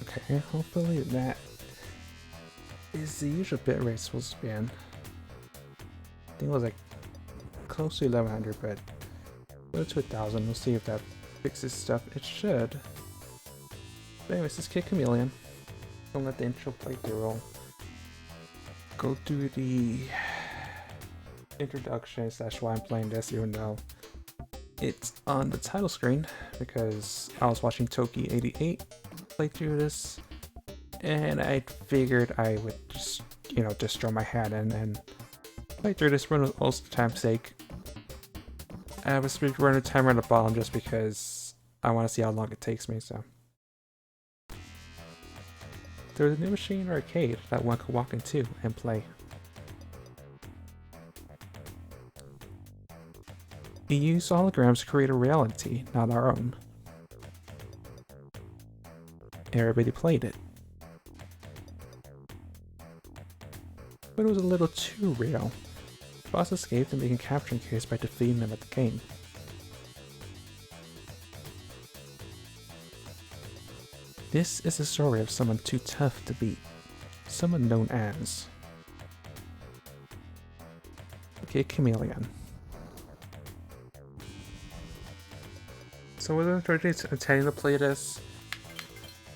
Okay, hopefully that is the usual bitrate supposed to be in. I think it was like close to 1100, but go to 1000. We'll see if that fixes stuff. It should. But anyways, this kid Chameleon. Don't let the intro playthrough roll. Go through the introduction / why I'm playing this, even though it's on the title screen, because I was watching Toki88 play through this, and I figured I would just, just throw my hat in and play through this run with most of the time's sake. I have a speedrunner timer at the bottom just because I want to see how long it takes me, so. There's a new machine or arcade that one could walk into and play. We use holograms to create a reality, not our own. Everybody played it. But it was a little too real. The boss escaped and began capturing kids by defeating them at the game. This is the story of someone too tough to beat. Someone known as Kid Chameleon. So I wasn't intending to play this.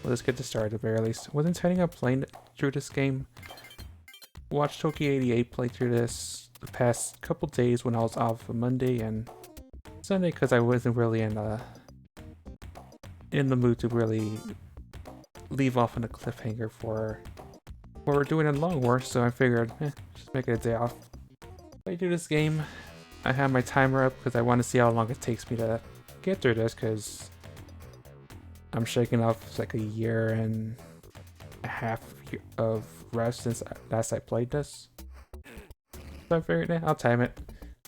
Well, let's get to start at the very least. I wasn't intending on playing through this game. Watched Toki88 play through this the past couple days when I was off on Monday and Sunday because I wasn't really in the mood to really leave off on a cliffhanger for what we're doing in Long War, so I figured, just make it a day off. Play through this game. I have my timer up because I want to see how long it takes me to get through this, because I'm shaking off like a year and a half of rest since last I played this. So I figured, I'll time it.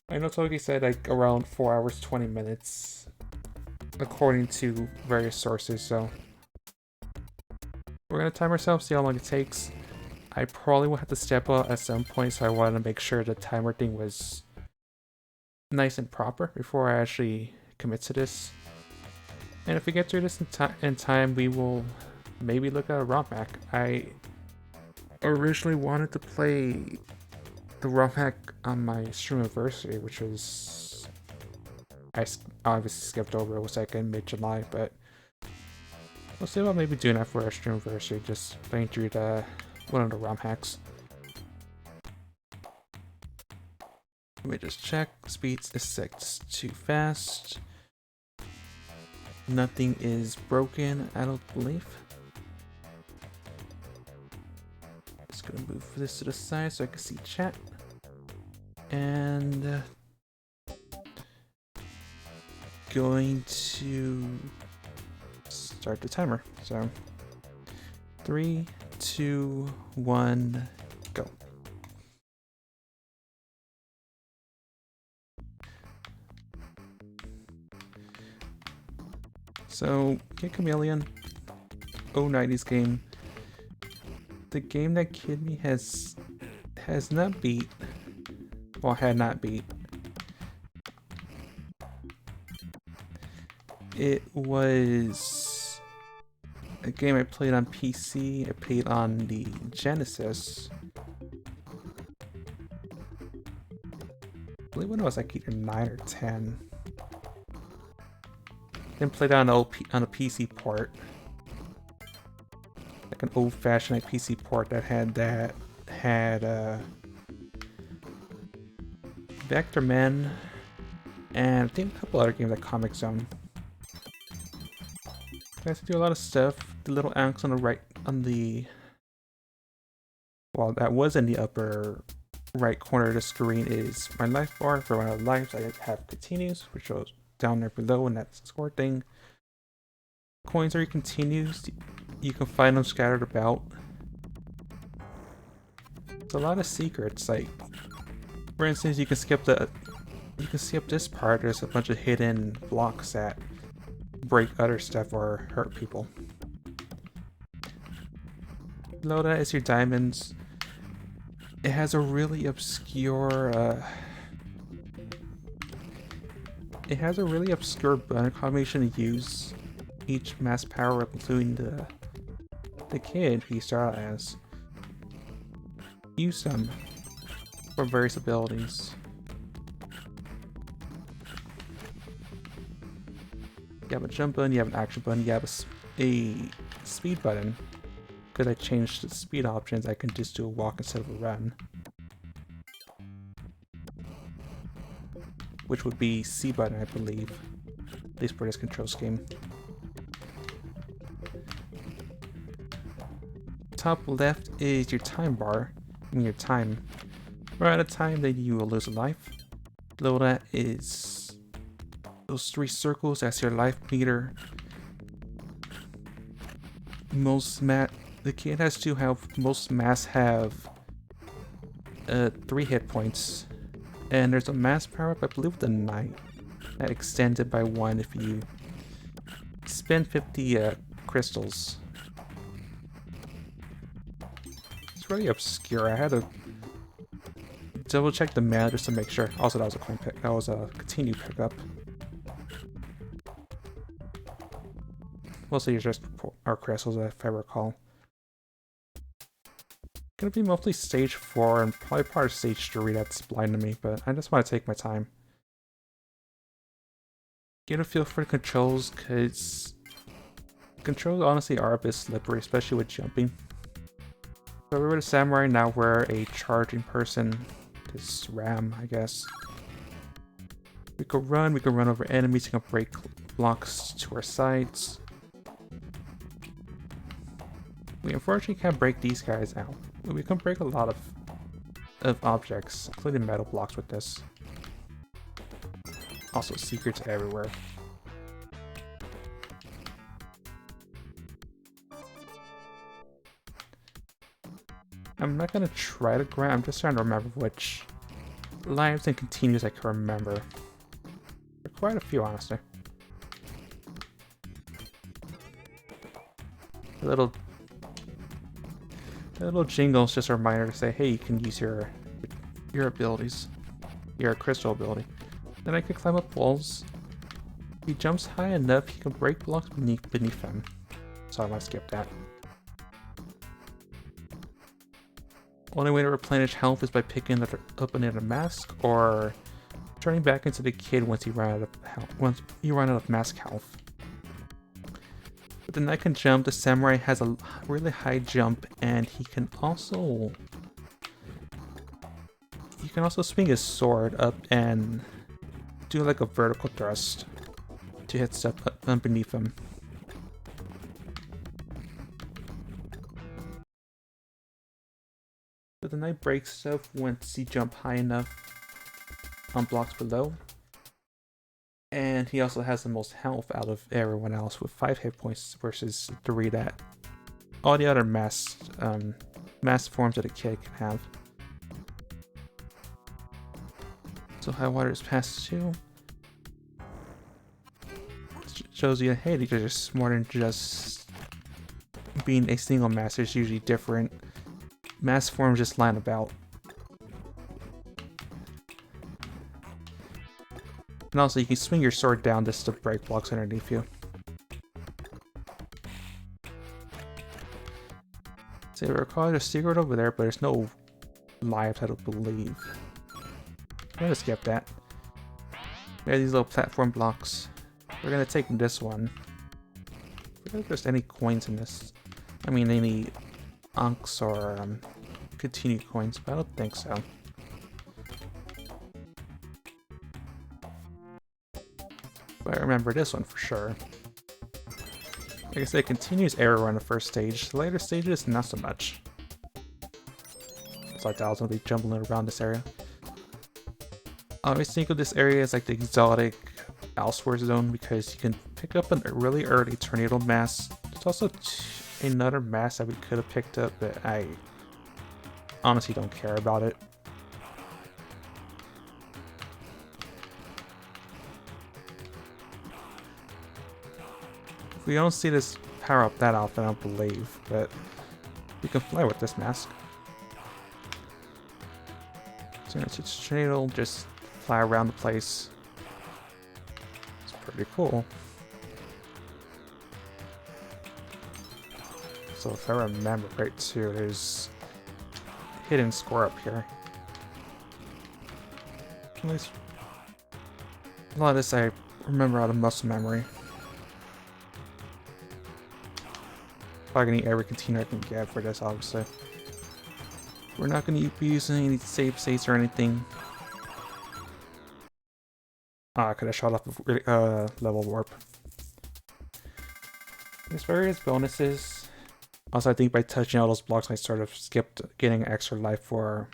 I know Toki said like around 4 hours 20 minutes according to various sources, so we're gonna time ourselves, see how long it takes. I probably will have to step out at some point, so I wanted to make sure the timer thing was nice and proper before I actually commit to this. And if we get through this in time, we will maybe look at a ROM hack. I originally wanted to play the ROM hack on my stream anniversary, which was, I obviously skipped over. It was like in mid-July, but we'll see about maybe doing that for our stream anniversary, just playing through one of the ROM hacks. Let me just check. Speed is 6 too fast. Nothing is broken, I don't believe. Just gonna move this to the side so I can see chat. And going to start the timer. So 3, 2, 1, go. So, Kid Chameleon, 90s game. The game that Kid Me has not beat, well, had not beat. It was a game I played on PC. I played on the Genesis. I believe when I was like either 9 or 10. Then played on a PC port, like an old-fashioned like PC port that had Vector Men, and I think a couple other games like Comic Zone. I have to do a lot of stuff. The little axe on the right, well, that was in the upper right corner of the screen is my life bar. For one of the lives, I have continues, which shows down there below, and that's the score thing. Coins are continues. You can find them scattered about. There's a lot of secrets. Like, for instance, you can skip this part. There's a bunch of hidden blocks that break other stuff or hurt people. Below that is your diamonds. It has a really obscure button combination to use each mass power up, including the the kid he started out as used them for various abilities. You have a jump button, you have an action button, you have a speed button. Because I changed the speed options, I can just do a walk instead of a run. Which would be C button, I believe. At least for this control scheme. Top left is your time bar. I mean your time. Right at a time that you will lose a life. Below that is those 3 circles, that's your life meter. The kid has 2 health, most masks have 3 hit points. And there's a mask power up, I believe with the Knight, that extends it by 1 if you spend 50 crystals. It's really obscure. I had to double check the mana just to make sure. Also, that was a coin pick. That was a continue pickup. Mostly just our crystals, if I recall. Gonna be mostly stage 4 and probably part of stage 3 that's blind to me, but I just want to take my time. Get a feel for the controls, because controls honestly are a bit slippery, especially with jumping. So we were the samurai, now we're a charging person. This ram, I guess. We can run over enemies, we can break blocks to our sides. We unfortunately can't break these guys out. We can break a lot of objects, including metal blocks with this. Also, secrets everywhere. I'm not gonna try to grab, I'm just trying to remember which lives and continues I can remember. There are quite a few, honestly. A little jingle is just a reminder to say, hey, you can use your abilities, your crystal ability. Then I can climb up walls. If he jumps high enough, he can break blocks beneath him. So I'm gonna skip that. Only way to replenish health is by picking up another mask or turning back into the kid once you run out of health. Once you run out of mask health. But the knight can jump. The samurai has a really high jump, and he can also swing his sword up and do like a vertical thrust to hit stuff underneath him. But the knight breaks stuff once he jumps high enough on blocks below. And he also has the most health out of everyone else with 5 hit points versus 3 that all the other mass forms that a kid can have. So high water is past 2. Shows you, hey, these are just more than just being a single mass. There's usually different mass forms just lying about. And also, you can swing your sword down just to break blocks underneath you. So I recall there's a secret over there, but there's no lives, I don't believe. I'm gonna skip that. We have these little platform blocks. We're gonna take this one. I forget if there's any coins in this. I mean, any unks or continue coins, but I don't think so. But I remember this one for sure. Like I said, it continues error on the first stage. The later stages, not so much. So I thought I was going to be jumbling around this area. I always think of this area as like the exotic elsewhere zone because you can pick up a really early tornado mass. There's also another mass that we could have picked up, but I honestly don't care about it. We don't see this power up that often, I don't believe, but you can fly with this mask. So it's tornado, just fly around the place. It's pretty cool. So if I remember right too, there's hidden score up here. At least a lot of this I remember out of muscle memory. Probably gonna need every container I can get for this, obviously. We're not gonna be using any save states or anything. Ah, I could have shot off a level warp. There's various bonuses. Also, I think by touching all those blocks, I sort of skipped getting extra life for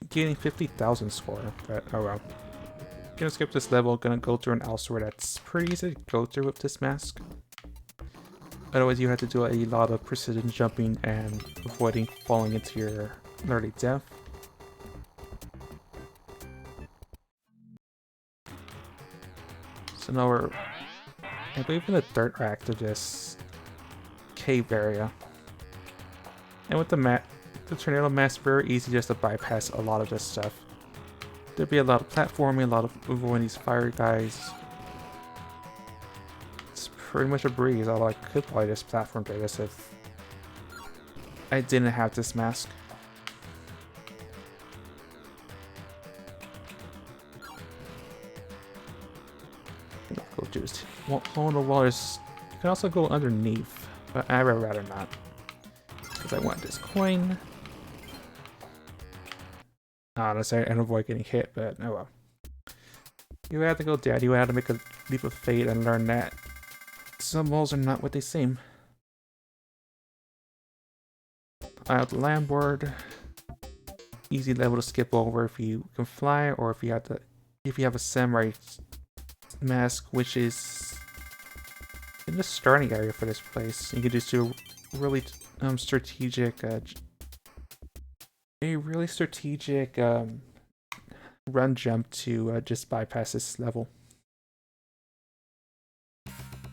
getting 50,000 score. But oh well. Gonna skip this level. Gonna go through an elsewhere that's pretty easy to go through with this mask. Otherwise, you have to do a lot of precision jumping and avoiding falling into your early death. So now we're, I believe, in the third act of this cave area. And with the tornado mask, very easy just to bypass a lot of this stuff. There'd be a lot of platforming, a lot of avoiding these fire guys. It's pretty much a breeze, although I could probably just platform through this if I didn't have this mask. Go just hold the walls. You can also go underneath, but I would rather not. Because I want this coin. Honestly, and avoid getting hit, but oh well. You have to go down, you have to make a leap of faith and learn that some walls are not what they seem. I have the landboard. Easy level to skip over if you can fly, or if you have a samurai mask, which is in the starting area for this place. You can just do really strategic run jump to just bypass this level.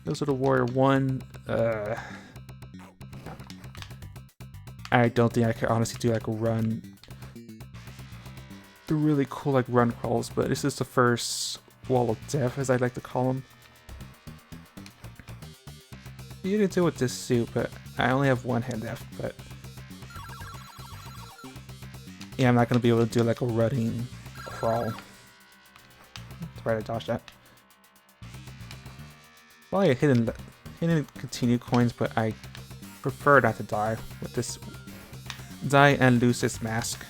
Those are the Warrior 1. I don't think I could honestly do like a run. They're really cool like run crawls, but this is the first wall of death, as I like to call them. You can do with this suit, but I only have one hand left, but yeah, I'm not gonna be able to do like a running crawl. Try to dodge that. Probably a hidden continue coins, but I prefer not to die with this. Die and lose this mask.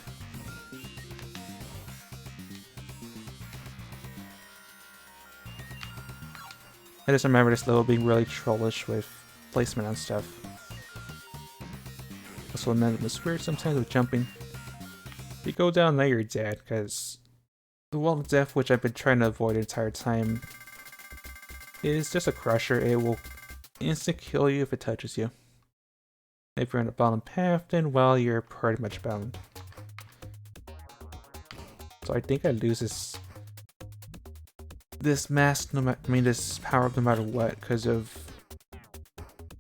I just remember this level being really trollish with placement and stuff. Also, remember it's weird sometimes with jumping. If you go down there, you're dead, because the wall of death, which I've been trying to avoid the entire time, is just a crusher. It will instant kill you if it touches you. If you're in the bottom path, then well, you're pretty much bound. So I think I lose this mask, this power up no matter what, because of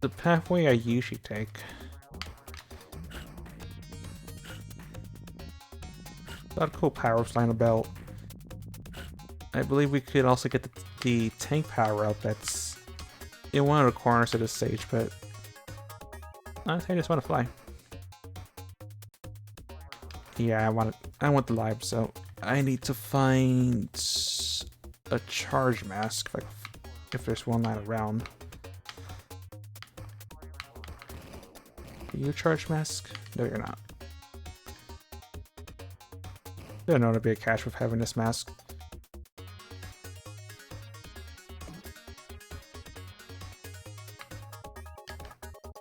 the pathway I usually take. A lot of cool power-ups lying about. I believe we could also get the tank power-up that's in one of the corners of the stage, but honestly, I just want to fly. Yeah, I want the live, so I need to find a charge mask if there's one lying around. Are you a charge mask? No, you're not. Didn't know there'd be a catch with having this mask.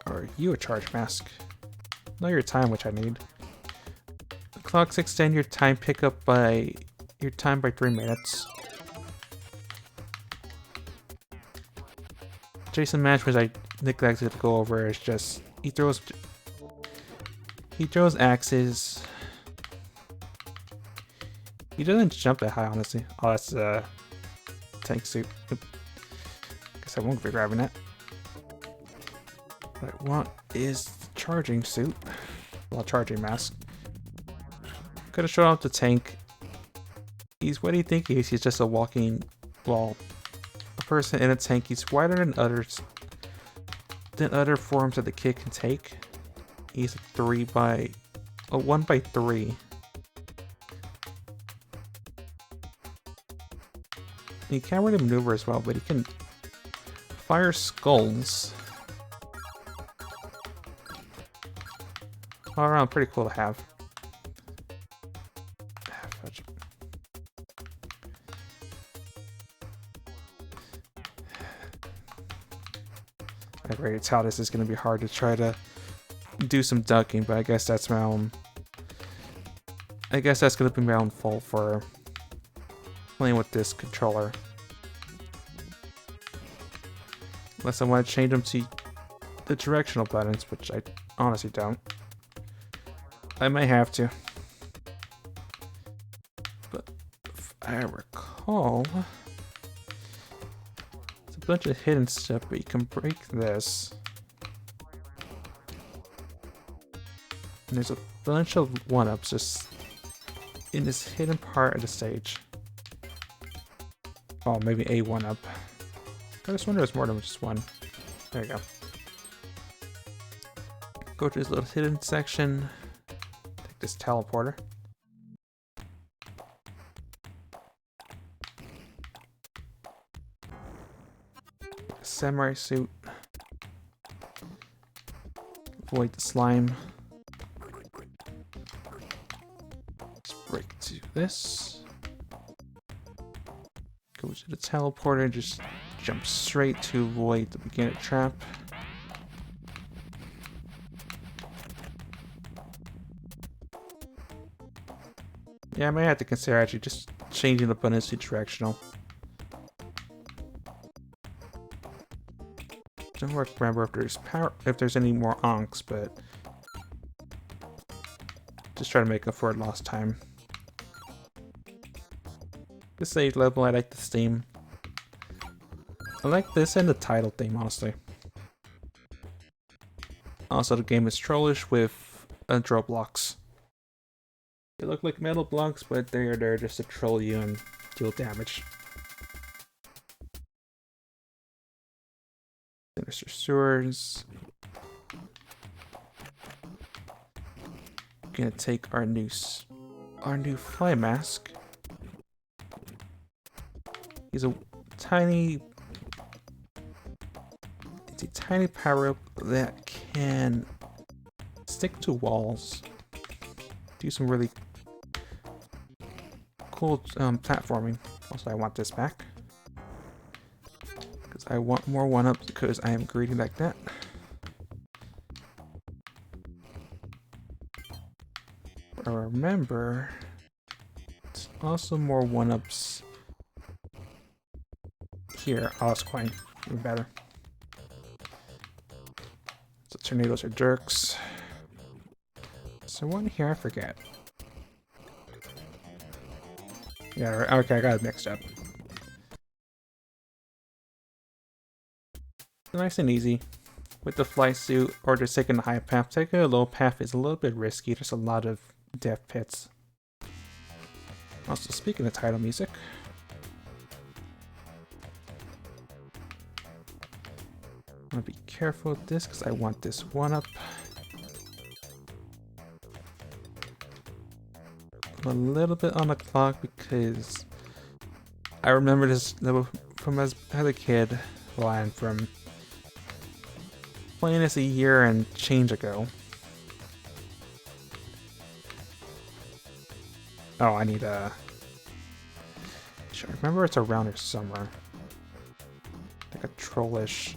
Or you a charge mask? Know your time, which I need. The clocks extend your time pickup by 3 minutes. Jason match, which I neglected to go over, is just he throws axes. He doesn't jump that high, honestly. Oh, that's tank suit. Guess I won't be grabbing that. What I want is the charging suit. Well, charging mask. Could have shown off the tank. What do you think he is? He's just a walking, well, a person in a tank. He's wider than other forms that the kid can take. He's a 1x3. He can't really maneuver as well, but he can fire skulls. All around pretty cool to have. I already tell this is going to be hard to try to do some ducking, but I guess that's my own. I guess that's going to be my own fault for playing with this controller. Unless I want to change them to the directional buttons, which I honestly don't. I might have to. But if I recall, there's a bunch of hidden stuff, but you can break this. And there's a bunch of 1-ups just in this hidden part of the stage. Oh, maybe a 1-up. I just wonder if there's more than just one. There you go. Go to this little hidden section. Take this teleporter. Samurai suit. Avoid the slime. Let's break to this. Go to the teleporter and just jump straight to avoid the beginner trap. Yeah, I might have to consider actually just changing the buttons to directional. Don't remember if there's any more onks, but just try to make up for it lost time. This stage level, I like this theme. I like this and the title theme, honestly. Also, the game is trollish with draw blocks. They look like metal blocks, but they're there just to troll you and deal damage. Sinister sewers. Gonna take our new fly mask. He's a tiny power-up that can stick to walls. Do some really cool platforming. Also, I want this back. Because I want more 1-ups because I am greedy like that. But remember, it's also more 1-ups here. Oh, it's quite even better. So tornadoes are jerks. So one here, I forget. Yeah, okay, I got it mixed up. Nice and easy. With the fly suit, or just taking the high path. Taking a low path is a little bit risky. There's a lot of death pits. Also, speaking of title music. I'm gonna be careful with this because I want this 1-up. A little bit on the clock because I remember this from as a kid. Well, I'm from playing this a year and change ago. Oh, I need a. I remember it's around here somewhere. Like a trollish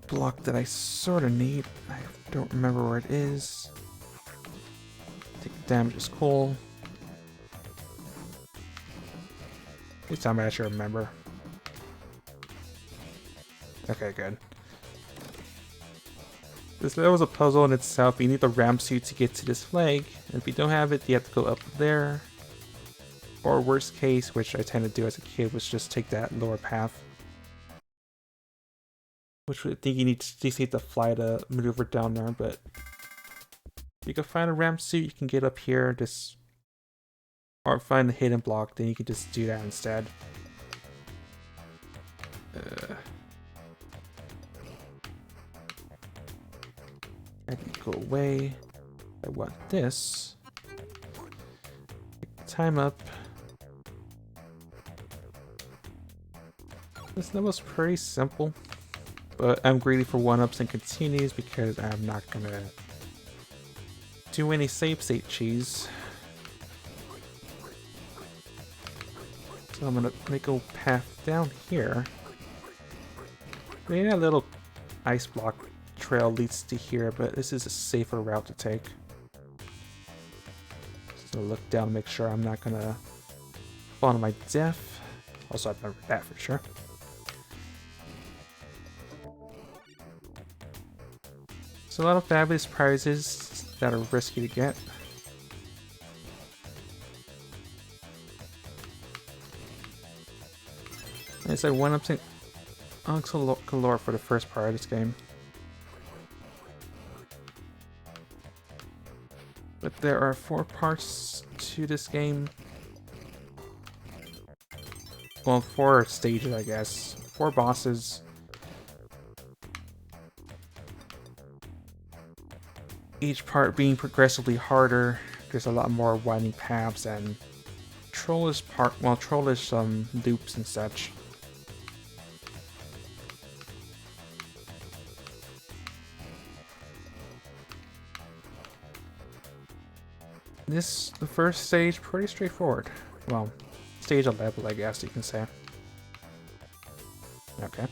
block that I sort of need. I don't remember where it is. Take damage is cool. This time I actually remember. Okay, good. This level was a puzzle in itself. You need the ramp suit to get to this flag. And if you don't have it, you have to go up there. Or worst case, which I tend to do as a kid, was just take that lower path. Which I think you just need to fly to maneuver down there, but if you can find a ramp suit, you can get up here, just or find the hidden block, then you can just do that instead. I can go away. I want this. Time up. This level's pretty simple, but I'm greedy for 1-ups and continues because I'm not gonna do any save state cheese. So I'm gonna make a path down here. Maybe that little ice block trail leads to here, but this is a safer route to take. So look down to make sure I'm not gonna fall to my death. Also, I remember that for sure. So a lot of fabulous prizes that are risky to get. I said 1-ups and galore for the first part of this game. But there are 4 parts to this game. Well, 4 stages, I guess. 4 bosses. Each part being progressively harder. There's a lot more winding paths and trollish loops and such. The first stage, pretty straightforward. Well, stage 11, I guess you can say. Okay.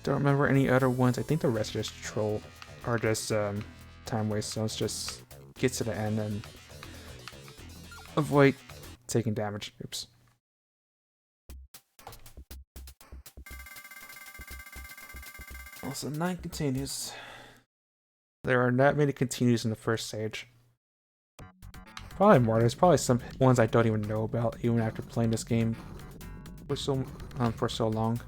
Don't remember any other ones. I think the rest are just time waste. So let's just get to the end and avoid taking damage. Oops. Also, 9 continues. There are not many continues in the first stage. Probably more. There's probably some ones I don't even know about, even after playing this game for so long.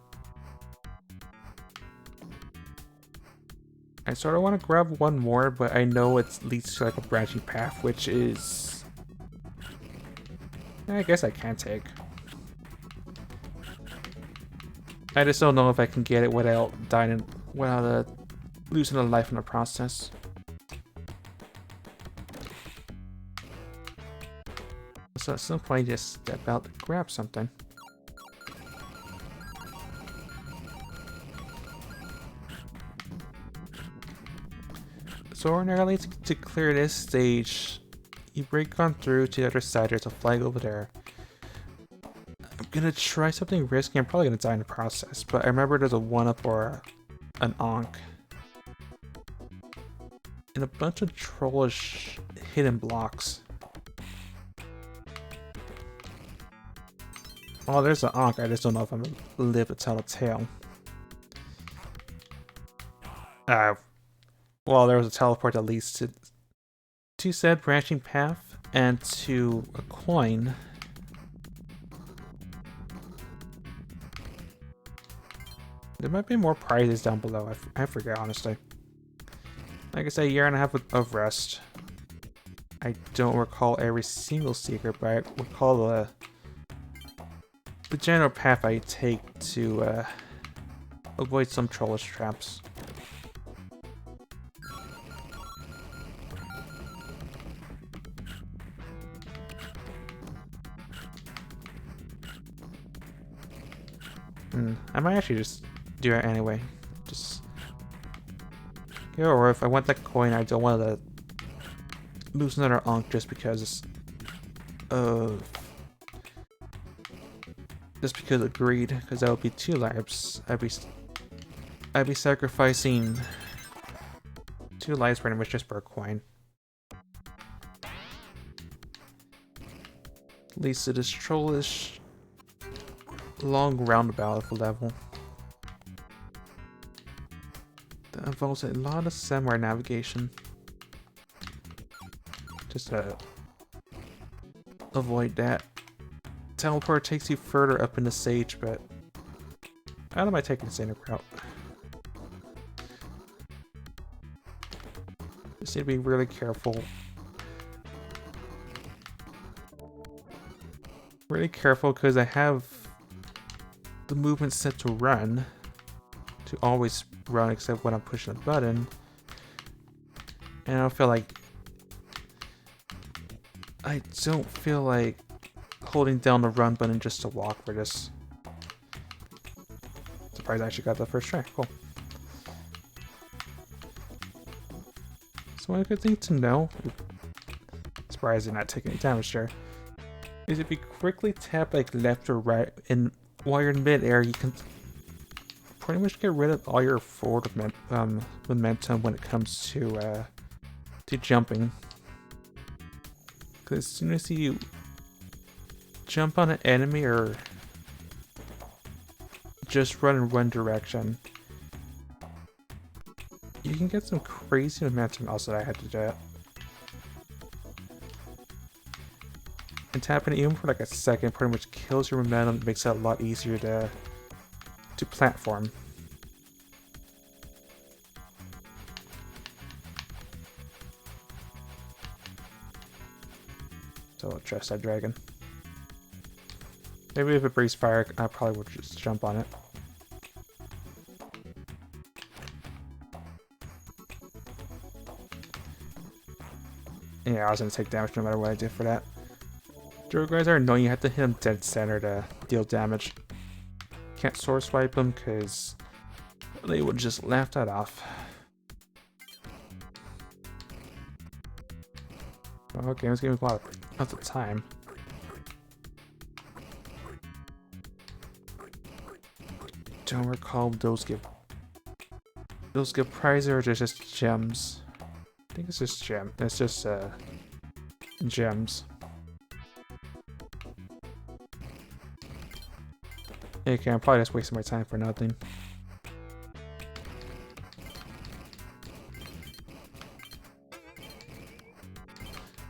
I sort of want to grab one more, but I know it leads to like a branching path, which is... I guess I can take. I just don't know if I can get it without losing a life in the process. So at some point, just step out to grab something. So ordinarily, to clear this stage, you break on through to the other side. There's a flag over there. I'm gonna try something risky. I'm probably gonna die in the process, but I remember there's a 1-up or an Ankh. And a bunch of trollish hidden blocks. Oh, there's an Ankh. I just don't know if I'm gonna live to tell a tale. Well, there was a teleport that leads to said branching path and to a coin. There might be more prizes down below. I forget, honestly. Like I said, a year and a half of rest. I don't recall every single secret, but I recall the general path I take to avoid some trollish traps. I might actually just do it anyway. Just... Yeah, or if I want that coin, I don't want to lose another Ankh just because of... Just because of greed, because that would be 2 lives. I'd be sacrificing 2 lives pretty much just for a coin. Leads to this trollish long roundabout of a level that involves a lot of samurai navigation. Just to avoid that. Teleport takes you further up in the stage, but I don't mind taking the scenic route. Just need to be really careful. Really careful because I have the movement set to run to always run except when I'm pushing a button. And I don't feel like holding down the run button just to walk for this. Surprised I actually got the first try. Cool. So one good thing to know, surprised you're not taking any damage there, is if you quickly tap like left or right and while you're in mid-air, you can pretty much get rid of all your forward momentum when it comes to jumping. Because as soon as you jump on an enemy or just run in one direction, you can get some crazy momentum. Also, I had to do that. And tapping it even for like a second pretty much kills your momentum. It makes it a lot easier to platform. So I'll trust that dragon. Maybe if it breathes fire, I probably would just jump on it. Yeah, I was gonna take damage no matter what I did for that. Dragon guys are annoying. You have to hit them dead center to deal damage. Can't sword swipe them because they would just laugh that off. Oh, game's giving me a lot of the time. Don't recall those give prizes or just gems. I think it's just gem. It's just gems. Okay, I'm probably just wasting my time for nothing.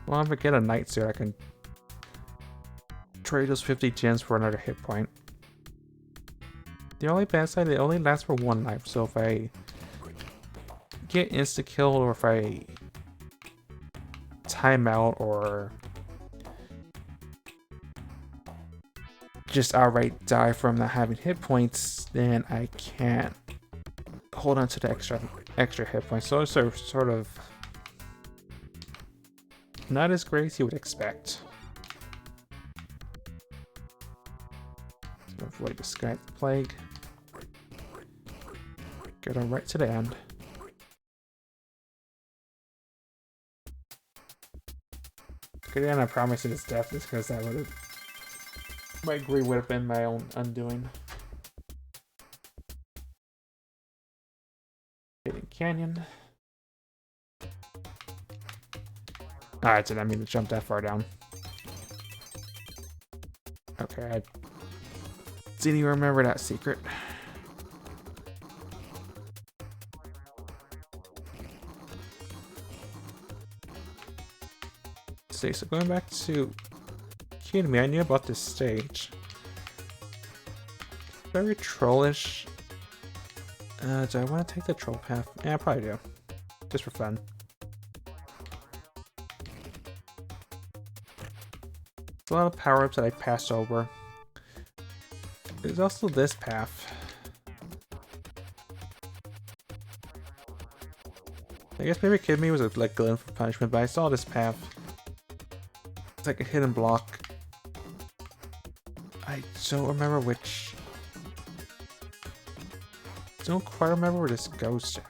Well, if I get a night suit, I can trade those 50 gems for another hit point. The only bad side, it only lasts for one night, so if I get insta kill or if I time out or just outright die from not having hit points, then I can't hold on to the extra hit points. So it's sort of not as great as you would expect. So avoid the Sky Plague. Get on right to the end. Good, and I promise it is death, just because that would have, my greed would have been my own undoing. Hidden Canyon. I didn't mean to jump that far down. Okay, I didn't even remember that secret. So going back to Academy, I knew about this stage. Very trollish. Do I want to take the troll path? Yeah, I probably do. Just for fun. There's a lot of power-ups that I passed over. There's also this path. I guess maybe Kid Me was like glutton for punishment, but I saw this path. It's like a hidden block. I don't remember which. Don't quite remember where this goes to.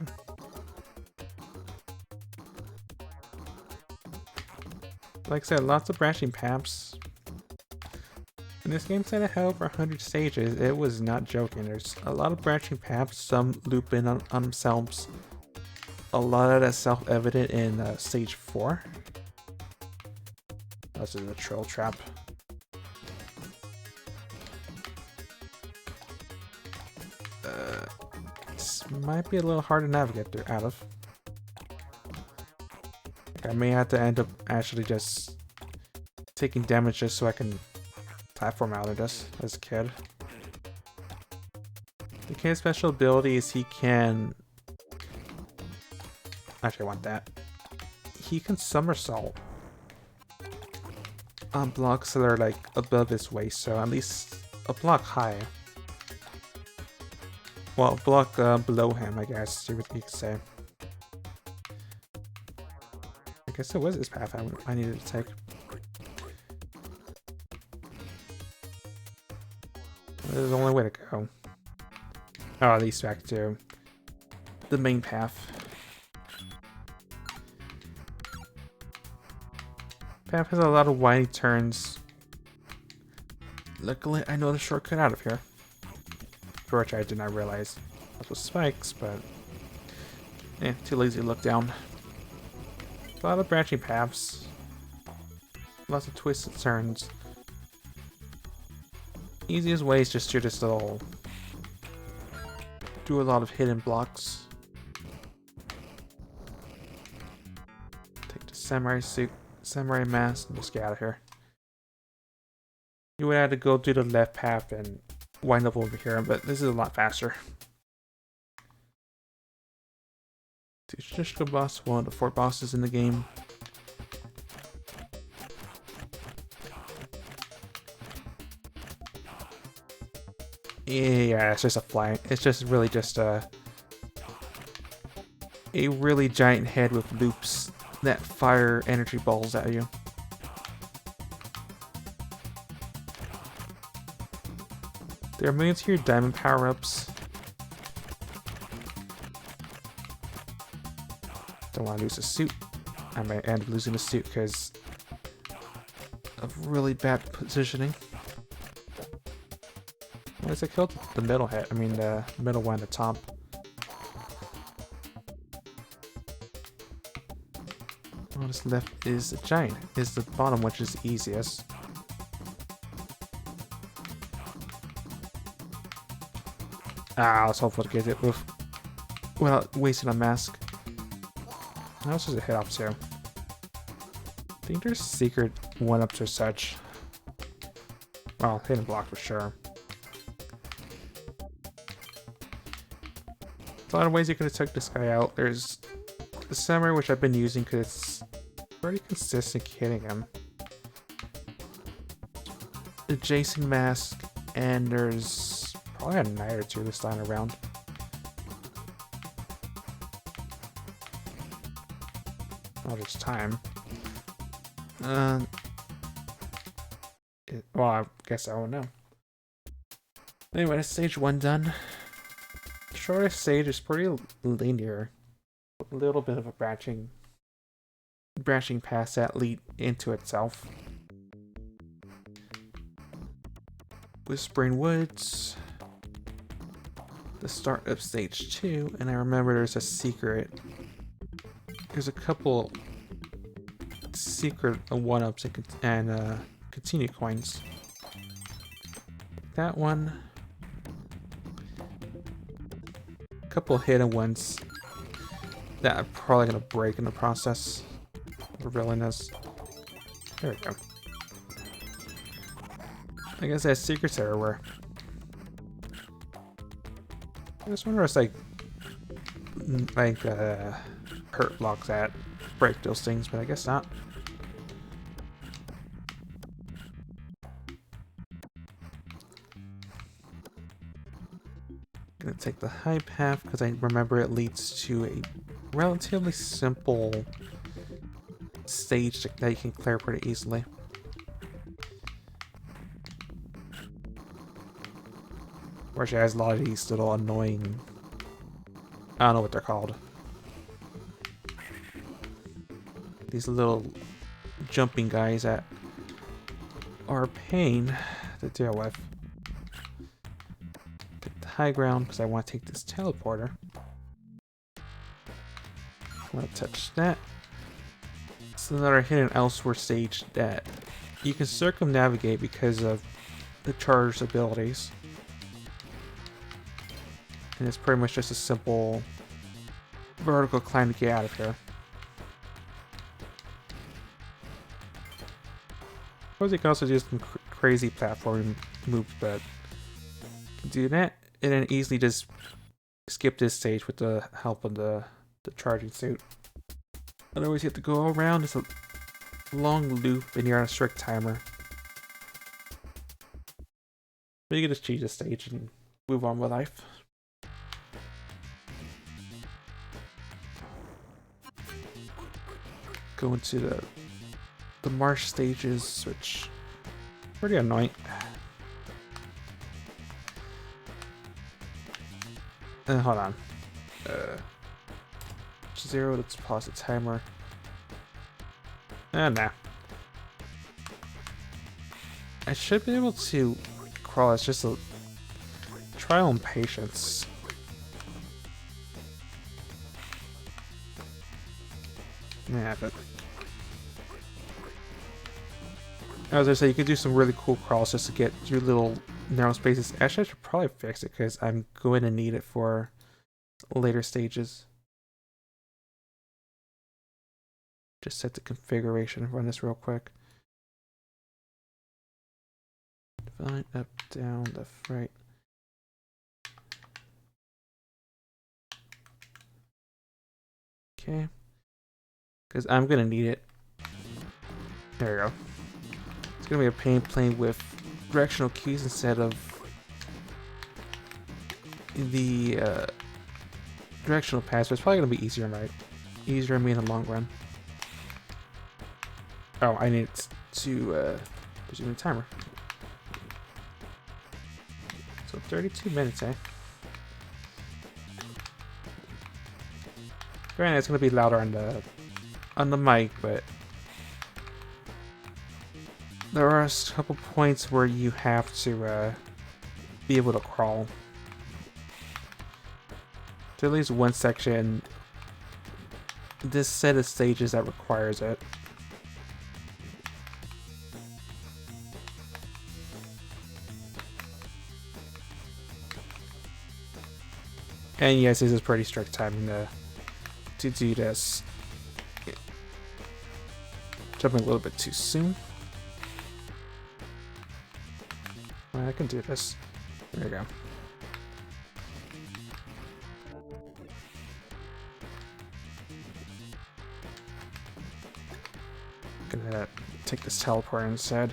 Like I said, lots of branching paths. When this game said it had over 100 stages, it was not joking. There's a lot of branching paths, some loop in on themselves. A lot of that's self-evident in stage 4. This is a troll trap. This might be a little hard to navigate through out of. I may have to end up actually just taking damage just so I can platform out of this as a kid. The kid's special ability is he can... Actually, I want that. He can somersault on blocks that are like above his waist, so at least a block high. Well, block below him, I guess. See what you can say. I guess it was this path I needed to take. This is the only way to go. Oh, at least back to the main path. Path has a lot of winding turns. Luckily, I know the shortcut out of here. For which I did not realize this was spikes, but too lazy to look down. A lot of branching paths. Lots of twists and turns. Easiest way is just to do a lot of hidden blocks. Take the samurai suit, samurai mask, and just get out of here. You would have to go through the left path and wind up over here, but this is a lot faster. Shishka boss, one of the 4 bosses in the game. Yeah, it's just a flying. It's just really just a really giant head with loops that fire energy balls at you. There are millions here diamond power-ups. Don't want to lose a suit. I might end up losing a suit because of really bad positioning. At least I killed the middle head. I mean the middle one at the top. All that's left is the giant. Is the bottom, which is the easiest. I was hopeful to get it without wasting a mask. That was just a hit off too. I think there's secret 1-ups or such. Well, hidden block for sure. There's a lot of ways you could have took this guy out. There's the samurai, which I've been using because it's pretty consistent hitting him. The Jason mask, and there's probably a knight or two this time around. Oh, there's time. Well, I guess I won't know. Anyway, that's stage 1 done. The shortest stage is pretty linear. A little bit of a branching path that lead into itself. Whispering Woods. The start of stage 2, and I remember there's a secret. There's a couple secret 1-ups and continue coins. That one. A couple hidden ones that I'm probably gonna break in the process. Revealing. There we go. I guess there's secrets everywhere. I just wonder if it's like hurt blocks that break those things, but I guess not. Gonna take the high path because I remember it leads to a relatively simple stage that you can clear pretty easily. Where she has a lot of these little annoying, I don't know what they're called. These little jumping guys that are a pain to deal with. Take the high ground because I want to take this teleporter. I want to touch that. It's another hidden elsewhere stage that you can circumnavigate because of the charged abilities. And it's pretty much just a simple vertical climb to get out of here. I suppose you can also do some crazy platforming moves, but do that and then easily just skip this stage with the help of the charging suit. Otherwise you have to go around. It's a long loop and you're on a strict timer. But you can just cheat this stage and move on with life. go into the marsh stages, which pretty annoying. Hold on. 0, let's pause the timer. Nah. I should be able to crawl. It's just a trial and patience. Yeah, but as I say, you can do some really cool crawls just to get your little narrow spaces. Actually, I should probably fix it because I'm going to need it for later stages. Just set the configuration, run this real quick. Divide up, down, left, right. Okay. Because I'm going to need it. There we go. It's going to be a pain playing with directional keys instead of the directional paths, but it's probably going to be easier, right? Easier on me in the long run. Oh, I need to resume the timer. So 32 minutes, eh? Granted, it's going to be louder on the mic, but there are a couple points where you have to be able to crawl. There's at least one section this set of stages that requires it. And yes, this is pretty strict timing to do this. Jumping a little bit too soon. I can do this. There you go. Gonna take this teleport instead.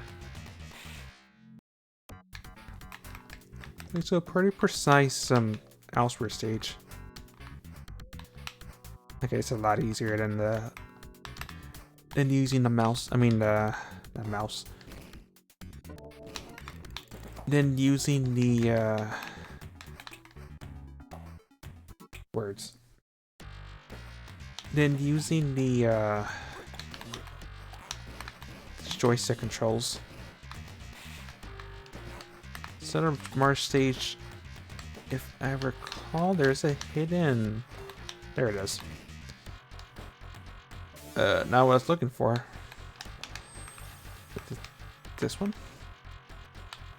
It's a pretty precise Elsewhere stage. Okay, it's a lot easier than using the mouse. I mean the mouse. Than using the words. Than using the joystick controls. Center Marsh stage, if I recall, there's a hidden. There it is. Not what I was looking for. This one?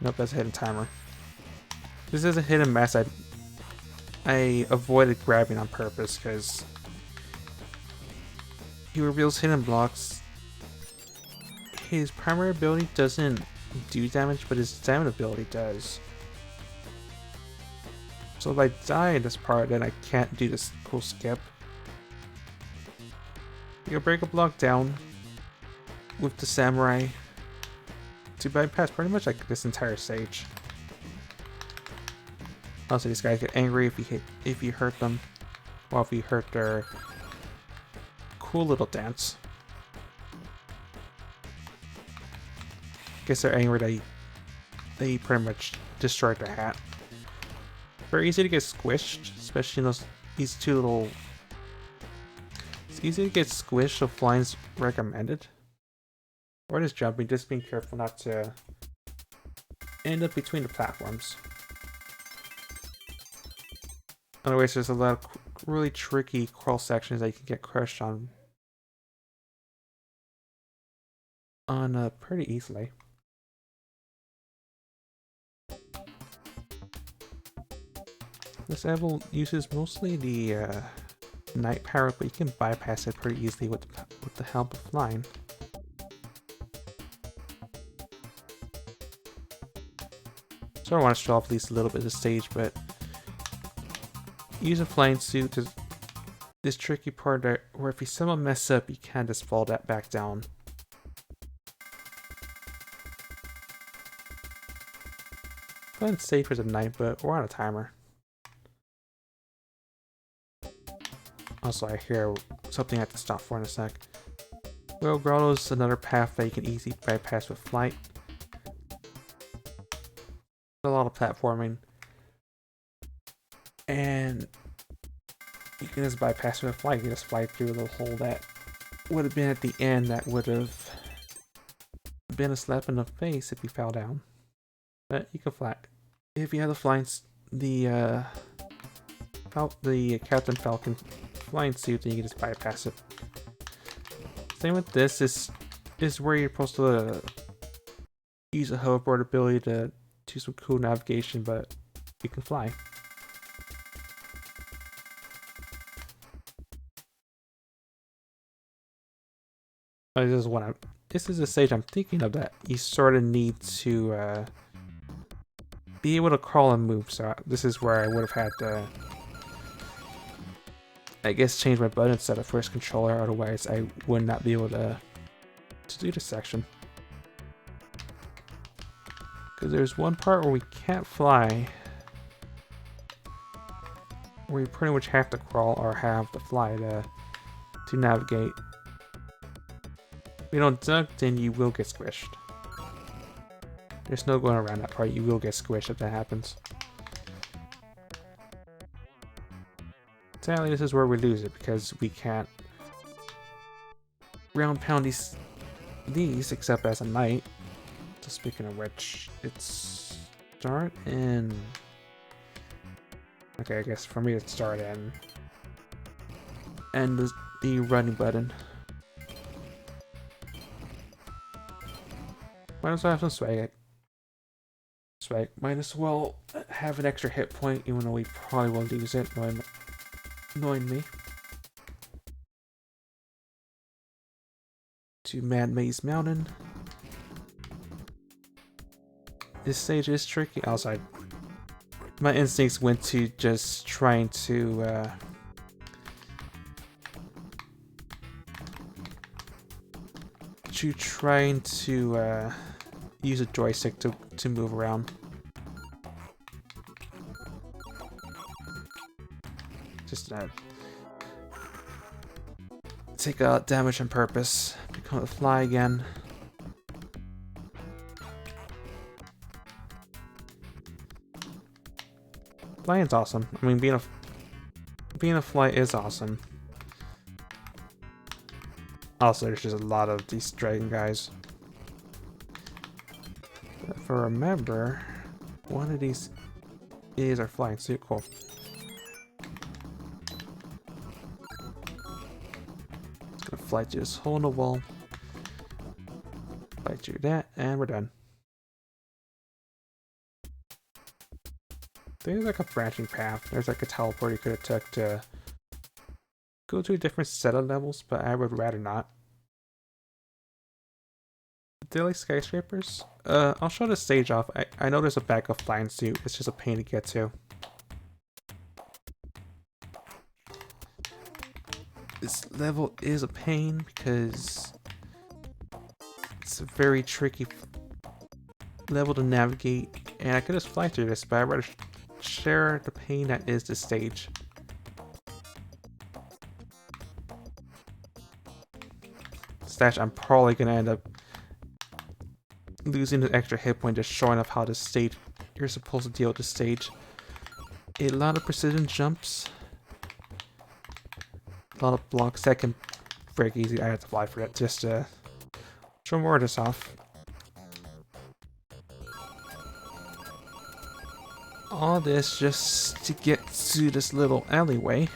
Nope, that's a hidden timer. This is a hidden mess. I avoided grabbing on purpose because he reveals hidden blocks. His primary ability doesn't do damage, but his damage ability does. So if I die in this part, then I can't do this cool skip. You can break a block down with the samurai to bypass pretty much like this entire stage. Also, these guys get angry if you hurt them, well, if you hurt their cool little dance. Guess they're angry that they pretty much destroyed their hat. Very easy to get squished, especially in these two little. It's easy to get squished, so flying's recommended. Or just jumping, just being careful not to end up between the platforms. Otherwise, there's a lot of really tricky crawl sections that you can get crushed on pretty easily. This level uses mostly the night power, but you can bypass it pretty easily with the help of flying. So I want to show off at least a little bit of the stage, but use a flying suit to this tricky part where if you somehow mess up, you can just fall back down. Fun safe for the night, but we're on a timer. Also, I hear something I have to stop for in a sec. Well, Grotto's another path that you can easily bypass with flight. A lot of platforming. And you can just bypass with flight. You can just fly through the hole that would have been at the end. That would have been a slap in the face if you fell down. But you can fly. If you have the Captain Falcon flying suit, then you can just bypass it. Same with this. Is where you're supposed to use a hoverboard ability to do some cool navigation, but you can fly. This is a stage I'm thinking of that you sort of need to be able to crawl and move. So this is where I would have had to, I guess, change my button instead of first controller. Otherwise, I would not be able to do this section. Because there's one part where we can't fly, where you pretty much have to crawl or have to fly to navigate. If you don't duck, then you will get squished. There's no going around that part. You will get squished if that happens. Sadly, this is where we lose it because we can't ground pound these except as a knight. So speaking of which, it's start and okay, I guess for me it's start and the running button. Might as well have some swag. Might as well have an extra hit point, even though we probably will lose it, knowing me. To Mad Maze Mountain. This stage is tricky. Outside, my instincts went to just trying to use a joystick to move around. Just take out damage on purpose. Become a fly again. Flying's awesome. I mean, being a fly is awesome. Also, there's just a lot of these dragon guys. If I remember, one of these is our flying suit. Cool. Just gonna fly through this hole in the wall. Fly through that, and we're done. There's like a branching path. There's like a teleport you could have took to go to a different set of levels, but I would rather not. Daily skyscrapers? I'll show the stage off. I know there's a backup flying suit. It's just a pain to get to. This level is a pain because it's a very tricky level to navigate, and I could just fly through this, but I'd rather share the pain that is this stage. Stash, I'm probably gonna end up losing an extra hit point just showing off how this stage you're supposed to deal with this stage. A lot of precision jumps, a lot of blocks that can break easy. I have to fly for that just to show more of this off. All this just to get to this little alleyway.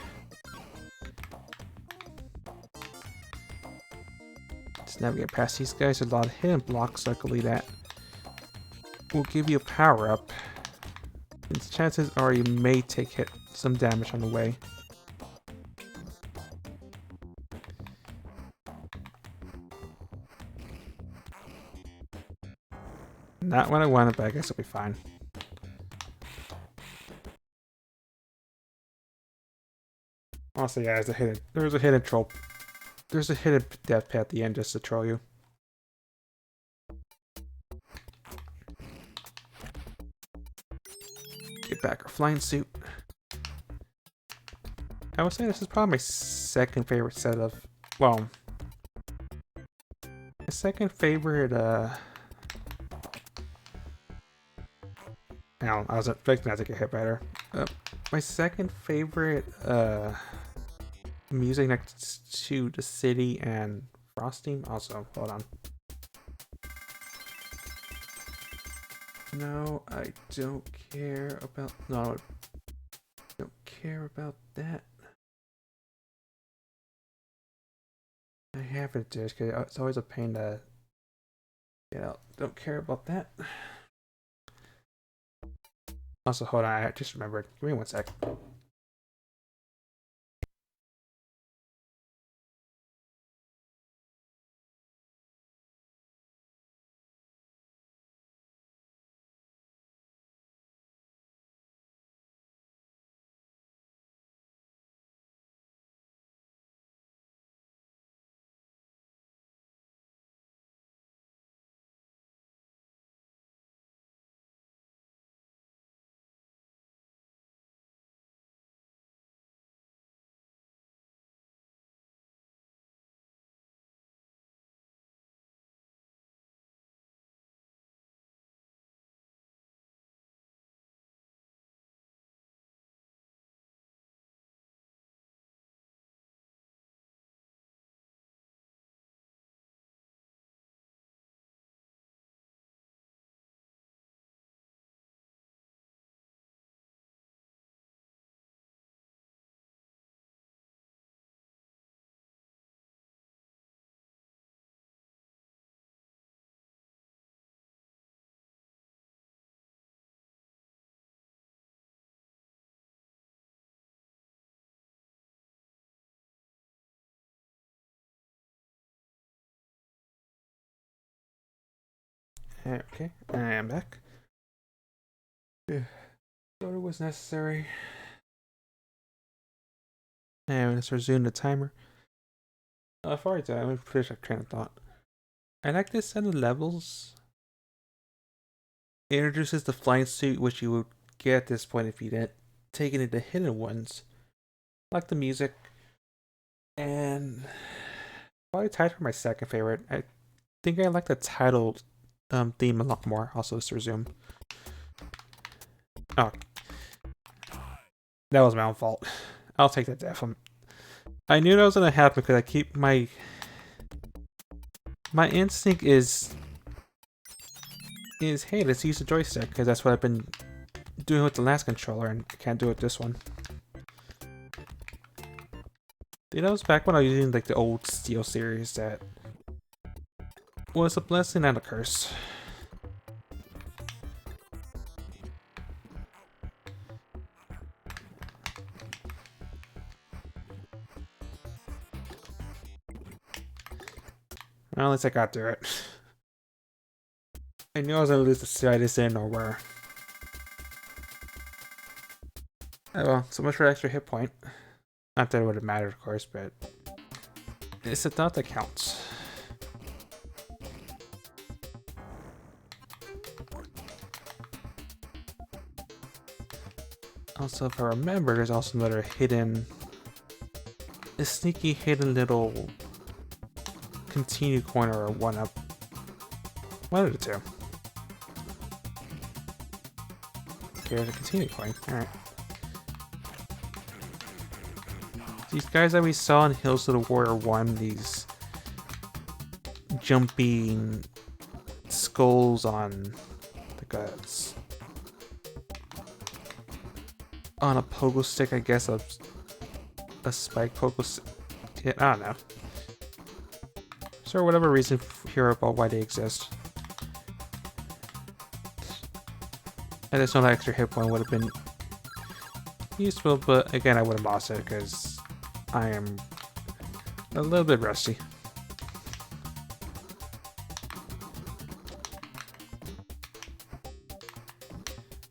Just navigate past these guys. There's a lot of hidden blocks, luckily, that will give you a power up. And chances are you may take some damage on the way. Not what I wanted, but I guess it'll be fine. Also, yeah, there's a hidden troll. There's a hidden death pit at the end just to troll you. Get back our flying suit. I would say this is probably my second favorite set of, well, second favorite, I was expecting that to get hit better. My second favorite, music next to the city and frosting. Also, hold on. No, I don't care about. No, I don't care about that. I have it just because it's always a pain to get out. Don't care about that. Also, hold on. I just remembered. Give me 1 sec. Okay, I am back. Thought it was necessary. And let's resume the timer. Before I do, I'm gonna finish that train of thought. I like this set of levels. It introduces the flying suit, which you would get at this point if you didn't take any of the hidden ones. I like the music. And probably tied for my second favorite. I think I like the title theme a lot more. Also, let's resume. Oh, that was my own fault. I'll take that death. I knew that was gonna happen because I keep my instinct is hey, let's use the joystick because that's what I've been doing with the last controller and I can't do it with this one. You know, it was back when I was using like the old Steel series that was a blessing and a curse. Well, at least I got through it. I knew I was gonna lose the side this in or where. Oh well, so much for extra hit point. Not that it would have mattered, of course, but it's the thought that counts. Also, if I remember, there's also another hidden, a sneaky hidden little continue coin or a 1-up. One of the two. Okay, there's a continue coin. Alright. These guys that we saw in Hills of the Warrior 1, these jumping skulls on like on a pogo stick, I guess, a spike pogo stick. Yeah, I don't know. So for whatever reason here about why they exist. I just know that extra hit point would have been useful, but again I would have lost it because I am a little bit rusty.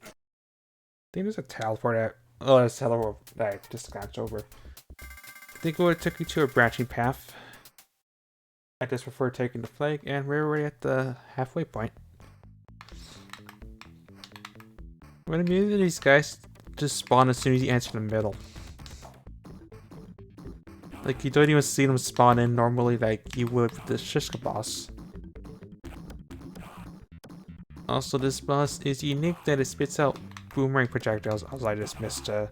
I think there's a teleport at. Oh, there's a teleport that I just glanced over. I think it would have took you to a branching path. I just prefer taking the flag, and we're already at the halfway point. When immediately these guys just spawn as soon as you enter the middle. Like, you don't even see them spawn in normally like you would with the Shishka boss. Also, this boss is unique that it spits out boomerang projectiles. Also, I just missed a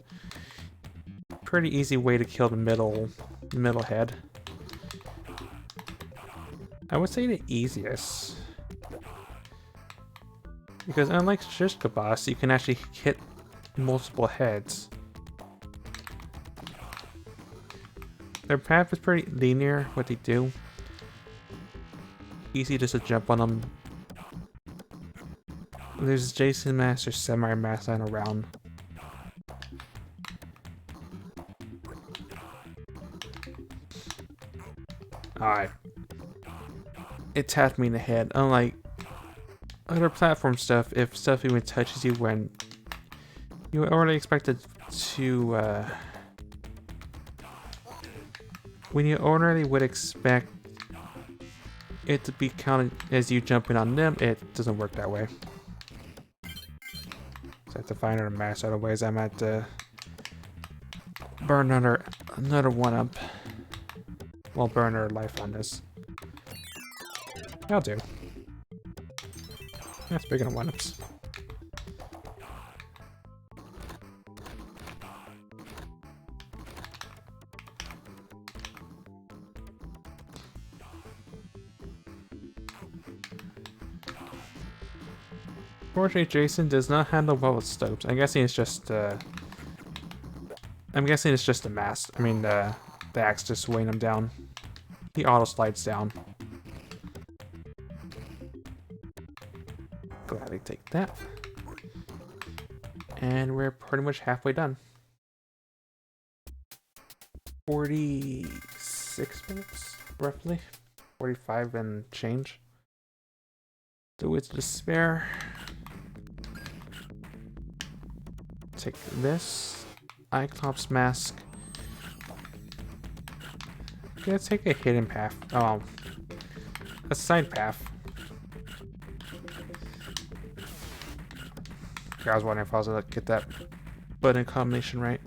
pretty easy way to kill the middle head. I would say the easiest. Because unlike Shishka boss, you can actually hit multiple heads. Their path is pretty linear, what they do. Easy just to jump on them. There's Jason Mask or Samurai Mask lying around. Alright. It tapped me in the head. Unlike other platform stuff, if stuff even touches you when you already expected to, when you ordinarily would expect it to be counted as you jumping on them, it doesn't work that way. So I have to find another mask. Otherwise, I'm at burn another 1-up. Well, burn another life on this. I'll do. Yeah, speaking of 1-ups. Fortunately, Jason does not handle well with stoves. I'm guessing it's just a mask. I mean, the axe just weighing him down. He auto slides down. Gladly take that. And we're pretty much halfway done. 46 minutes, roughly. 45 and change. The Wits of Despair. Take this. Cyclops mask. Gonna take a hidden path. Oh, a side path. I was wondering if I was gonna get that button combination right.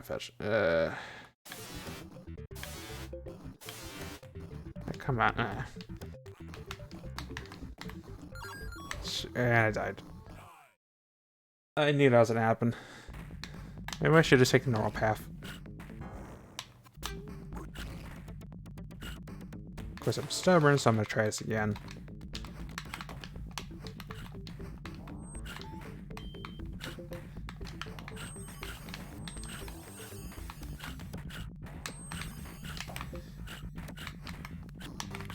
Fetch. Come on. And I died. I knew that was gonna happen. Maybe I should just take the normal path. Of course, I'm stubborn, so I'm gonna try this again.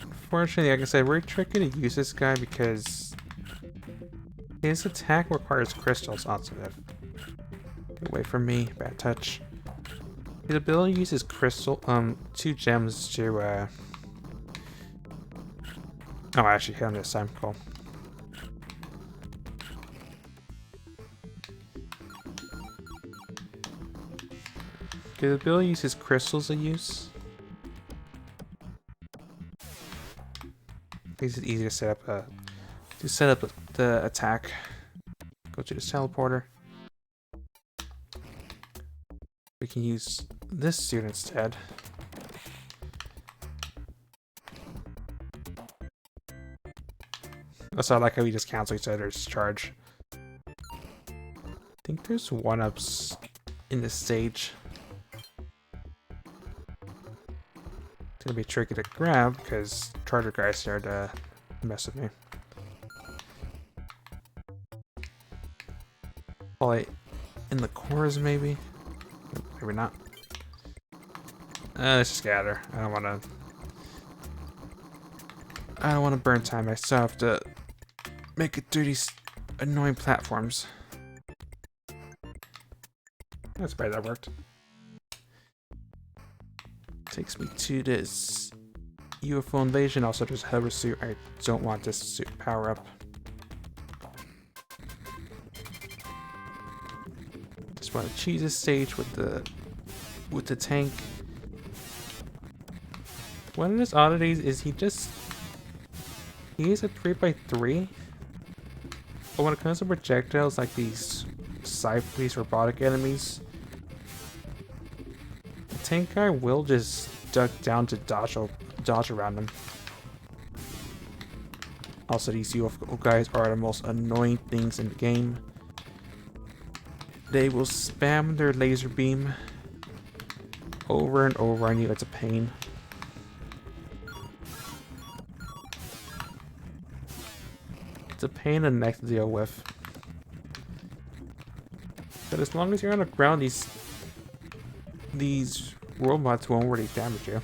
Unfortunately, like I said, very tricky to use this guy because his attack requires crystals. Get away from me, bad touch. His ability uses crystal, 2 gems to, oh, I actually hit him this time, cool. His ability uses crystals to use. It's easy to set up the attack. Go to the teleporter. We can use this suit instead. Also, I like how we just cancel each other's charge. I think there's 1-ups in this stage. It's gonna be tricky to grab because charger guys started to mess with me. Probably in the cores, maybe. Maybe not. Let's just scatter. I don't want to burn time. I still have to make it through these annoying platforms. That's bad. That worked. Takes me to this UFO invasion. Also, there's hover suit. I don't want this suit power up. Just want to cheese this stage with the tank. One of his oddities is he is a 3x3, but when it comes to projectiles like these robotic enemies, the tank guy will just duck down to dodge around them. Also, these UFO guys are the most annoying things in the game. They will spam their laser beam over and over on you. It's a pain. It's a pain in the neck to deal with. But as long as you're on the ground, these robots won't really damage you.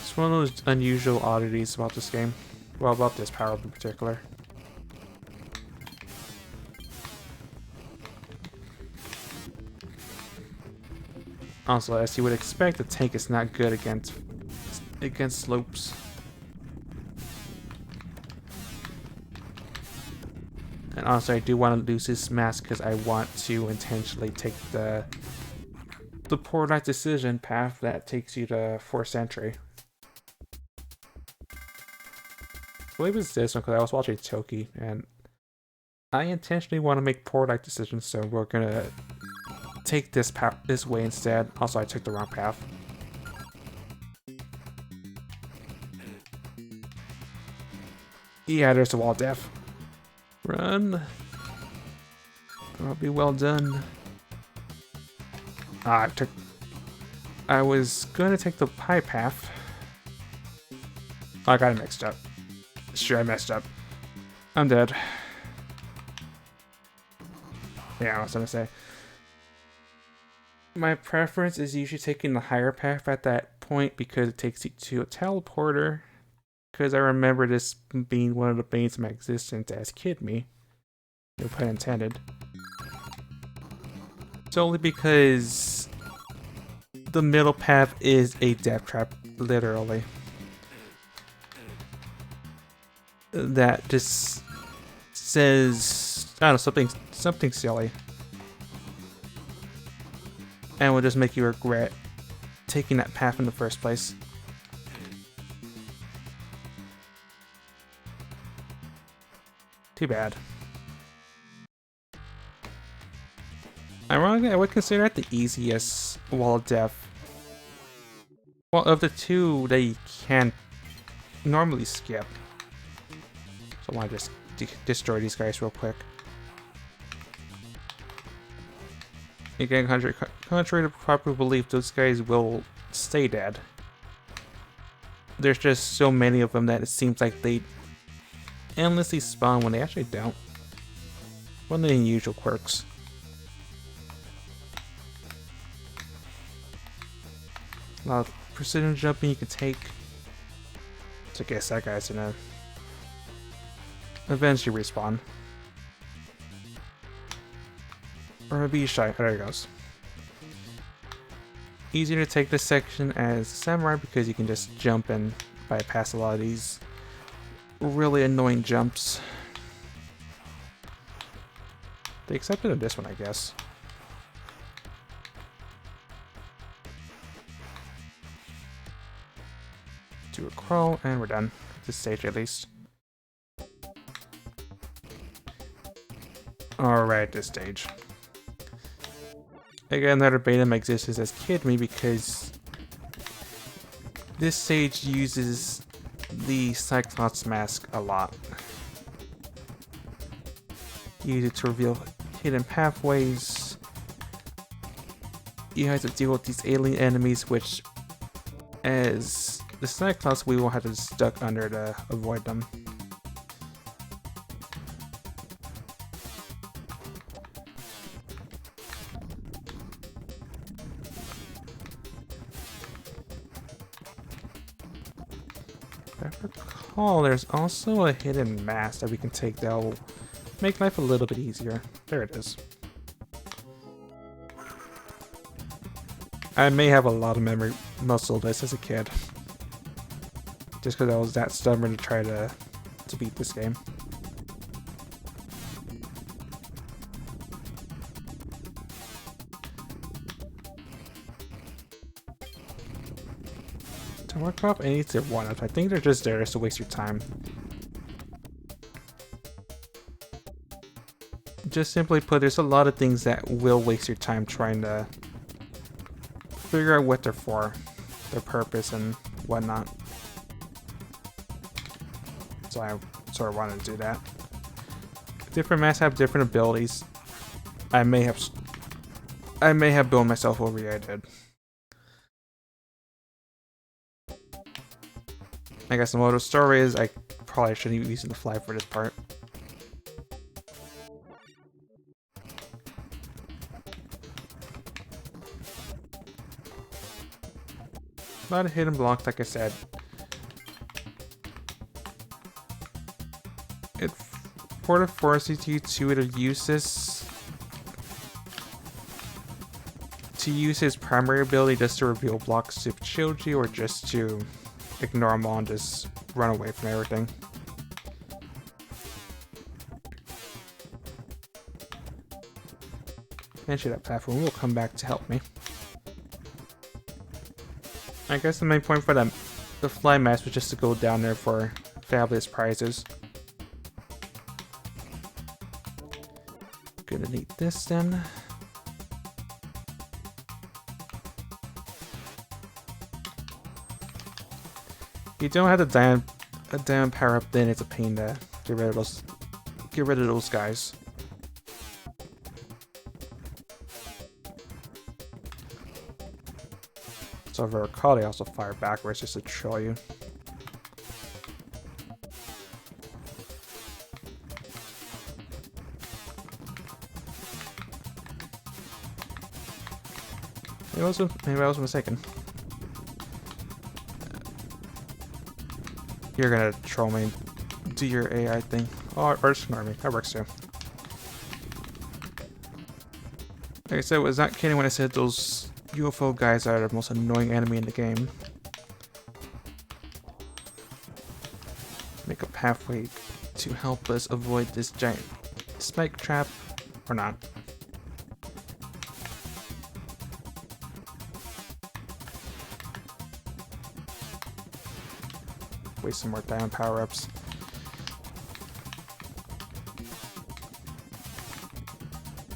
It's one of those unusual oddities about this game. Well, about this power-up in particular. Also, as you would expect, the tank is not good against slopes. And also, I do want to lose this mask because I want to intentionally take the poor light decision path that takes you to 4th century. I believe it's this one because I was watching Toki, and I intentionally want to make poor light decisions, so we're gonna take this path this way instead. Also, I took the wrong path. Yeah, there's the wall death. Run. That'll be well done. I was gonna take the pie path. Oh, I got it mixed up. Sure, I messed up. I'm dead. Yeah, I was gonna say. My preference is usually taking the higher path at that point because it takes you to a teleporter. Because I remember this being one of the banes of my existence as kid me. No pun intended. Solely because the middle path is a death trap, literally. That just says, I don't know, something silly. And will just make you regret taking that path in the first place. Too bad. Ironically, I would consider that the easiest wall of death. Well, of the two that you can normally skip. So I want to just destroy these guys real quick. Again, contrary to popular belief, those guys will stay dead. There's just so many of them that it seems like they endlessly spawn when they actually don't. One of the unusual quirks. A lot of precision jumping you can take. So I guess that guy's gonna eventually respawn. Or be shy. Oh, there he goes. Easier to take this section as Samurai because you can just jump and bypass a lot of these really annoying jumps. The exception of this one, I guess. Do a crawl and we're done. This stage at least. Alright, this stage. Again, another beta of my existence as Kid Me because this stage uses the Cyclops mask a lot. Use it to reveal hidden pathways. You have to deal with these alien enemies, which, as the Cyclops, we will have to duck under to avoid them. If I recall, there's also a hidden mask that we can take that will make life a little bit easier. There it is. I may have a lot of memory muscle this as a kid. Just because I was that stubborn to try to beat this game. To work off any to one up, I think they're just there to waste your time. just simply put, there's a lot of things that will waste your time trying to figure out what they're for, their purpose and whatnot. So I sort of wanted to do that. Different masks have different abilities. I may have built myself over here. I did. I guess the moral of the story is I probably shouldn't be using the fly for this part. A lot of hidden blocks, like I said. It sort of forces you to use his primary ability just to reveal blocks to shield you, or just to ignore them all and just run away from everything. Eventually that platform will come back to help me. I guess the main point for the fly mask was just to go down there for fabulous prizes. Gonna need this then. If you don't have a diamond power up, then it's a pain to get rid of those guys. So if I recall, they also fire backwards just to troll you. Maybe I was mistaken. You're gonna troll me, do your AI thing. Oh, or just ignore me. That works too. Like I said, I was not kidding when I said those UFO guys are the most annoying enemy in the game. Make a pathway to help us avoid this giant spike trap, or not. Waste some more diamond power-ups.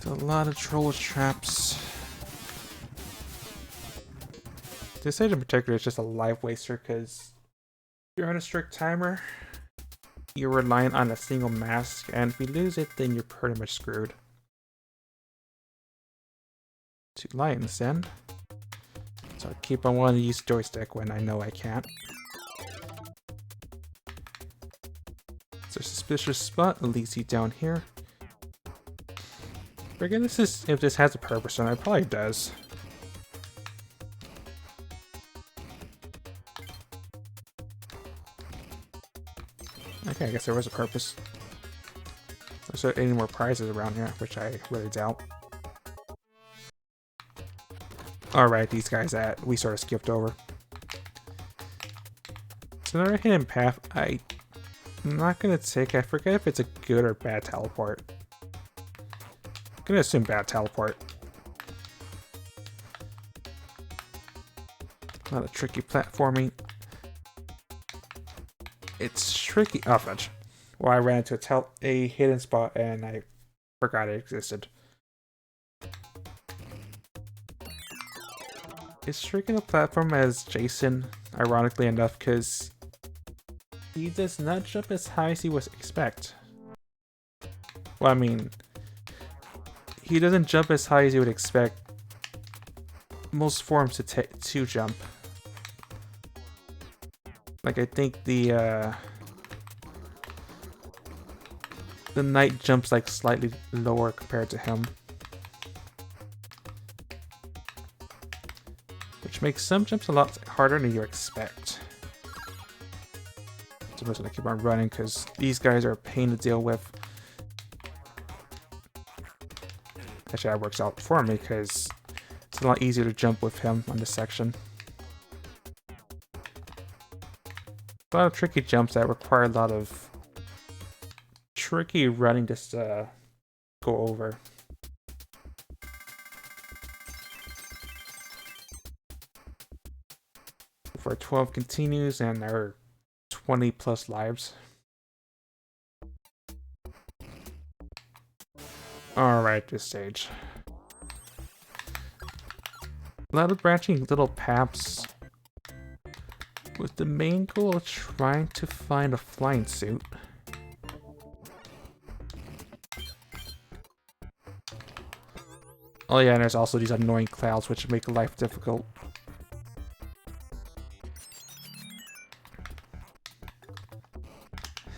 A lot of troll traps. This stage in particular is just a life waster because you're on a strict timer. You're reliant on a single mask, and if you lose it, then you're pretty much screwed. 2 lions then. So I keep on wanting to use joystick when I know I can't. It's a suspicious spot that leads you down here. Forget if this has a purpose, and it probably does. Okay, I guess there was a purpose. Is there any more prizes around here, which I really doubt. Alright, these guys that we sort of skipped over. It's another hidden path I'm not gonna take. I forget if it's a good or bad teleport. I'm gonna assume bad teleport. A lot of tricky platforming. It's tricky. Oh, fudge. Well, I ran into a hidden spot and I forgot it existed. It's tricky to platform as Jason, ironically enough, because he does not jump as high as you would expect. Well, I mean, he doesn't jump as high as you would expect most forms to jump. Like, I think the knight jumps like slightly lower compared to him, which makes some jumps a lot harder than you expect. So I'm just gonna keep on running because these guys are a pain to deal with. Actually, that works out for me because it's a lot easier to jump with him on this section. A lot of tricky jumps that require a lot of tricky running just to go over. For 12 continues and there are 20 plus lives. Alright, this stage. A lot of branching little paths with the main goal of trying to find a flying suit. Oh yeah, and there's also these annoying clouds which make life difficult.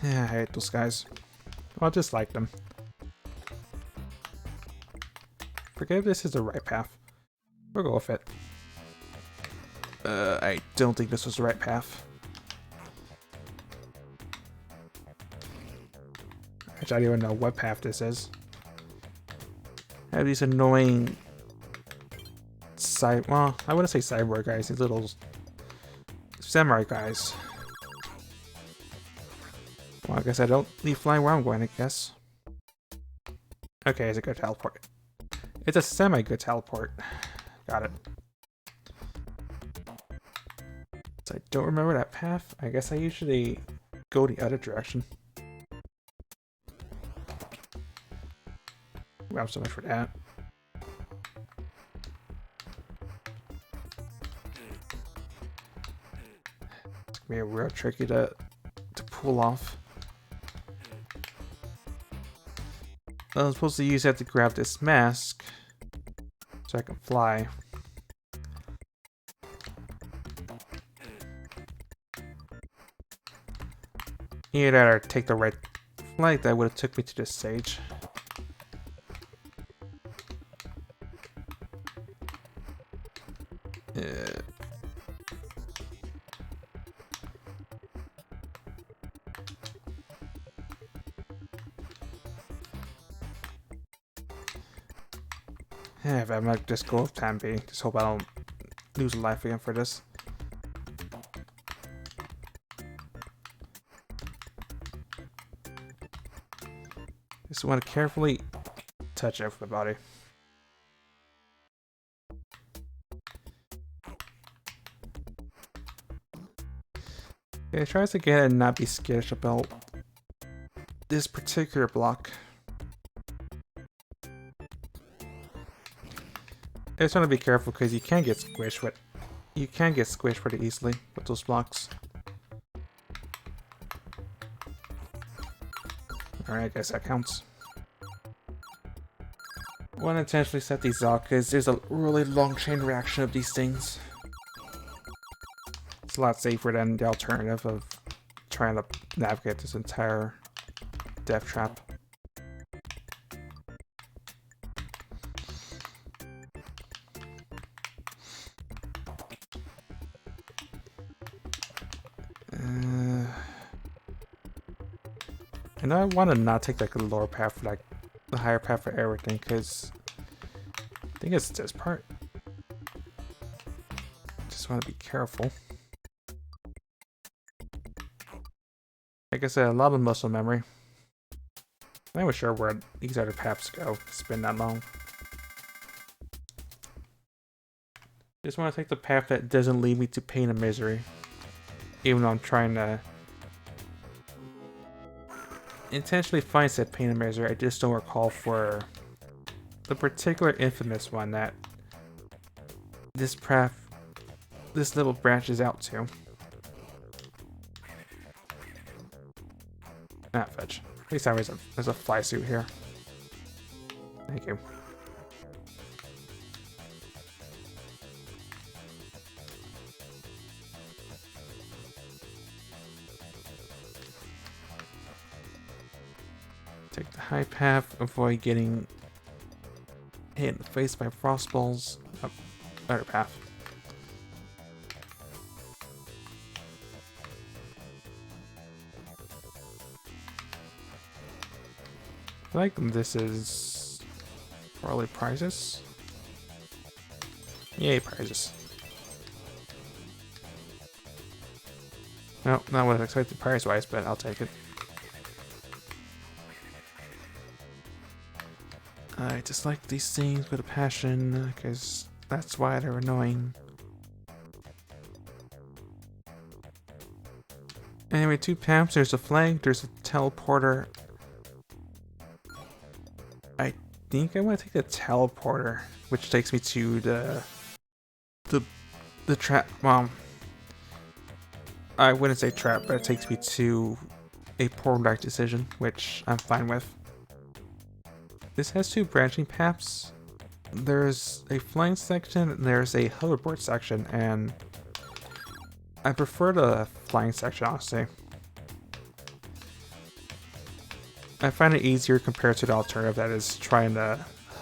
Yeah, I hate those guys. Well, I just like them. Forget if this is the right path. We'll go with it. I don't think this was the right path. Actually, I don't even know what path this is. I have these annoying well, I wouldn't say cyborg guys, these little samurai guys. Well, I guess I don't leave flying where I'm going, I guess. Okay, it's a good teleport. It's a semi-good teleport. Got it. So I don't remember that path. I guess I usually go the other direction. Wow, so much for that. It's gonna be real tricky to pull off. I'm supposed to use that to grab this mask so I can fly. Either that or take the right flight that would have took me to this stage. Yeah, but I'm gonna just go with plan B. Just hope I don't lose a life again for this. Just want to carefully touch it with my body. Okay, try this again and not be skittish about this particular block. I just want to be careful because you can get squished pretty easily with those blocks. Alright, I guess that counts. I want to intentionally set these out because there's a really long chain reaction of these things. It's a lot safer than the alternative of trying to navigate this entire death trap. And I want to not take like the lower path for like the higher path for everything because I think it's this part. Just want to be careful. Like I said, a lot of muscle memory. I'm not sure where these other paths go. It's been that long. Just want to take the path that doesn't lead me to pain and misery. Even though I'm trying to intentionally find said pain and misery, I just don't recall for the particular infamous one that this little branches out to. Not fetch. At least there's a fly suit here. Thank you. Take the high path, avoid getting hit in the face by frost balls. Oh, better path. I like this is probably prizes. Yay, prizes. No, not what I expected prize-wise, but I'll take it. I dislike these things with a passion, because that's why they're annoying. Anyway, 2 paths, there's a flag, there's a teleporter. I think I want to take the teleporter, which takes me to the trap. Well, I wouldn't say trap, but it takes me to a portal dark decision, which I'm fine with. This has 2 branching paths. There's a flying section and there's a hoverboard section, and I prefer the flying section, honestly. I find it easier compared to the alternative that is trying to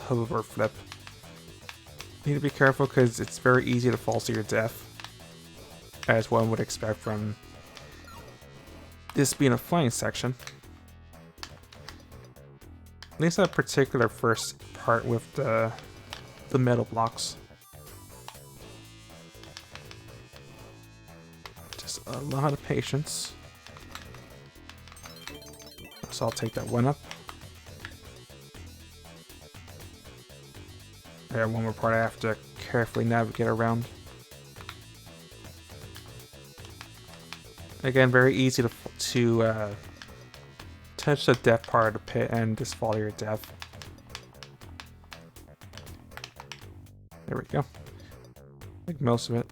hoverboard flip. You need to be careful because it's very easy to fall to your death, as one would expect from this being a flying section. At least that particular first part with the metal blocks. Just a lot of patience. So I'll take that one up. There, one more part I have to carefully navigate around. Again, very easy to touch the death part of the pit and just fall to your death. There we go. I think most of it.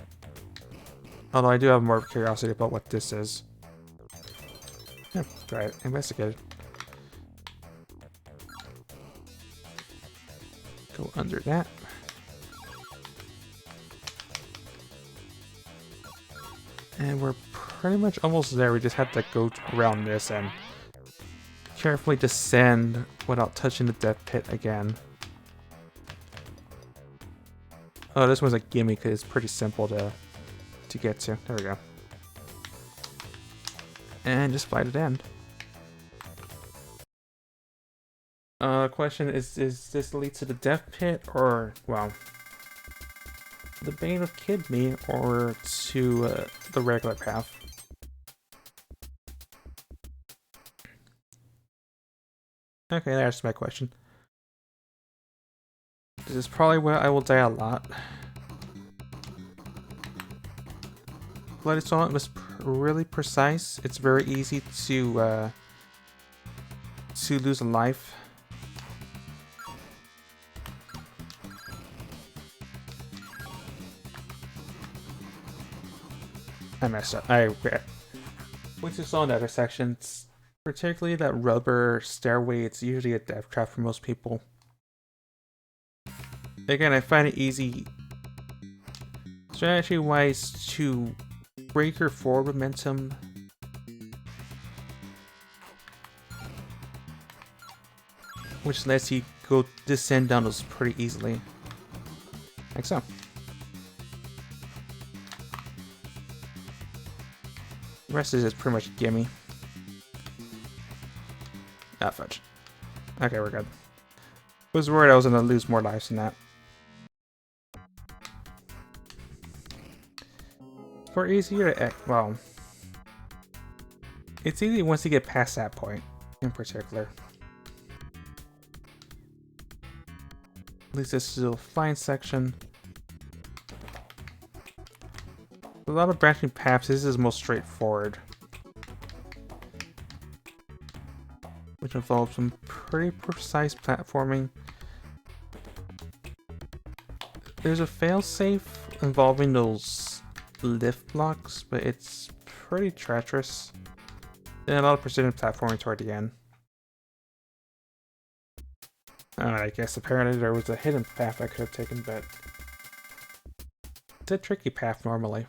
Although I do have more curiosity about what this is. Yeah, try it. Investigate it. Go under that. And we're pretty much almost there. We just have to go around this and carefully descend without touching the death pit again. Oh, this one's a gimme because it's pretty simple to get to. There we go. And just fly to the end. Question is this lead to the death pit or, well, the Bane of Kidney or to the regular path? Okay, that's my question. This is probably where I will die a lot. Bloody Song was really precise. It's very easy to lose a life. I messed up. I regret. Which is on the other sections, particularly that rubber stairway. It's usually a death trap for most people. Again, I find it easy, strategy-wise, to break your forward momentum. Which lets you go descend down those pretty easily. Like so. The rest is just pretty much gimme. Ah, fudge. Okay, we're good. I was worried I was gonna lose more lives than that. For easier to, well, it's easy once you get past that point, in particular. At least this is a fine section. A lot of branching paths. This is most straightforward, which involves some pretty precise platforming. There's a failsafe involving those lift blocks, but it's pretty treacherous. And a lot of precision platforming toward the end. I guess apparently there was a hidden path I could have taken, but it's a tricky path normally.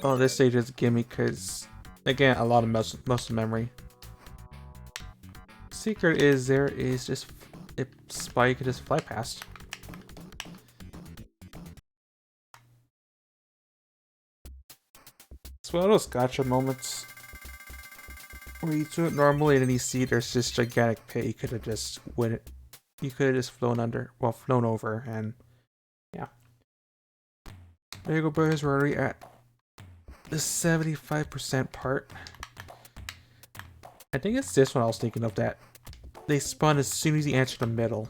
Oh, this stage is a gimme because, again, a lot of muscle memory. Secret is there is just a spike you can just fly past. It's one of those gotcha moments where you do it normally and then you see there's this gigantic pit you could have just you could have just flown over, and yeah. There you go, boys. We're already at the 75% part. I think it's this one I was thinking of, that they spawn as soon as you enter the middle.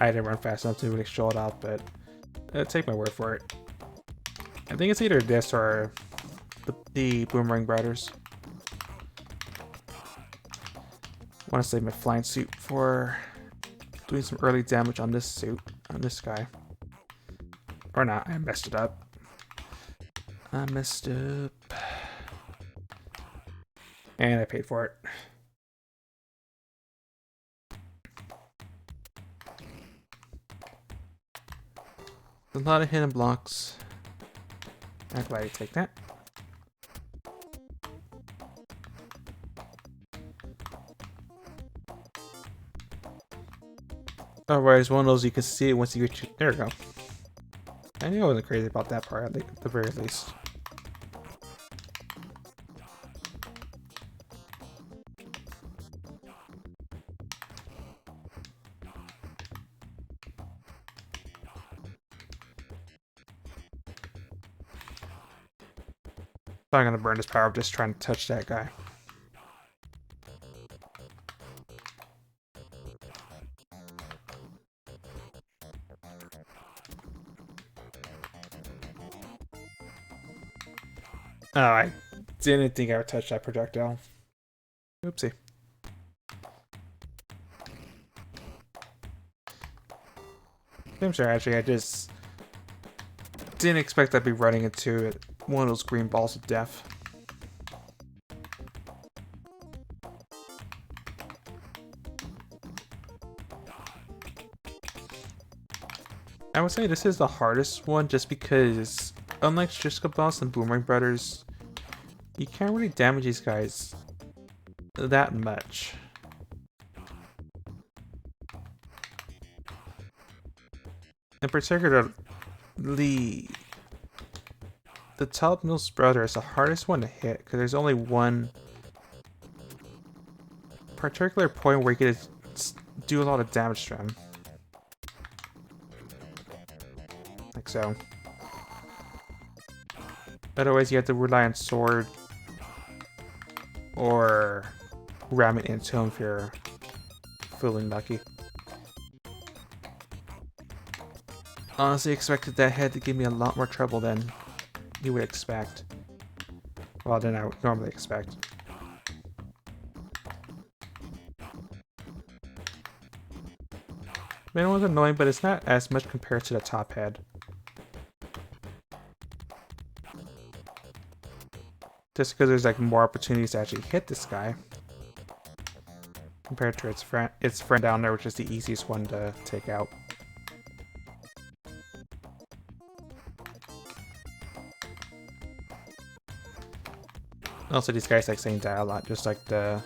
I didn't run fast enough to really show it out, but take my word for it. I think it's either this or the boomerang brothers. Want to save my flying suit for doing some early damage on this suit, on this guy. Or not, I messed it up. I messed up. And I paid for it. A lot of hidden blocks. I'm glad you take that. Otherwise, one of those you can see it once you get you. There we go. I knew I wasn't crazy about that part, at the very least. I'm gonna burn this power up just trying to touch that guy. Oh, I didn't think I would touch that projectile. Oopsie. I'm sorry, actually, I just didn't expect I'd be running into one of those green balls of death. I would say this is the hardest one just because, unlike Striska Boss and Boomerang Brothers, you can't really damage these guys that much. In particular, the topmost brother is the hardest one to hit because there's only one particular point where you can do a lot of damage to him. Like so. Otherwise, you have to rely on sword or ram it into him if you're feeling lucky. Honestly, expected that head to give me a lot more trouble than you would expect. Well, than I would normally expect. Man, it was annoying, but it's not as much compared to the top head. Just because there's like more opportunities to actually hit this guy compared to its friend down there, which is the easiest one to take out. Also, these guys like saying die a lot, just like the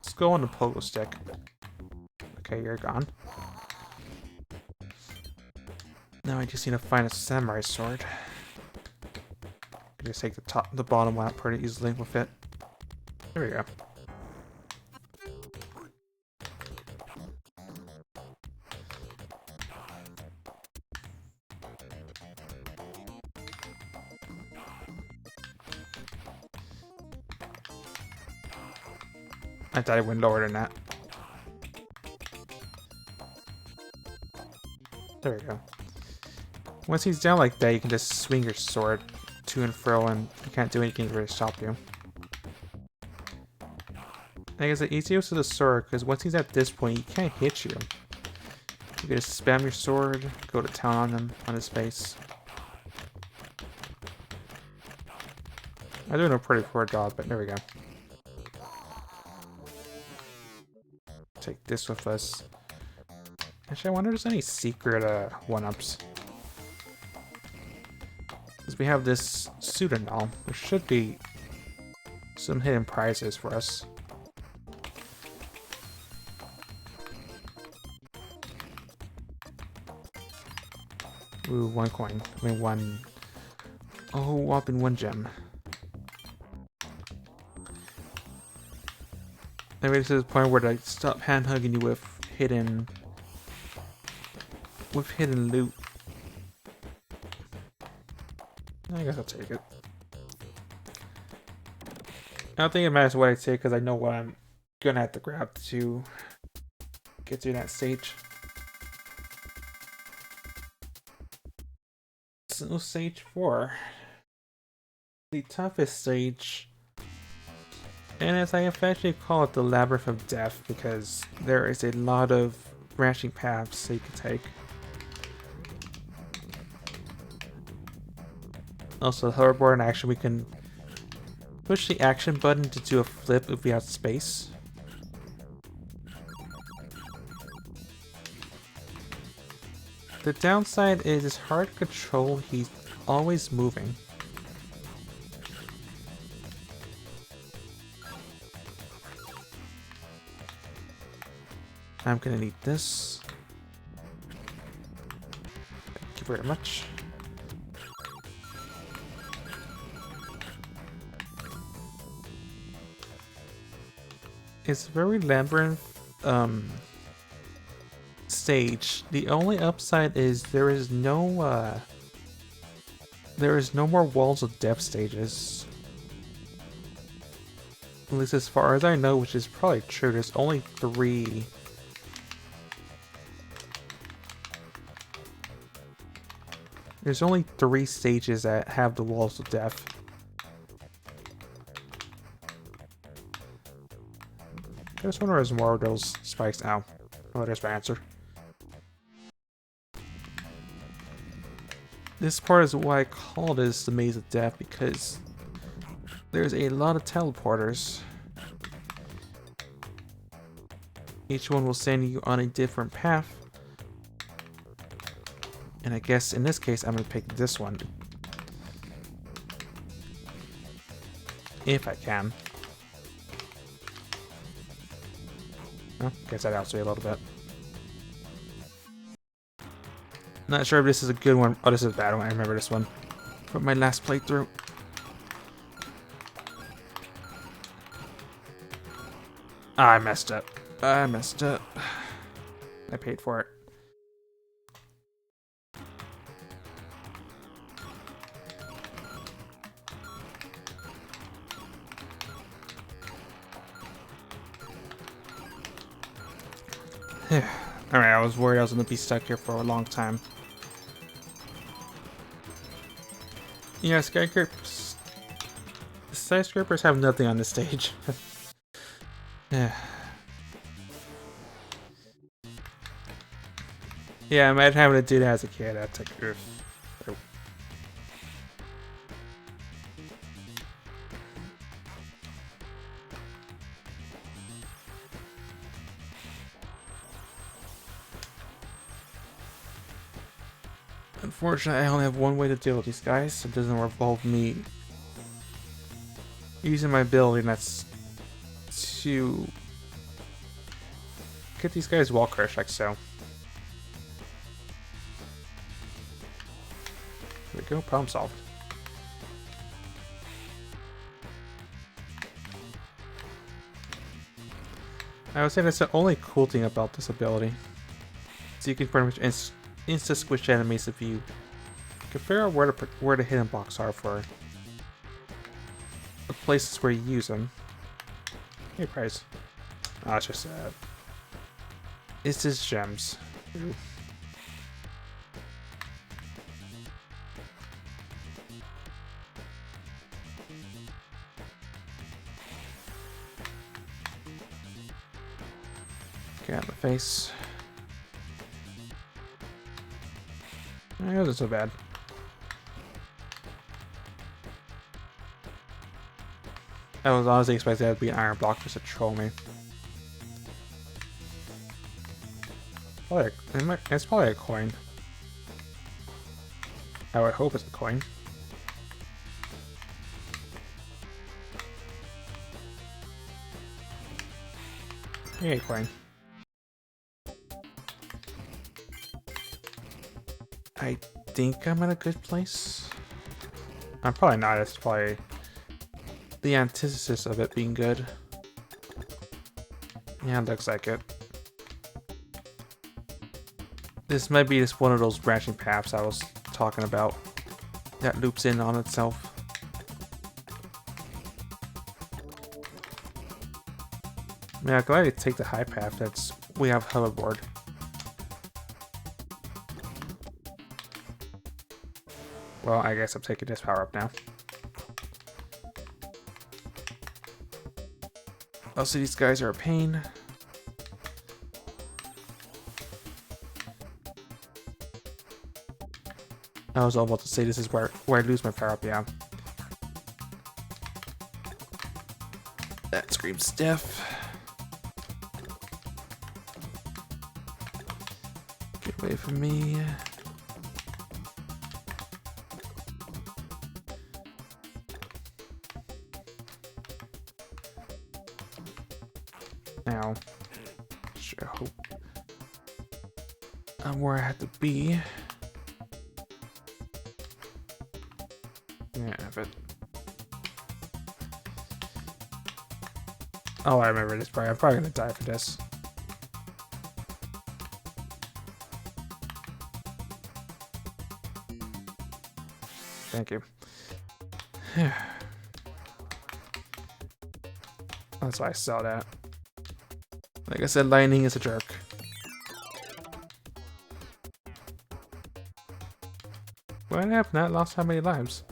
skull on the pogo stick. Okay, you're gone. Now I just need to find a samurai sword. I can just take the bottom one out pretty easily with it. There we go. I thought it went lower than that. There we go. Once he's down like that, you can just swing your sword to and fro, and you can't do anything to really stop you. I guess the easiest is the sword, because once he's at this point, he can't hit you. You can just spam your sword, go to town on him, on his face. I'm doing a pretty poor job, but there we go. Take this with us. Actually, I wonder if there's any secret one-ups. Because we have this suit and all. There should be some hidden prizes for us. Ooh, 1 coin. I mean, one... Oh, whopping 1 gem. Maybe this is the point where they stop hand-hugging you with hidden loot. I guess I'll take it. I don't think it matters what I take because I know what I'm gonna have to grab to get to that stage. So stage 4. The toughest stage. And as I affectionately call it, the Labyrinth of Death, because there is a lot of branching paths that you can take. Also, hoverboard in action, we can push the action button to do a flip if we have space. The downside is it's hard to control, he's always moving. I'm gonna need this. Thank you very much. It's very labyrinth stage. The only upside is there is no more walls of death stages. At least as far as I know, which is probably true. There's only 3. There's only 3 stages that have the walls of death. I just wonder if there's more of those spikes now. Oh, there's my answer. This part is why I call this the Maze of Death, because there's a lot of teleporters. Each one will send you on a different path. And I guess in this case, I'm going to pick this one. If I can. Oh, guess that helps me a little bit. Not sure if this is a good one. Oh, this is a bad one. I remember this one from my last playthrough. I messed up. I messed up. I paid for it. Alright, I was worried I was going to be stuck here for a long time. Yeah, skyscrapers. The skyscrapers have nothing on this stage. Yeah. Yeah, imagine having to do that as a kid. That's like, oof. Oh. Unfortunately, I only have one way to deal with these guys. It doesn't involve me using my ability, and that's to get these guys wall crushed like so. There we go, problem solved. I would say that's the only cool thing about this ability. So you can pretty much insta-squish enemies if you can figure out where the hidden blocks are for the places where you use them. Hey, prize. Oh, it's just it's just gems. Ooh. Get out of the face. It wasn't so bad. I was honestly expecting that to be an iron block just to troll me. It's probably a coin. I would hope it's a coin. Hey, coin. I think I'm in a good place. I'm probably not. It's probably the antithesis of it being good. Yeah, it looks like it. This might be just one of those branching paths I was talking about that loops in on itself. Yeah, I'm glad I take the high path. That's we have hoverboard. Well, I guess I'm taking this power up now. Also, these guys are a pain. I was all about to say this is where I lose my power up, yeah. That screams death. Get away from me. Now, sure hope I'm where I have to be. Yeah, but oh, I remember this part. I'm probably gonna die for this. Thank you. That's why I saw that. Like I said, lightning is a jerk. Why have I not lost how many lives?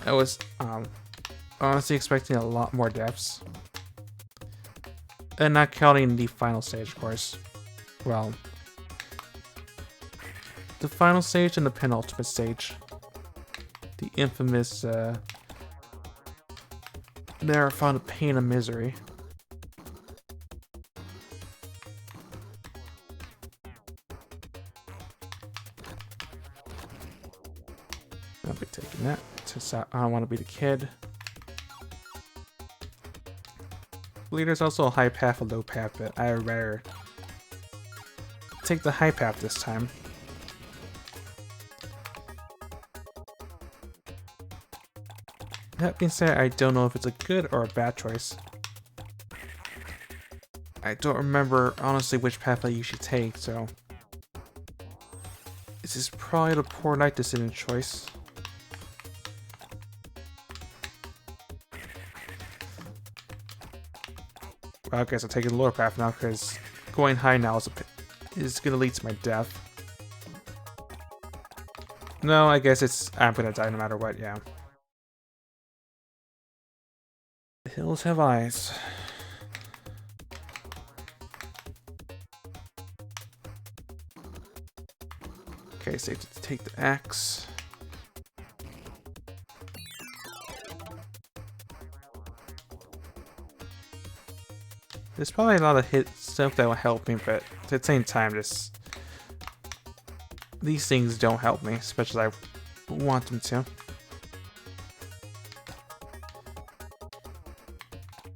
I was honestly expecting a lot more deaths. And not counting the final stage, of course. Well, the final stage and the penultimate stage. The infamous marathon of pain and misery. I'll be taking that since I don't want to be the kid. I believe there's also a high path, a low path, but I would rather take the high path this time. That being said, I don't know if it's a good or a bad choice. I don't remember honestly which path I usually take, so this is probably the poor night decision choice. Well, I guess I'll take the lower path now because going high now is gonna lead to my death. No, I guess I'm gonna die no matter what, yeah. The hills have eyes. Okay, safe to take the axe. There's probably a lot of hit stuff that will help me, but at the same time, these things don't help me, especially I want them to.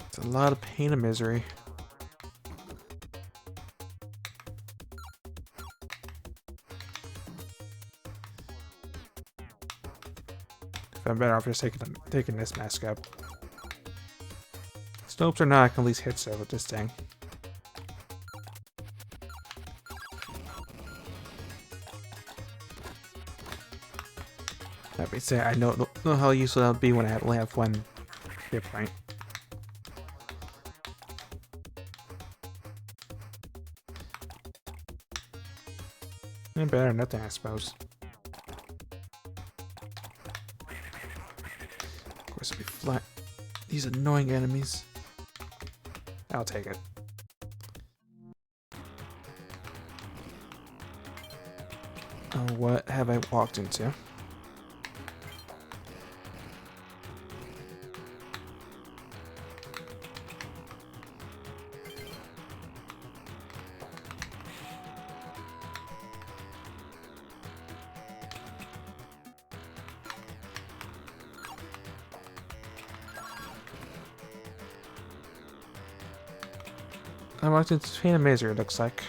It's a lot of pain and misery. If I'm better off just taking this mask up. Snopes or not, I can at least hit so with this thing. That being said, I know how useful that'll be when I only have one hit point. And better than nothing, I suppose. Of course, it'll be flat. These annoying enemies. I'll take it. Oh, what have I walked into? I walked into pain and misery, it looks like.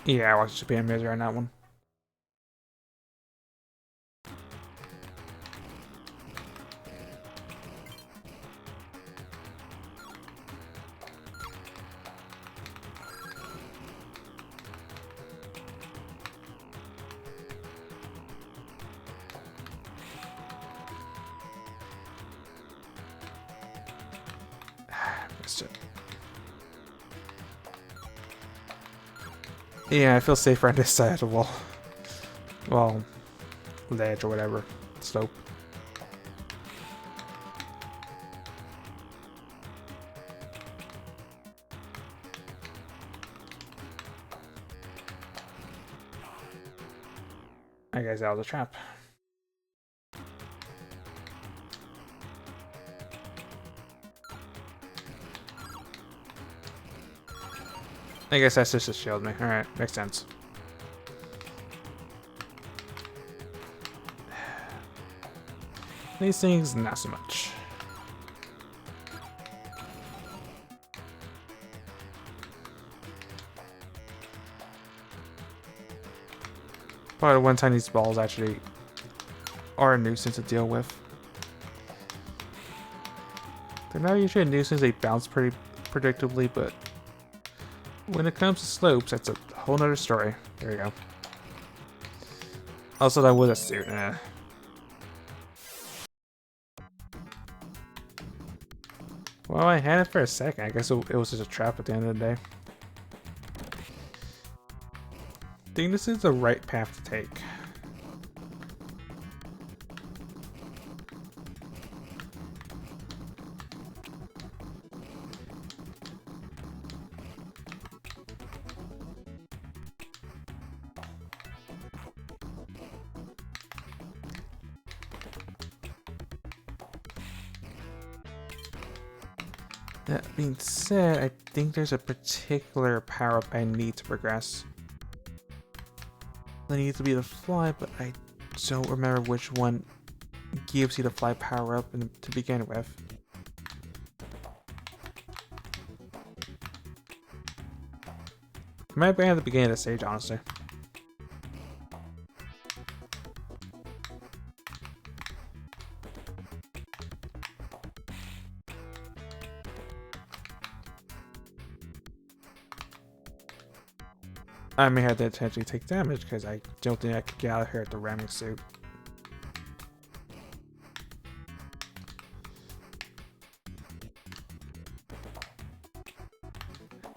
Yeah, I walked into pain and misery on that one. Missed it. Yeah, I feel safer on this side of the wall. Well, ledge or whatever. Slope. I guess that was a trap. I guess that's just to shield me. Alright, makes sense. These things, not so much. But one time these balls actually are a nuisance to deal with. They're not usually a nuisance, they bounce pretty predictably, but when it comes to slopes, that's a whole nother story. There you go. Also, that was a suit. Well, I had it for a second. I guess it was just a trap at the end of the day. I think this is the right path to take. That being said, I think there's a particular power-up I need to progress. I need to be the fly, but I don't remember which one gives you the fly power-up to begin with. It might be at the beginning of the stage, honestly. I may have to potentially take damage because I don't think I could get out of here at the ramming suit.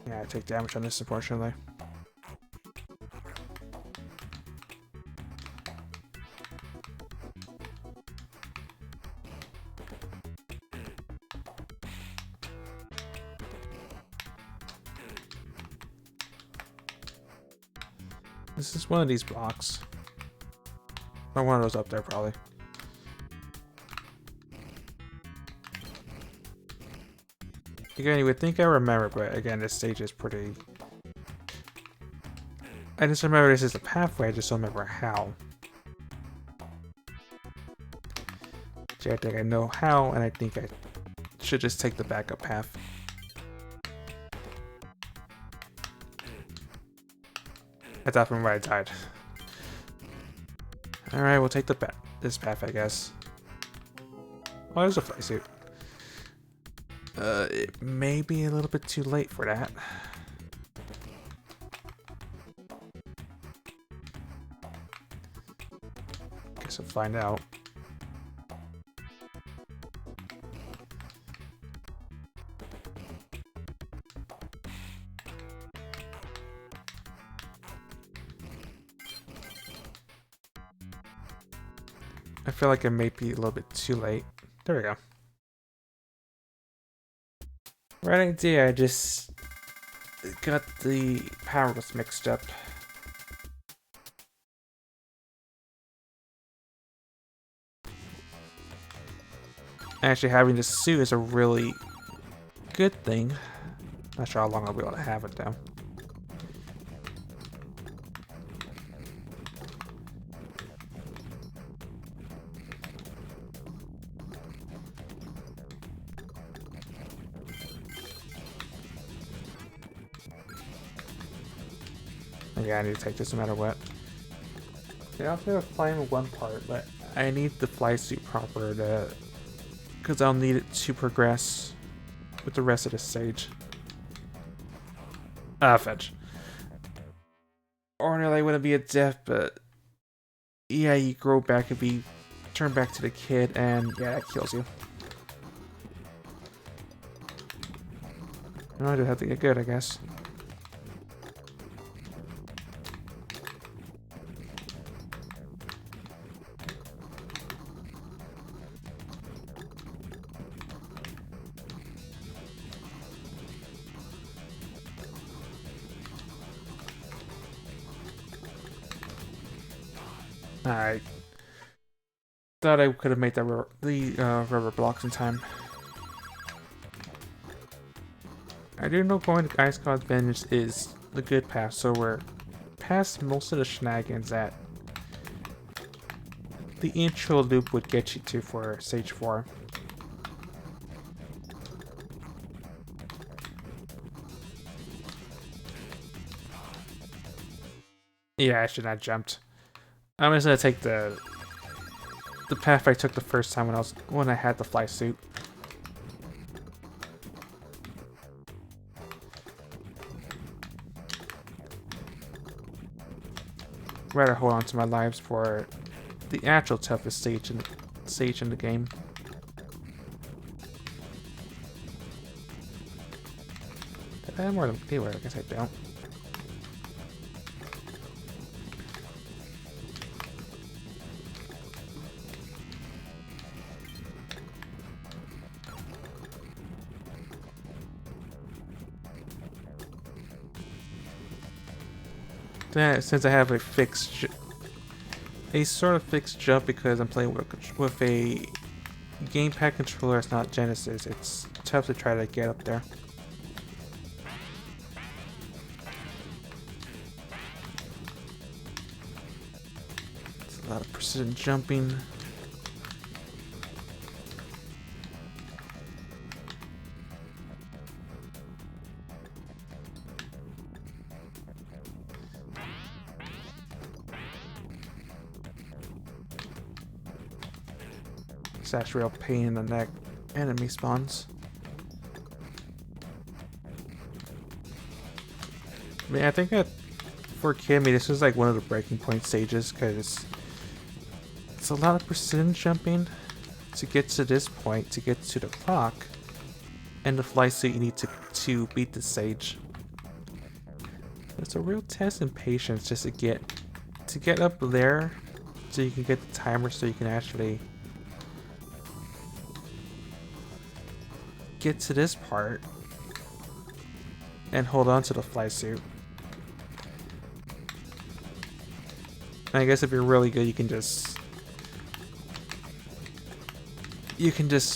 Yeah, I take damage on this, unfortunately. This is one of these blocks. Or one of those up there, probably. Again, you would think I remember, but again, this stage is pretty... I just remember this is a pathway, I just don't remember how. So I think I know how, and I think I should just take the backup path. That's often where I died. Alright, we'll take this path, I guess. Oh, there's a fly suit. It may be a little bit too late for that. Guess we'll find out. I feel like it may be a little bit too late. There we go. Right idea, I just got the powers mixed up. Actually, having this suit is a really good thing. Not sure how long I'll be able to have it though. Yeah, I need to take this no matter what. Yeah, I'll have flying with one part, but I need the fly suit proper to, because I'll need it to progress with the rest of the stage. Fetch. Ordinarily wouldn't be a death, but yeah, you grow back and turn back to the kid, and yeah, that kills you. No, I just have to get good, I guess. I thought I could have made the rubber blocks in time. I do know going to Ice God's Vengeance is the good path, so we're past most of the shenanigans that the intro loop would get you to for Stage 4. Yeah, I should not have jumped. I'm just gonna take the path I took the first time when I had the fly suit. Rather hold on to my lives for the actual toughest stage in the game. Did I have more than anywhere? I guess I don't. Then, since I have a sort of fixed jump because I'm playing with a gamepad controller, it's not Genesis. It's tough to try to get up there. It's a lot of precision jumping. It's actually real pain in the neck. Enemy spawns. I mean, I think that for Kimmy, this is like one of the breaking point stages because it's a lot of precision jumping to get to this point, to get to the clock, and the fly suit you need to beat the stage. It's a real test in patience just to get up there, so you can get the timer, so you can actually get to this part and hold on to the fly suit. And I guess if you're really good, you can just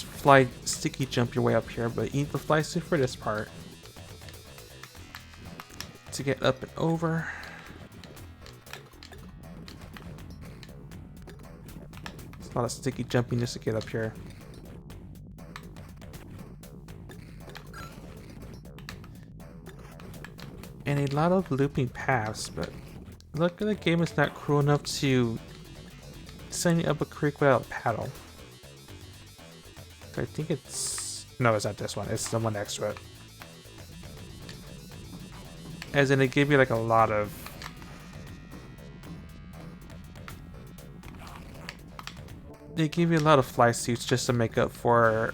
fly sticky jump your way up here, but you need the fly suit for this part to get up and over. It's a lot of sticky jumping just to get up here. And a lot of looping paths, but luckily the game is not cruel enough to send you up a creek without a paddle. I think it's... no, it's not this one. It's the one next to it. As in, it gave you like a lot of... they give you a lot of fly suits just to make up for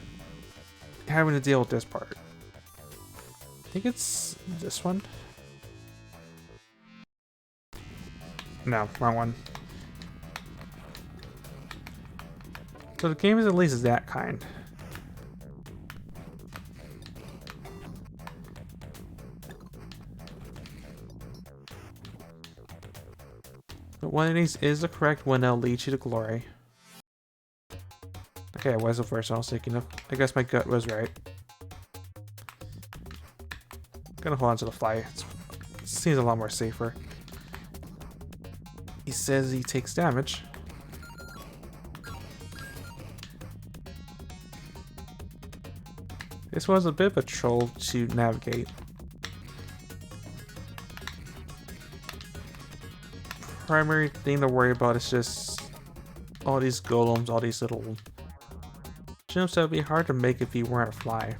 having to deal with this part. I think it's this one. No, wrong one. So the game is at least that kind. But one of these is the correct one that'll lead you to glory. Okay, it was the first one I was thinking of. I guess my gut was right. Gonna hold on to the fly. It seems a lot more safer. He says he takes damage. This was a bit of a troll to navigate. Primary thing to worry about is just all these golems, all these little jumps that would be hard to make if you weren't a fly.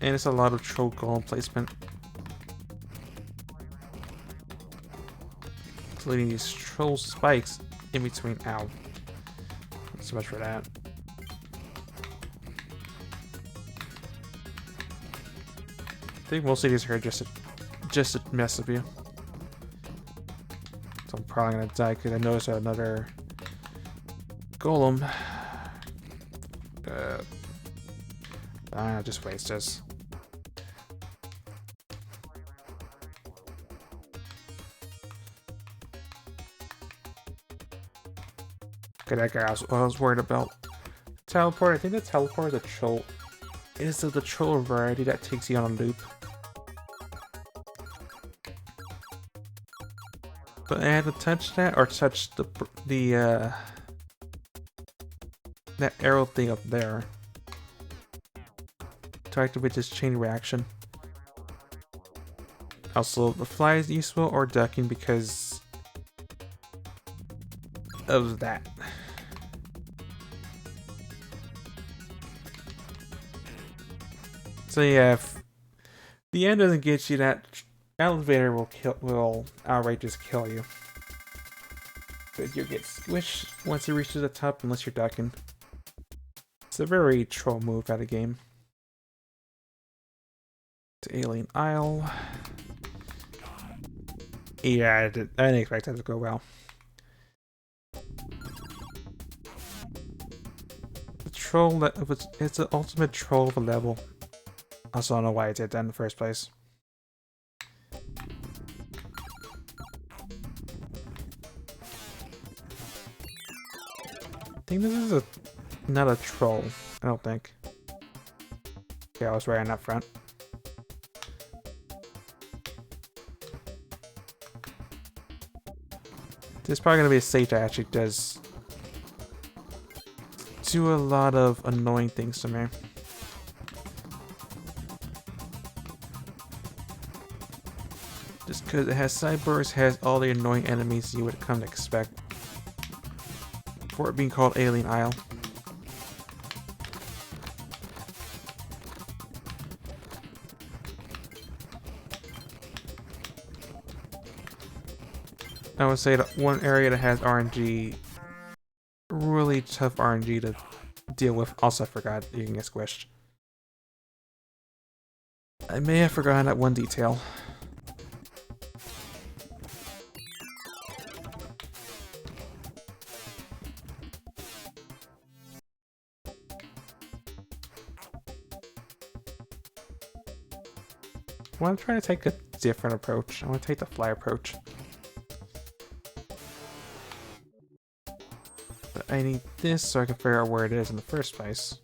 And it's a lot of troll golem placement. Including these troll spikes in between. Ow. Not so much for that. think mostly these are just to mess with you. So I'm probably gonna die because I noticed another golem. I'll just waste this. Okay, that guy I was worried about. Teleport, I think the teleport is a troll. Is the troll variety that takes you on a loop. But I had to touch that or touch the that arrow thing up there to activate this chain reaction. Also, the fly is useful or ducking because of that. So yeah, if the end doesn't get you, that elevator will outright just kill you. But you'll get squished once you reach to the top unless you're ducking. It's a very troll move out of game. To Alien Isle. Yeah, I didn't expect that to go well. The troll it's the ultimate troll of a level. Also, I don't know why I did that in the first place. I think this is not a troll. I don't think. Okay, I was right on that front. This is probably gonna be a stage that actually does do a lot of annoying things to me. Just because it has sidebars, has all the annoying enemies you would come to expect for it being called Alien Isle. I would say that one area that has RNG, really tough RNG to deal with. Also, I forgot you can get squished. I may have forgotten that one detail. I want to try to take a different approach. I want to take the fly approach. But I need this so I can figure out where it is in the first place.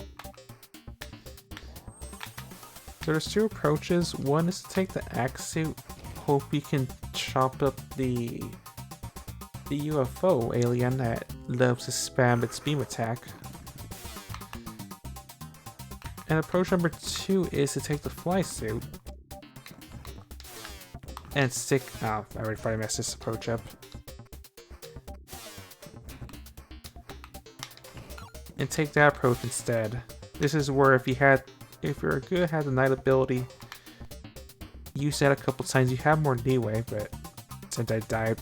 So there's two approaches. One is to take the axe suit, hope you can chop up the UFO alien that loves to spam its beam attack. And approach number 2 is to take the fly suit and stick. Oh, I already probably messed this approach up. And take that approach instead. This is where if you're good, have the night ability, use that a couple times, you have more leeway, but since I died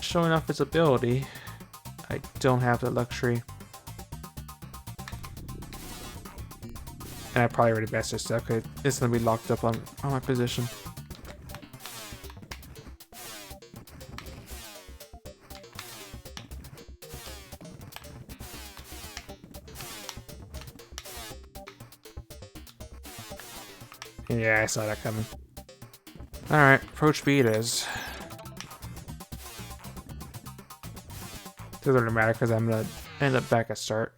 showing off its ability, I don't have the luxury. And I probably already messed this up because it's gonna be locked up on my position. Yeah, I saw that coming. Alright, approach B it is. Doesn't really matter because I'm gonna end up back at start.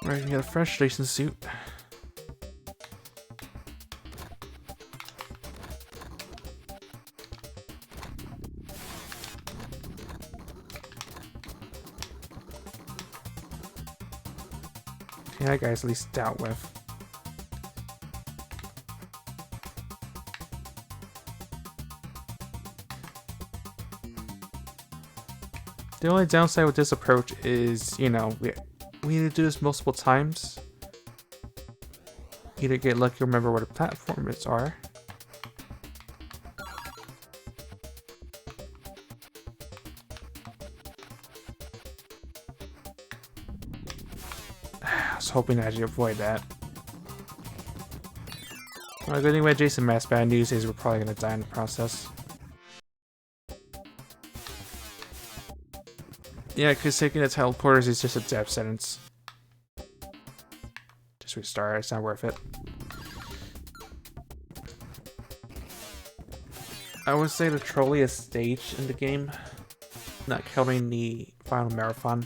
Right, you got a fresh Jason suit. Yeah, that guy's at least dealt with. The only downside with this approach is, you know, we need to do this multiple times. Either get lucky or remember where the platforms are. was hoping that you avoid that. Well, good thing we had Jason Mask, bad news is we're probably gonna die in the process. Yeah, because taking the teleporters is just a death sentence. Just restart, it's not worth it. I would say the trolliest stage in the game, not counting the final marathon.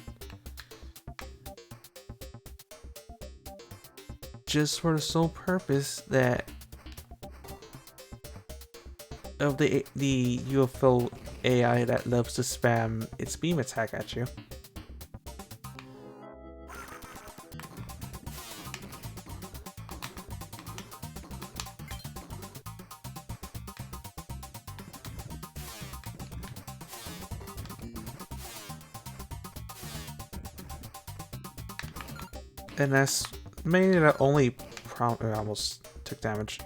Just for the sole purpose that of the UFO AI that loves to spam its beam attack at you. And that's mainly the only problem. I almost took damage.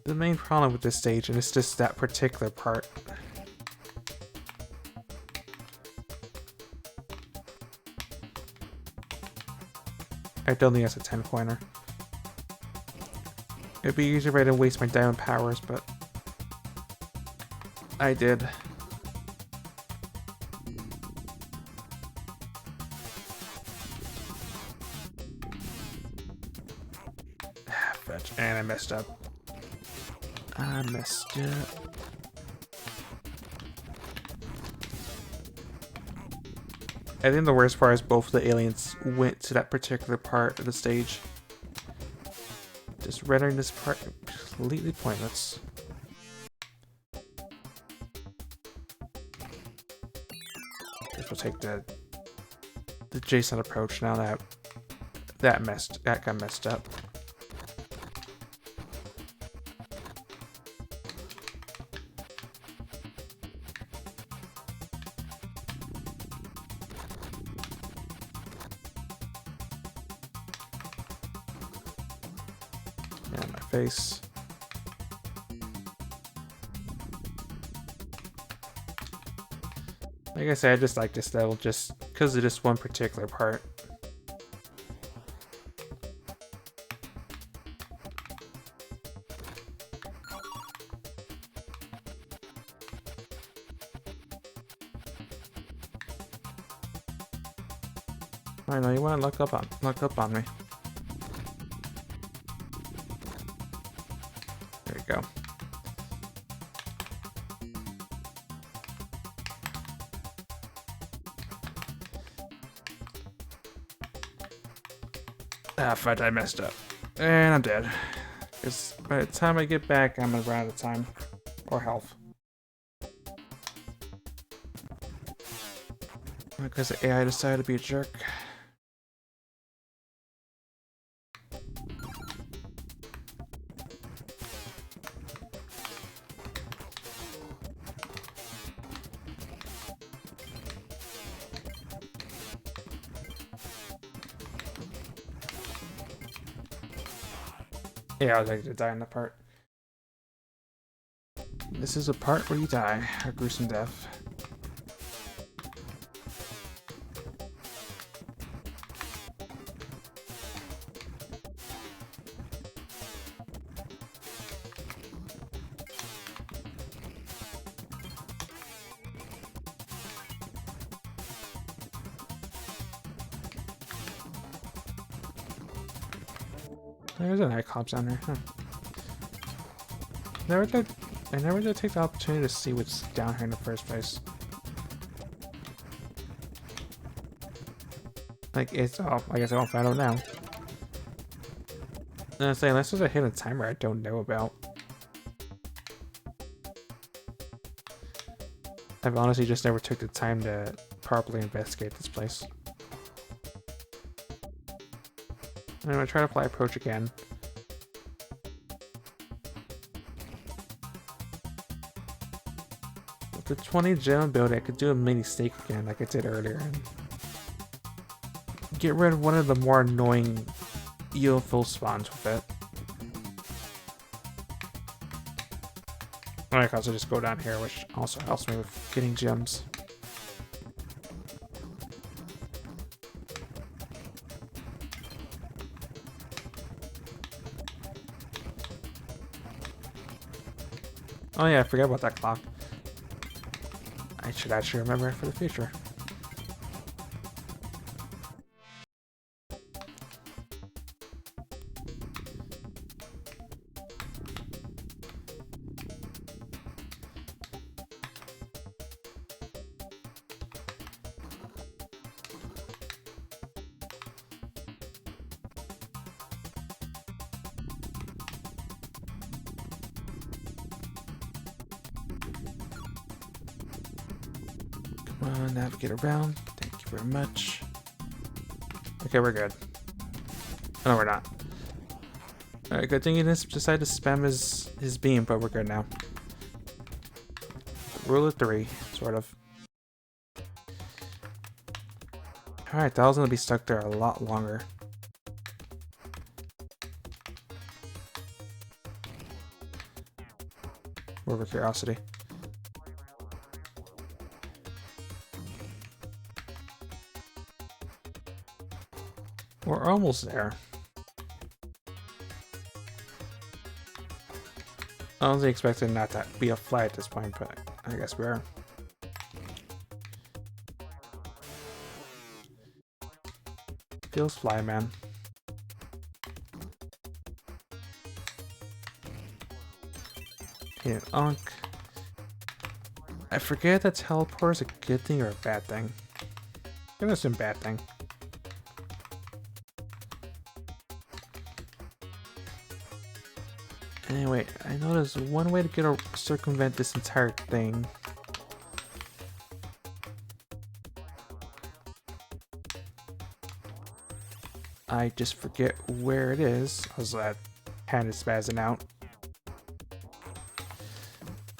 The main problem with this stage, and it's just that particular part. I don't think that's a 10-pointer. It'd be easier if I didn't waste my diamond powers, but I did. Fetch. And I messed up. I messed up. I think the worst part is both of the aliens went to that particular part of the stage. Just rendering this part completely pointless. Guess we'll take the Jason approach now that that got messed up. And my face. Like I said, I just like this level just because of this one particular part. I know you want to look up on me. There you go. Ah, fuck, I messed up. And I'm dead. Because by the time I get back, I'm gonna run out of time. Or health. Because the AI decided to be a jerk. Yeah, I was like to die in that part. This is a part where you die, a gruesome death. There's an Iclops down there, huh? I never did take the opportunity to see what's down here in the first place. Like, it's off. I guess I won't find out now. No, I'm saying, unless there's a hidden timer I don't know about. I've honestly just never took the time to properly investigate this place. I'm gonna try to fly approach again. With the 20 gem ability, I could do a mini stake again like I did earlier and get rid of one of the more annoying UFO spawns with it. I can also just go down here, which also helps me with getting gems. Oh yeah, I forgot about that clock. I should actually remember it for the future. Navigate around. Thank you very much. Okay, we're good. Oh, no, we're not. Alright, good thing he didn't decide to spam his beam, but we're good now. Rule of 3, sort of. Alright, that was gonna be stuck there a lot longer. Over curiosity. We're almost there. I was expecting not to be a fly at this point, but I guess we are. Feels fly, man. Hit Unk. I forget that teleport is a good thing or a bad thing. I'm gonna assume bad thing. Anyway, I know there's one way to circumvent this entire thing. I just forget where it is. I was that hand is spazzing out.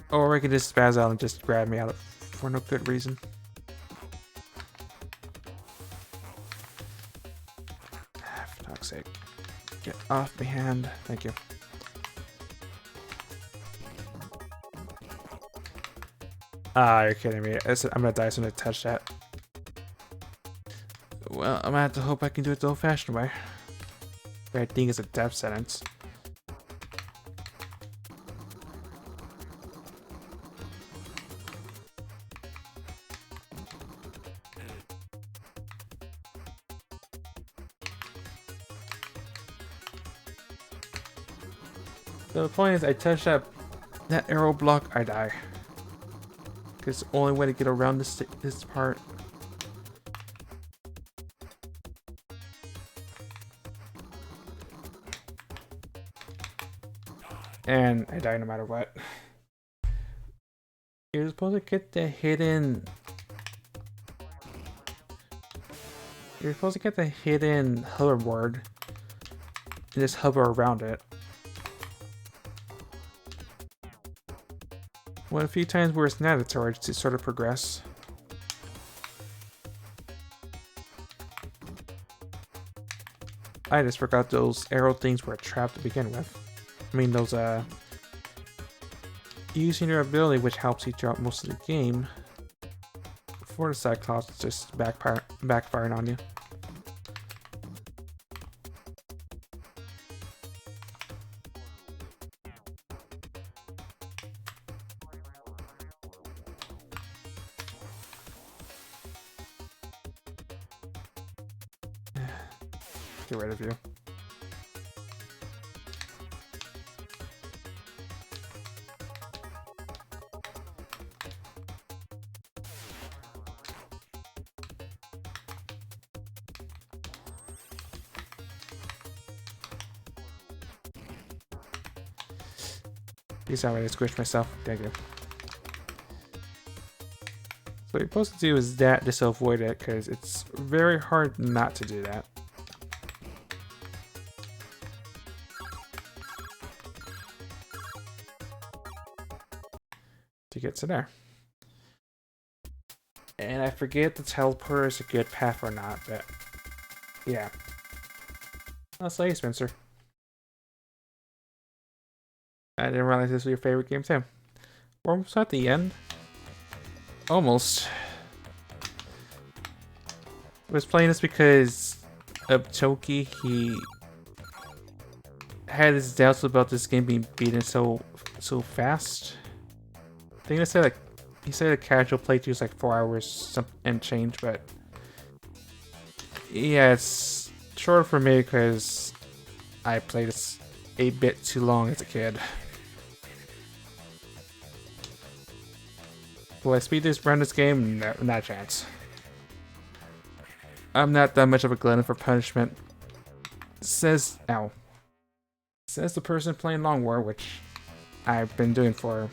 Or I could just spaz out and just grab me out for no good reason. For fuck's sake. Get off my hand. Thank you. Ah, you're kidding me. I'm gonna die as soon as I touch that. Well, I'm gonna have to hope I can do it the old-fashioned way. I think it's a death sentence. So the point is, I touch that arrow block, I die. Because the only way to get around this part. And I die no matter what. You're supposed to get the hidden... You're supposed to get the hidden hoverboard. And just hover around it. Well, a few times where it's mandatory to sort of progress. I just forgot those arrow things were a trap to begin with. I mean, those, using your ability, which helps you throughout most of the game, before the Cyclops just backfiring on you. Get rid of you. Please tell me to squish myself. Thank you. So what you're supposed to do is that just to avoid it, because it's very hard not to do that. To get to there. And I forget the teleport is a good path or not, but yeah. I'll say Spencer. I didn't realize this was your favorite game too. We're almost at the end. Almost. I was playing this because of Toki. He had his doubts about this game being beaten so fast. think they said like he said a casual playthrough is like 4 hours and change, but yeah, it's short for me because I played this a bit too long as a kid. Will I speed this run this game? No, not a chance. I'm not that much of a glutton for punishment. Says the person playing Long War, which I've been doing for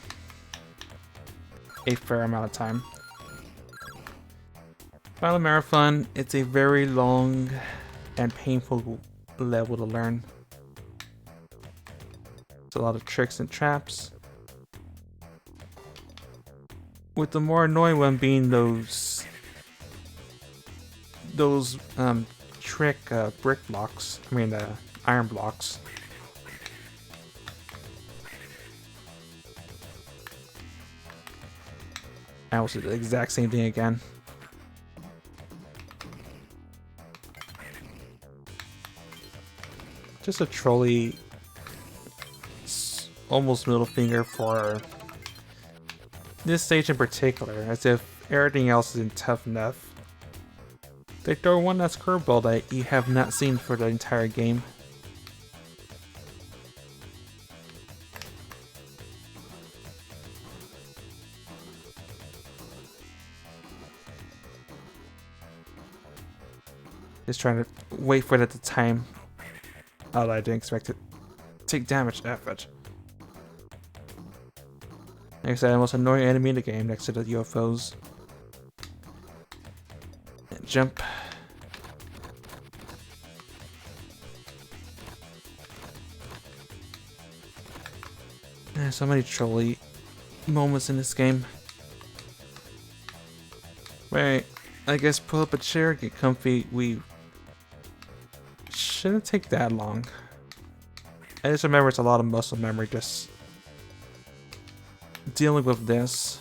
a fair amount of time. Final Marathon, it's a very long and painful level to learn. It's a lot of tricks and traps. With the more annoying one being those trick brick blocks. I mean iron blocks. I also did the exact same thing again. Just a trolley, almost middle finger for this stage in particular, as if everything else isn't tough enough. They throw one last curveball that you have not seen for the entire game. Just trying to wait for it at the time. Oh, I didn't expect it to take damage that much. Like I said, the most annoying enemy in the game next to the UFOs. And jump. There's so many trolley moments in this game. Right, I guess pull up a chair, get comfy. We shouldn't take that long. I just remember it's a lot of muscle memory just dealing with this.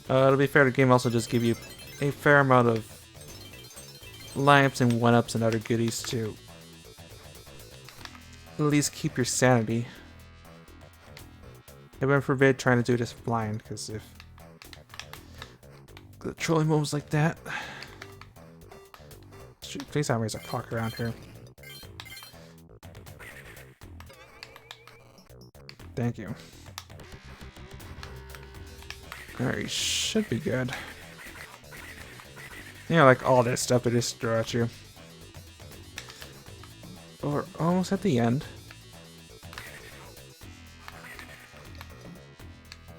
To be fair, the game also just give you a fair amount of lamps and 1-ups and other goodies to at least keep your sanity. Heaven forbid trying to do this blind, because if the trolling moves like that. Shoot, please have me as a clock around here. Thank you. Alright, should be good. Yeah, like all this stuff, they just throw at you. Or almost at the end.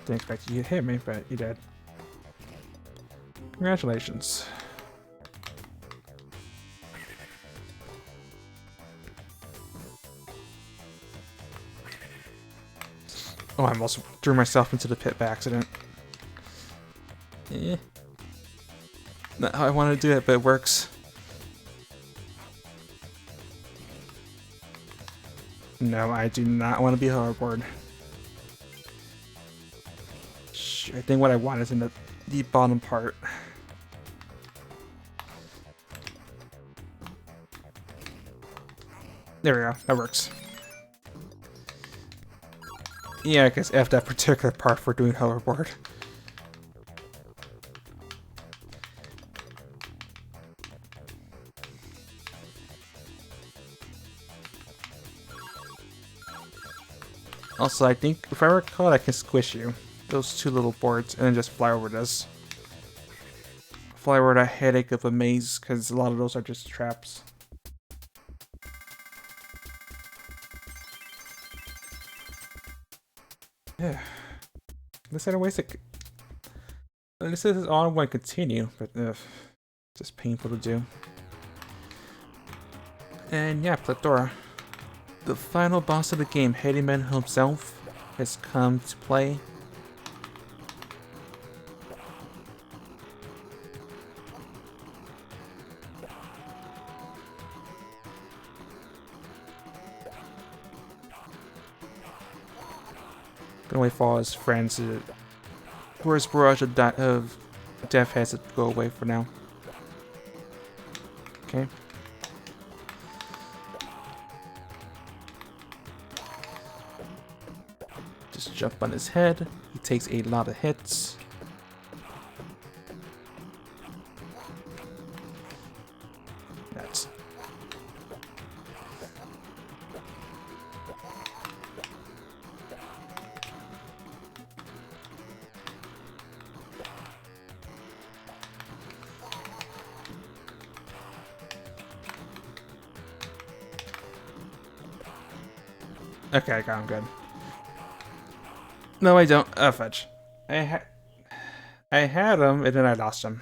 Didn't expect you to hit me, but you did. Congratulations. Oh, I almost threw myself into the pit by accident. Eh. Not how I want to do it, but it works. No, I do not want to be a hoverboard. I think what I want is in the bottom part. There we go, that works. Yeah, I guess F that particular part for doing hoverboard. Also, I think, if I recall, I can squish you. Those two little boards, and then just fly over this. Fly over that headache of a maze, because a lot of those are just traps. Yeah. This had a waste of... This is on when continue, but just painful to do. And yeah, Plethora. The final boss of the game, Hadyman himself, has come to play. Gonna wait for all his friends to... Where's barrage of death has to go away for now. Okay. Just jump on his head. He takes a lot of hits. That's... Okay, I got him good. No, I don't. Oh, fudge. I had him, and then I lost him.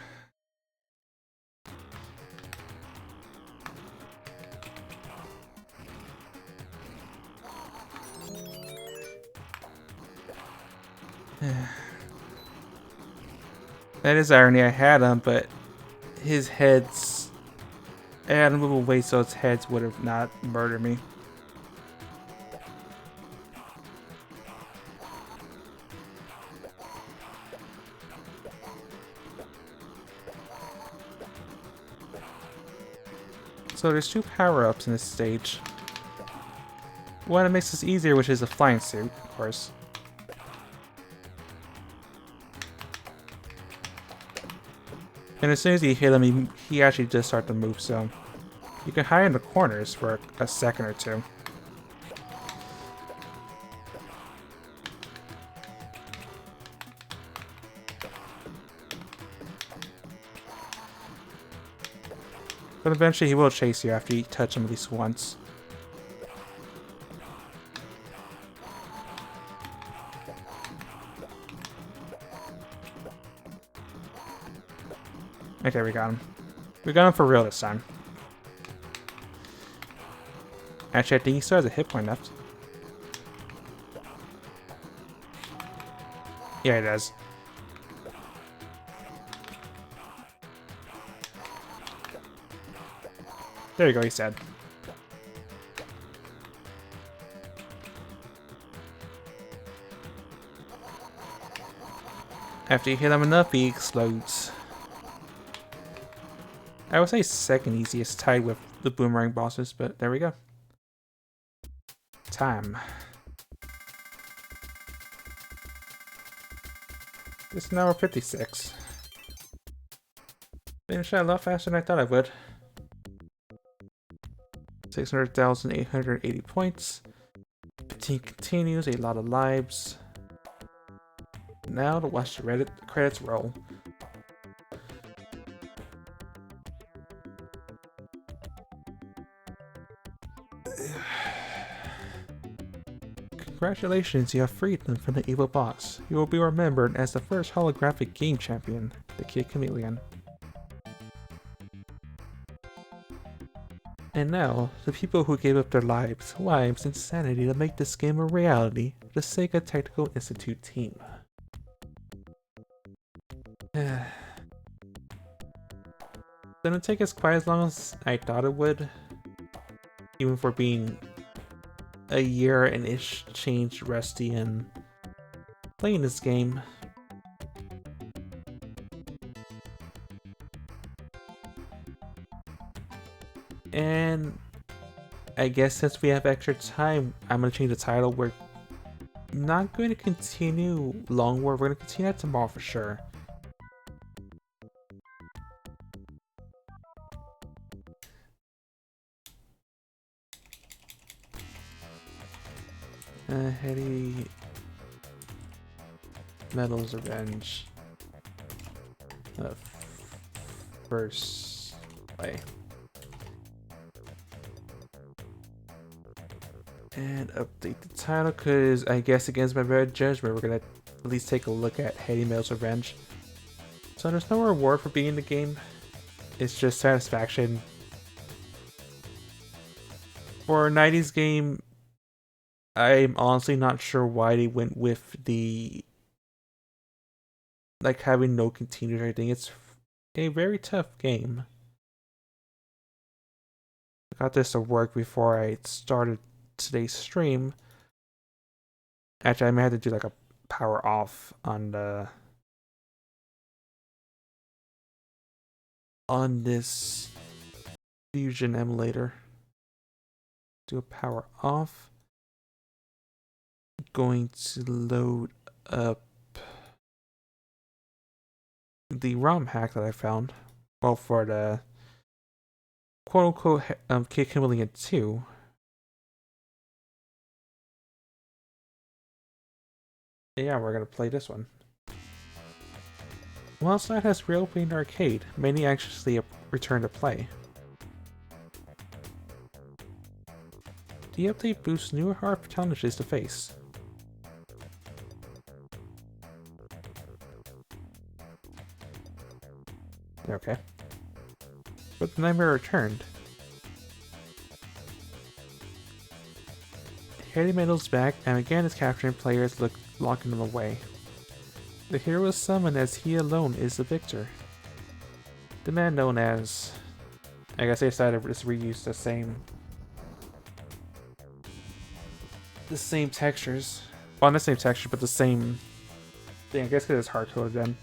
That is irony. I had him, but his heads... I had him move away so his heads would have not murdered me. So there's two power-ups in this stage. One that makes this easier, which is a flying suit, of course. And as soon as you hit him, he actually does start to move, so you can hide in the corners for a second or two. But eventually he will chase you after you touch him at least once. Okay, we got him. We got him for real this time. Actually, I think he still has a hit point left. Yeah, he does. There you go, he's dead. After you hit him enough, he explodes. I would say second easiest, tied with the boomerang bosses, but there we go. Time. It's an hour 56. Finished that a lot faster than I thought I would. 600,880 points. 15 continues, a lot of lives. Now to watch the Reddit credits roll. Congratulations, you have freed them from the evil boss. You will be remembered as the first holographic game champion, the Kid Chameleon. And now, the people who gave up their lives, and sanity to make this game a reality, the Sega Technical Institute team. Didn't take us quite as long as I thought it would, even for being a year and ish change rusty in playing this game. And I guess since we have extra time, I'm gonna change the title. We're not going to continue Long War. We're gonna continue that tomorrow for sure. Heady Metal's Revenge. First play. And update the title, because I guess against my better judgment, we're gonna at least take a look at Heady Metal's Revenge. So there's no reward for beating the game. It's just satisfaction. For a 90s game, I'm honestly not sure why they went with the like having no continues or anything. It's a very tough game. I got this to work before I started today's stream. Actually, I may have to do like a power off on the on this Fusion emulator. Do a power off. Going to load up the ROM hack that I found. Well, for the quote unquote Chameleon 2. Yeah, we're gonna play this one. While Slide has reopened arcade, many actually return to play. The update boosts newer hard challenges to face. Okay. But the nightmare returned. Harry Metal's back and again is capturing players, locking them away. The hero is summoned as he alone is the victor. The man known as... I guess they decided to just reuse the same textures. Well, not the same texture, but the same thing. I guess because it's hard-coded then.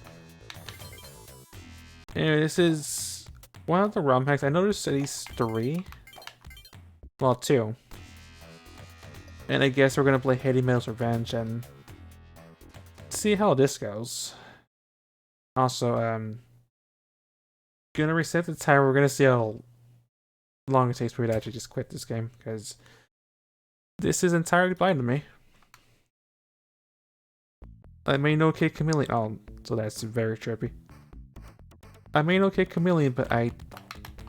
Anyway, this is one of the ROM hacks. I noticed at least 3. Well, 2. And I guess we're gonna play Heady Metal's Revenge and see how this goes. Also, gonna reset the timer. We're gonna see how long it takes for me to actually just quit this game, because this is entirely blind to me. I may know Kid Chameleon. Oh, so that's very trippy. I may know Kid Chameleon, but I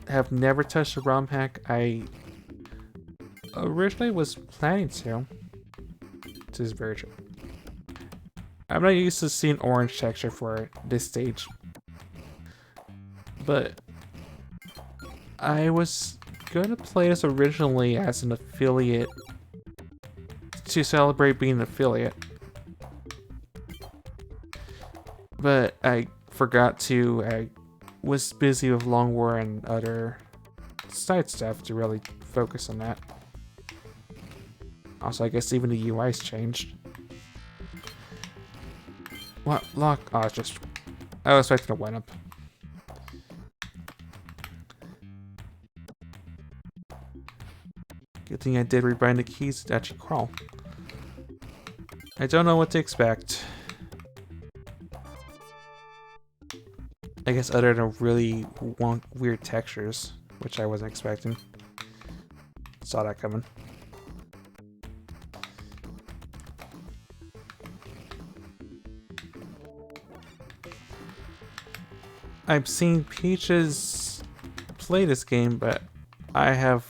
have never touched a ROM hack. I originally was planning to. This is very true. I'm not used to seeing orange texture for this stage. But I was gonna play this originally as an affiliate to celebrate being an affiliate. But I forgot to. I was busy with Long War and other side stuff to really focus on that. Also, I guess even the UI's changed. What? Lock? Oh, it's just... I was expecting a went up. Good thing I did rebind the keys to actually crawl. I don't know what to expect. I guess other than really weird textures, which I wasn't expecting. Saw that coming. I've seen Peaches play this game, but I have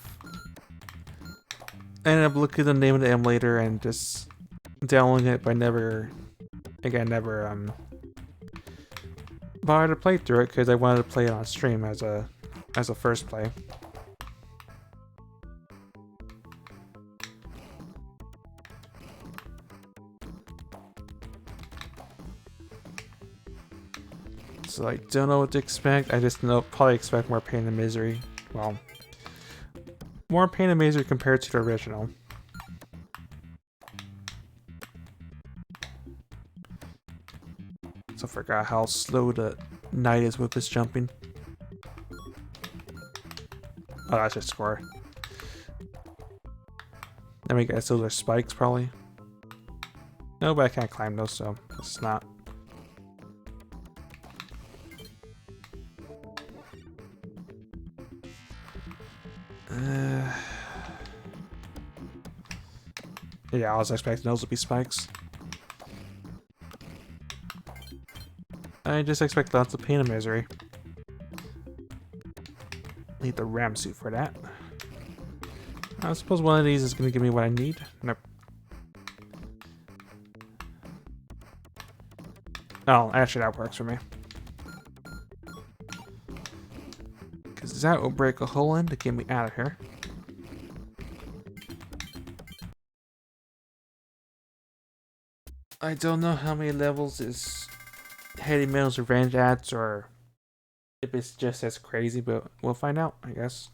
ended up looking at the name of the emulator and just downloading it, but never bothered to play through it because I wanted to play it on stream as a first play. So I don't know what to expect. I just know probably expect more pain and misery. Well, more pain and misery compared to the original. So I forgot how slow the knight is with his jumping. Oh, that's just score. Let me guess, those are spikes probably. No, but I can't climb those, so it's not. Yeah, I was expecting those to be spikes. I just expect lots of pain and misery. Need the ram suit for that. I suppose one of these is going to give me what I need. Nope. Oh, actually that works for me. Because that will break a hole in to get me out of here. I don't know how many levels is Heady Metal's Revenge at, or if it's just as crazy, but we'll find out, I guess.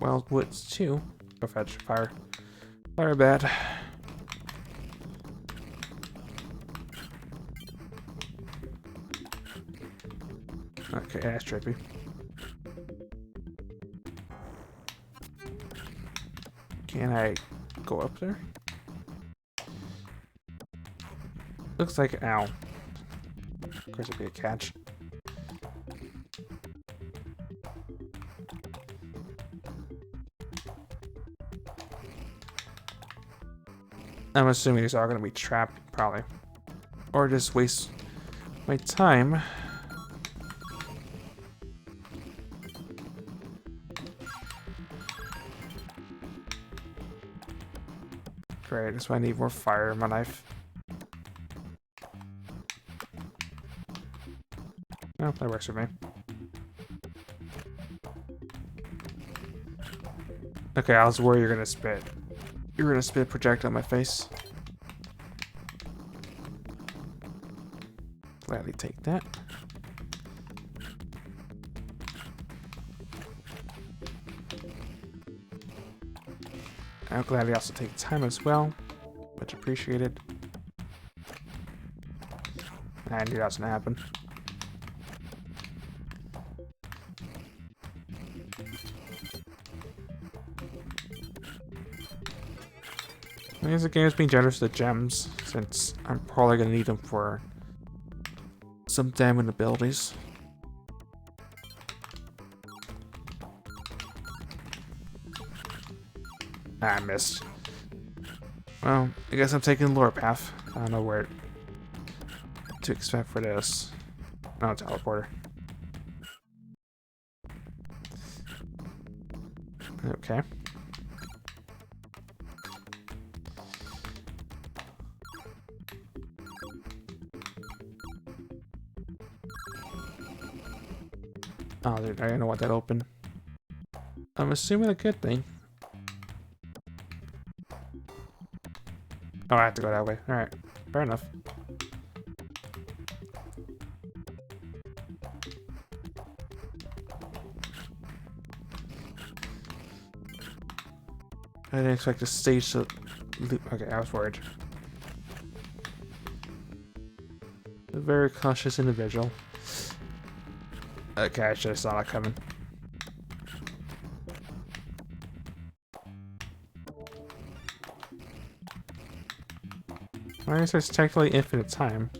Wild Woods 2. Go fetch. Fire. Fire bad. Okay, that's trippy. Can I go up there? Looks like, ow. Of course it'd be a catch. I'm assuming these are going to be trapped, probably. Or just waste my time. Great, that's why I need more fire in my knife. Oh, that works for me. Okay, I was worried you're gonna spit. You're gonna spit a projectile on my face. Gladly take that. I'll gladly also take time as well. Much appreciated. I knew that was gonna happen. I guess the game is being generous with gems, since I'm probably gonna need them for some damage abilities. I missed. Well, I guess I'm taking the lower path. I don't know where to expect for this. Oh, teleporter. Okay. Oh, dude, I didn't want that open. I'm assuming a good thing. Oh, I have to go that way. Alright, fair enough. I didn't expect the stage to loop. Okay, I was worried. A very cautious individual. Okay, I should have saw that coming. I guess there's technically infinite time.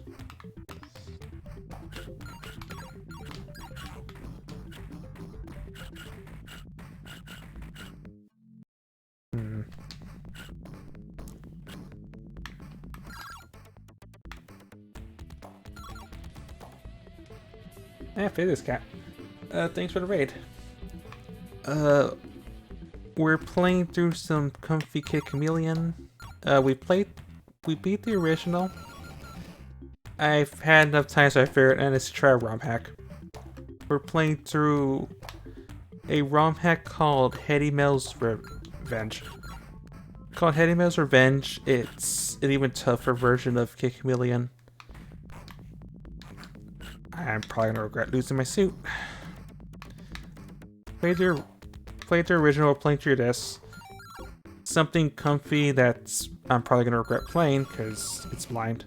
Yeah, Physics Cat. Thanks for the raid. We're playing through some comfy kid Chameleon. We beat the original. I've had enough time so I figured, and it's a try a ROM hack. We're playing through a ROM hack called Hetty Mel's Revenge. It's an even tougher version of Kid Chameleon. I'm probably gonna regret losing my suit. Played the original, playing through this. Something comfy that's I'm probably gonna regret playing because it's blind.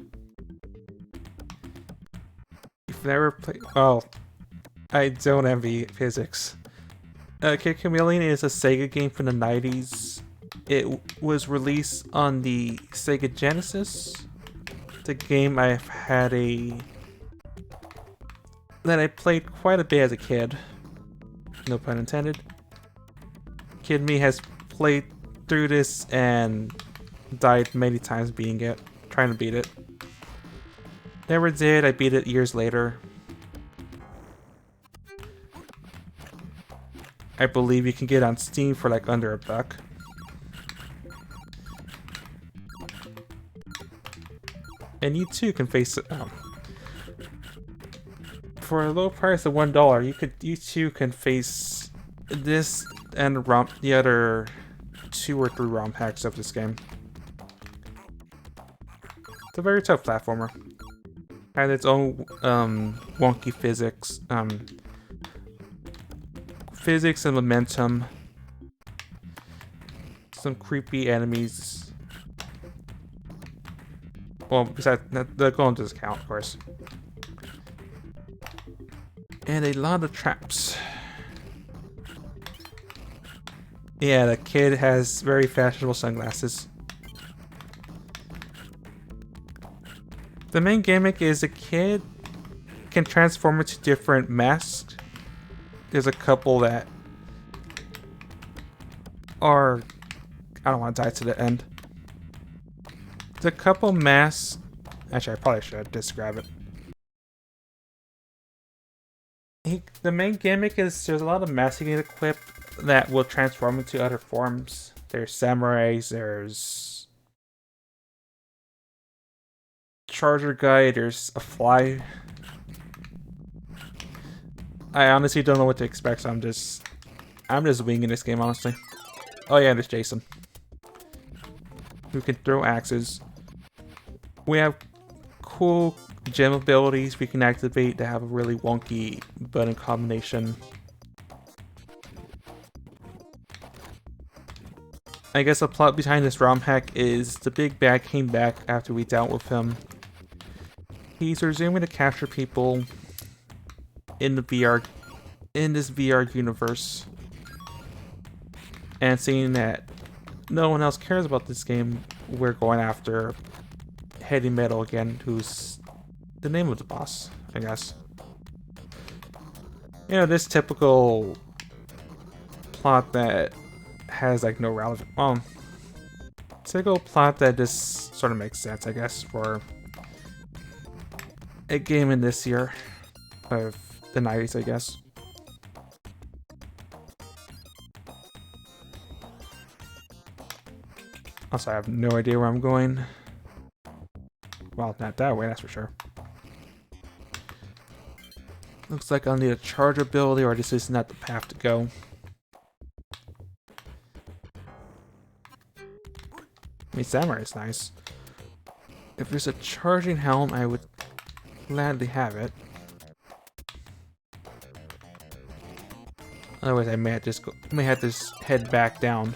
You've never played. Oh, I don't envy physics. Kid Chameleon is a Sega game from the 90s. It was released on the Sega Genesis. The game I've had that I played quite a bit as a kid. No pun intended. Kid me has played through this and died many times trying to beat it. Never did, I beat it years later. I believe you can get it on Steam for like under $1. And you too can face it. For a low price of $1, you too can face this and the other 2 or 3 ROM hacks of this game. It's a very tough platformer. Has its own wonky physics, physics and momentum. Some creepy enemies. Well, besides the golem doesn't count, of course. And a lot of traps. Yeah, the kid has very fashionable sunglasses. The main gimmick is the kid can transform into different masks. There's a couple that are... I don't want to die to the end. There's a couple masks... Actually, I probably should describe it. The main gimmick is there's a lot of masks you need to equip that will transform into other forms. There's samurais, there's charger guy, there's a fly. I honestly don't know what to expect, so I'm just winging this game, honestly. Oh yeah, there's Jason, who can throw axes. We have cool gem abilities we can activate that have a really wonky button combination. I guess the plot behind this ROM hack is the big bad came back after we dealt with him. He's resuming to capture people in the this VR universe. And seeing that no one else cares about this game, we're going after Heavy Metal again, who's the name of the boss, I guess. You know, this typical plot that has like no relevant, typical plot that just sort of makes sense, I guess, for a game in this year of the 90s, I guess. Also, I have no idea where I'm going. Well, not that way, that's for sure. Looks like I'll need a charge ability, or this is not the path to go. I mean, Samurai is nice. If there's a charging helm, I would gladly have it. Otherwise, I may have to head back down.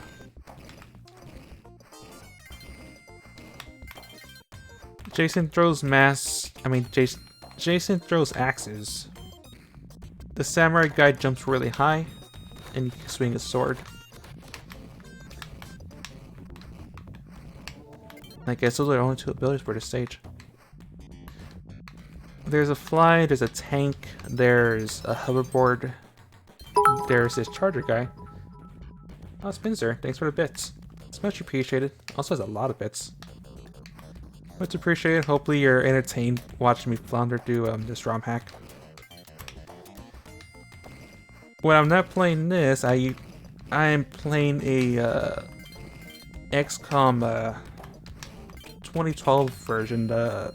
Jason throws Jason throws axes. The samurai guy jumps really high, and you can swing a sword. I guess those are the only two abilities for this stage. There's a fly, there's a tank, there's a hoverboard, there's this charger guy. Oh, Spencer, thanks for the bits. It's much appreciated. Also has a lot of bits. Much appreciated. Hopefully you're entertained watching me flounder through this ROM hack. When I'm not playing this, I am playing a XCOM 2012 version, the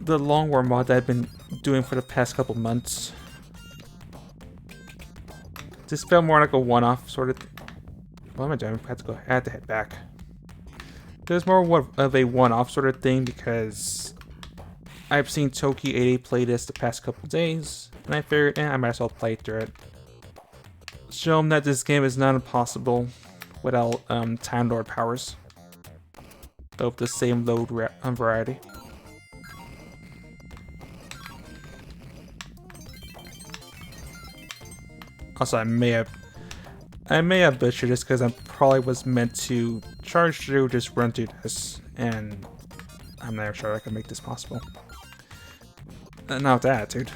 long war mod that I've been doing for the past couple months. This felt more like a one-off sort of. What am I doing? I have to head back. There's more of a one-off sort of thing because I've seen Toki80 play this the past couple days, and I figured, I might as well play through it. Show him that this game is not impossible without Time Lord powers of the same load variety. Also, I may have butchered this because I probably was meant to charge through, just run through this, and I'm not sure I can make this possible. Not with that attitude.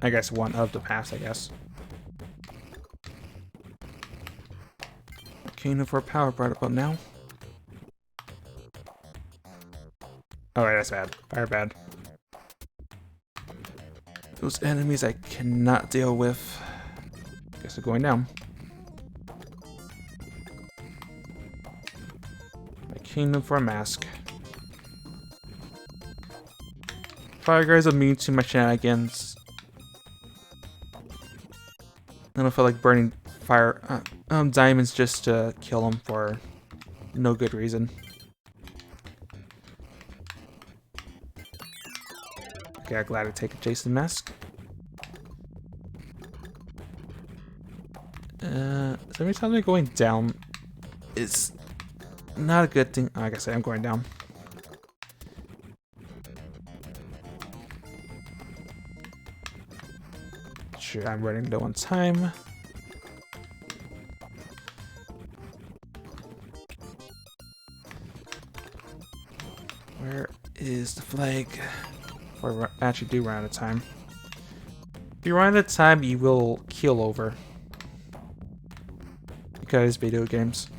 I guess one of the paths, I guess. Kingdom for power brought up now. Oh wait, that's bad. Fire bad. Those enemies I cannot deal with. Guess they're going down. My kingdom for a mask. Fire guys are immune to my shenanigans. I don't feel like burning fire diamonds just to kill them for no good reason. Okay, I'm glad to take a Jason mask. So every time I'm going down is not a good thing. Oh, I guess I am going down. Shoot, I'm running low on time. Where is the flag? Or actually do run out of time. If you run out of time, you will keel over. Because video games.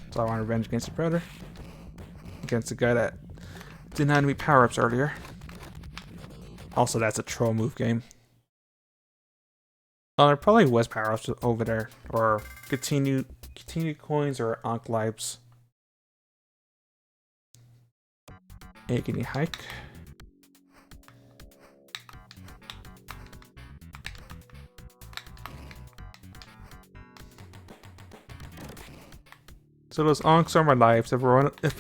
So I want revenge against the Predator. Against the guy that denied me power-ups earlier. Also, that's a troll move game. There probably was power-ups over there. Or continue coins or Ankh lives. Agony hike. So those Ankhs are my lives. If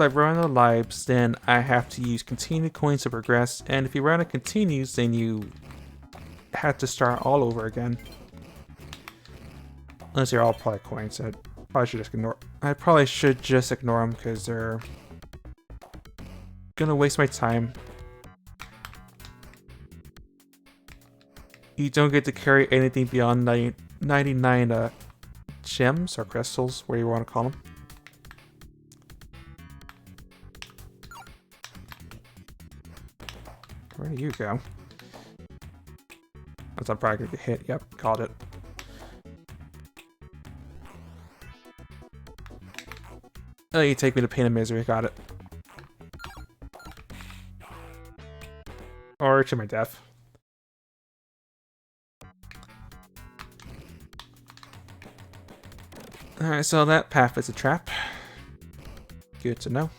I run out of lives, then I have to use continue coins to progress. And if you run out of continues, then you have to start all over again. Unless they're all probably coins. I probably should just ignore them because they're gonna waste my time. You don't get to carry anything beyond 99 gems or crystals, whatever you want to call them. Where do you go? That's I'm probably gonna get hit. Yep, called it. Oh, you take me to pain and misery. Got it. Or to my death. Alright, so that path is a trap. Good to know.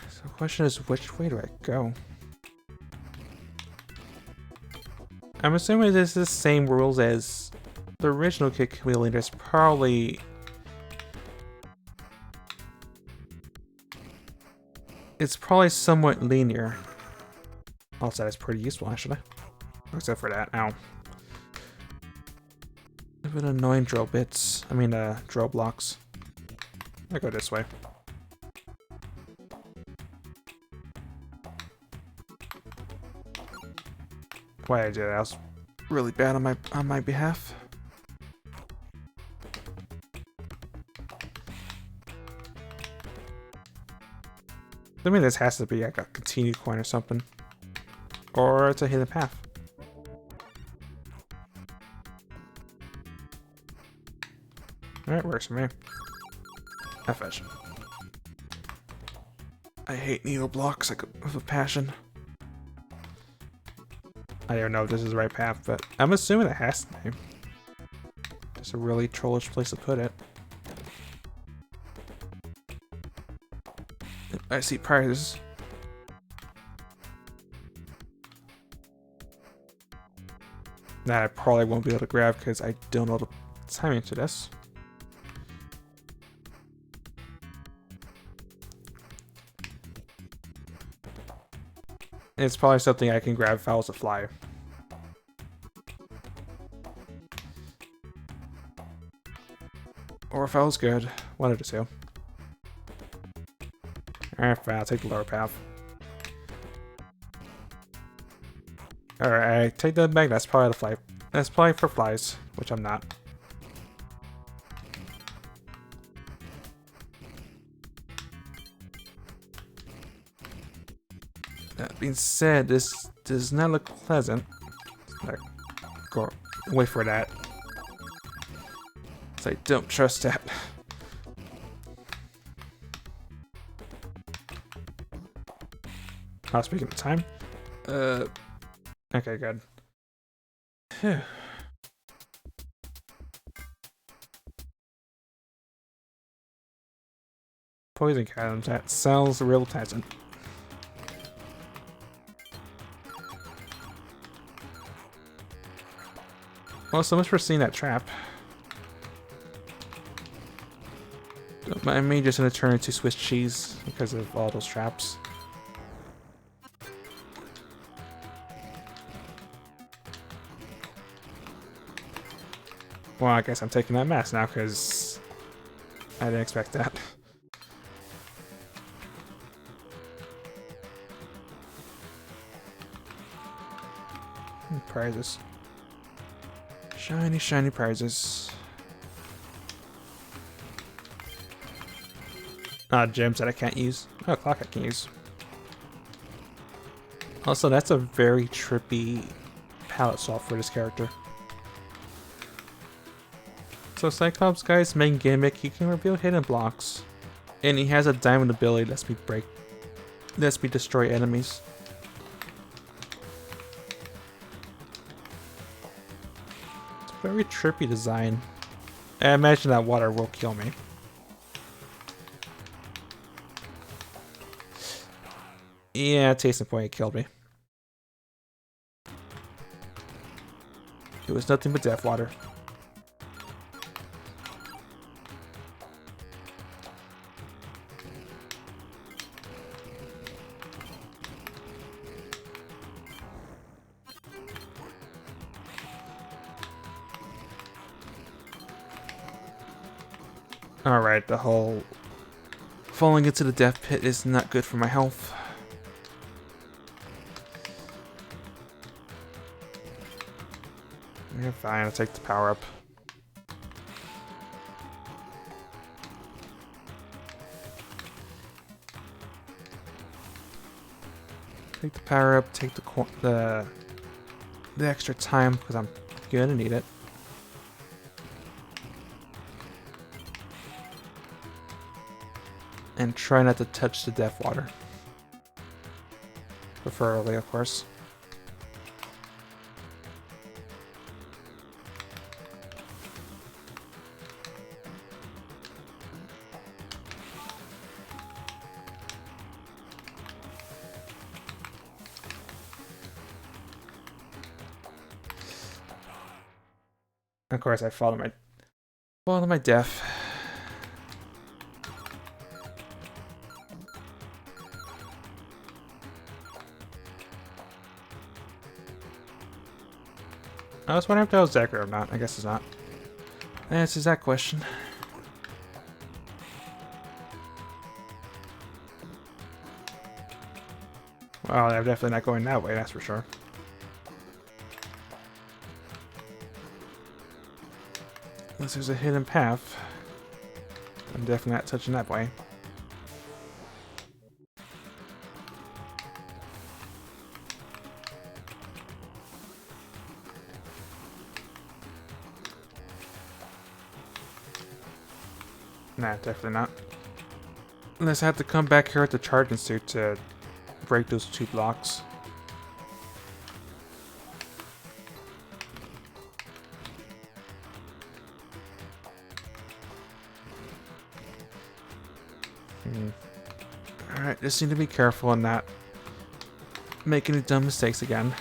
So the question is, which way do I go? I'm assuming this is the same rules as the original Chameleon. There's probably... It's probably somewhat linear. Also, that's pretty useful, actually. Except for that. Ow. A bit annoying drill bits. I mean, drill blocks. I go this way. Why I did that was really bad on my behalf. I mean, this has to be like a continue coin or something, or it's a hidden path. All right, works for me. Fetch. I hate needle blocks like with a passion. I don't know if this is the right path, but I'm assuming it has to be. Just a really trollish place to put it. I see prizes. That I probably won't be able to grab because I don't know the timing to this. It's probably something I can grab if I was a fly. Or if I was good. One of the two. Alright, fine, I'll take the lower path. Alright, I take the bag, that's probably the fly. That's probably for flies, which I'm not. That being said, this does not look pleasant. Go wait for that. So I don't trust that. Oh, speaking of time. Okay, good. Phew. Poison cannons, that sounds real pleasant. Well, so much for seeing that trap. My main just gonna turn into Swiss cheese because of all those traps. Well, I guess I'm taking that mask now, because I didn't expect that. Prizes. Shiny, shiny prizes. Gems that I can't use. Oh, clock I can use. Also, that's a very trippy palette swap for this character. So Cyclops guy's main gimmick, he can reveal hidden blocks. And he has a diamond ability that lets me destroy enemies. It's a very trippy design. I imagine that water will kill me. Yeah, Tasting Point killed me. It was nothing but death water. Alright, the whole falling into the death pit is not good for my health. Yeah, fine, I'll take the power up. Take the power up, take the extra time, because I'm gonna need it. And try not to touch the death water. Preferably, of course. Of course, I fall to my death. I was wondering if that was accurate or not. I guess it's not. That answers that question. Well, I'm definitely not going that way, that's for sure. Unless there's a hidden path. I'm definitely not touching that way. Nah, definitely not. Unless I have to come back here with the charging suit to break those two blocks. Alright, just need to be careful and not make any dumb mistakes again.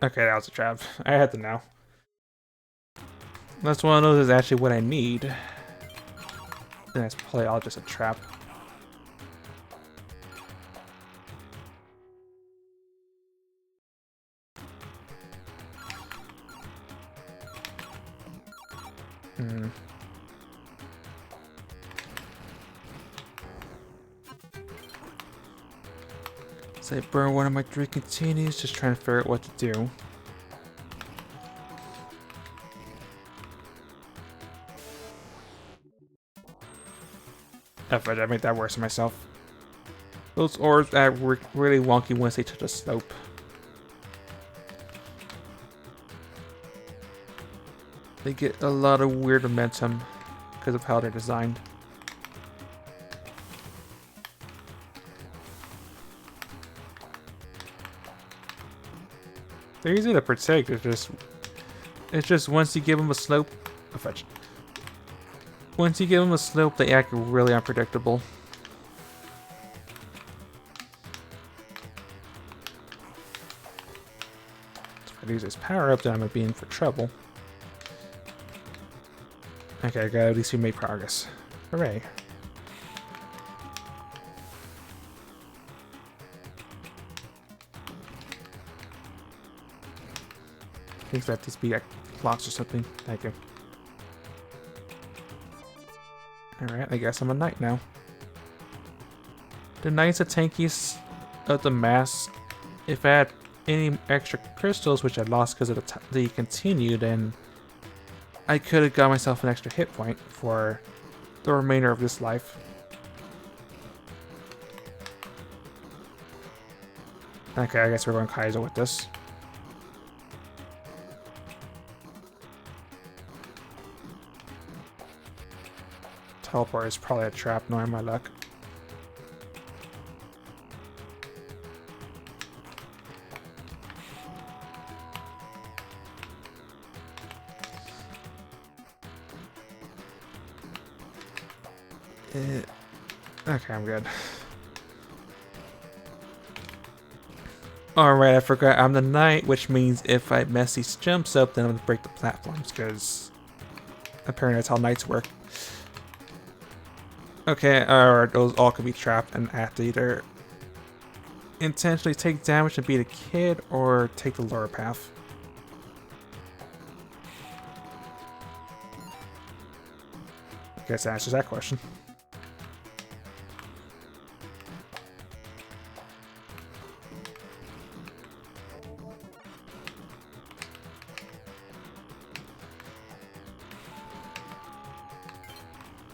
Okay, that was a trap. I had to know. That's one of those is actually what I need. Then it's probably all just a trap. So I burn one of my 3 continues, just trying to figure out what to do. I made that worse for myself. Those orbs are really wonky once they touch a slope. They get a lot of weird momentum because of how they're designed. They're easy to protect. It's just once you give them a slope, once you give them a slope, they act really unpredictable. If I use this power up, then I'm gonna be in for trouble. Okay, at least we made progress. Hooray. Please let these be like blocks or something. Thank you. Alright, I guess I'm a knight now. The knight's the tankiest of the mask. If I had any extra crystals, which I lost because of the continue, then I could have got myself an extra hit point for the remainder of this life. Okay, I guess we're going Kaiser with this. Teleport is probably a trap, knowing my luck. Okay, I'm good. Alright, I forgot I'm the knight, which means if I mess these jumps up, then I'm gonna break the platforms, because apparently that's how knights work. Okay, or those all could be trapped and I have to either intentionally take damage and beat a kid, or take the lower path. I guess that answers that question.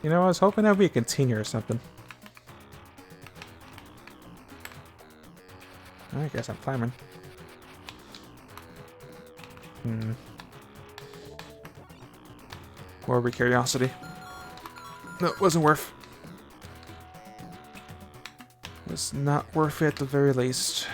You know, I was hoping that would be a continue or something. I guess I'm climbing. Morbid curiosity. No, it wasn't worth. Was not worth it at the very least.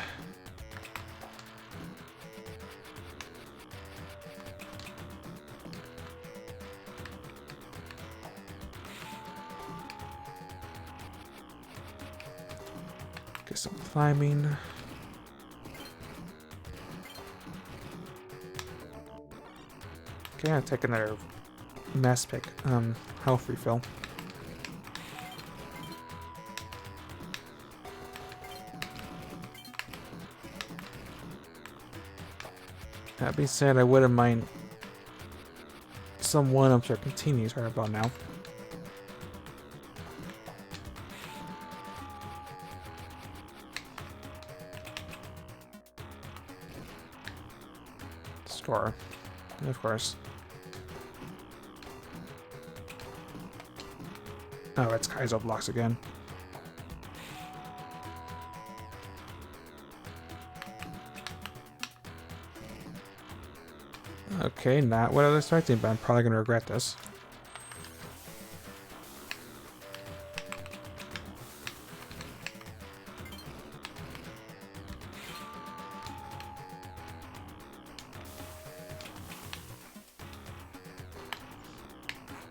Get some climbing. Okay, I'll take another mass pick. Health refill. That being said, I wouldn't mind some one-ups or continues right about now. Score. Of course. Oh, it's Kaizo blocks again. Okay, not what I was expecting, but I'm probably going to regret this.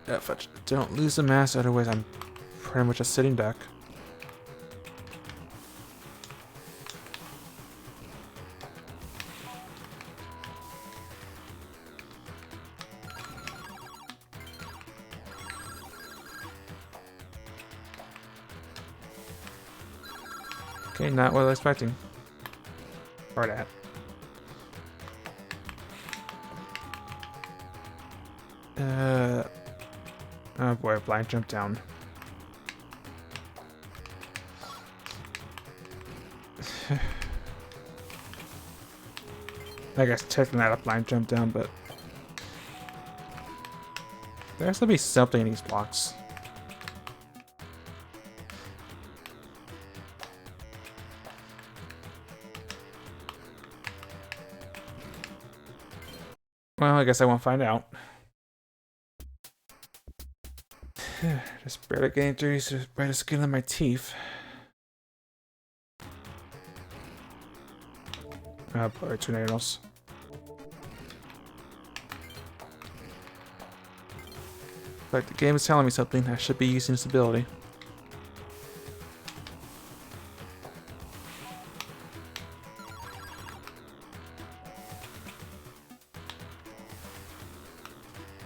If I don't lose the mass, otherwise I'm pretty much a sitting duck. Okay, not what I was expecting. Or that. Oh boy, blind jump down. I guess technically not a blind jump down, but there has to be something in these blocks. Well, I guess I won't find out. Just barely getting through by the skin of my teeth. Oh boy, tornadoes. But the game is telling me something. I should be using this ability.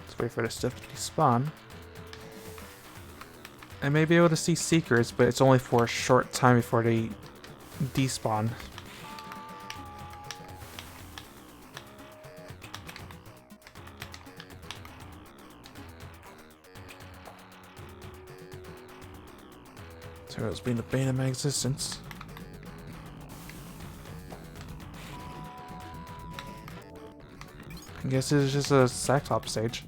Let's wait for this stuff to despawn. I may be able to see Seekers, but it's only for a short time before they despawn. So it's been the bane of my existence. I guess it's just a Cyclops stage.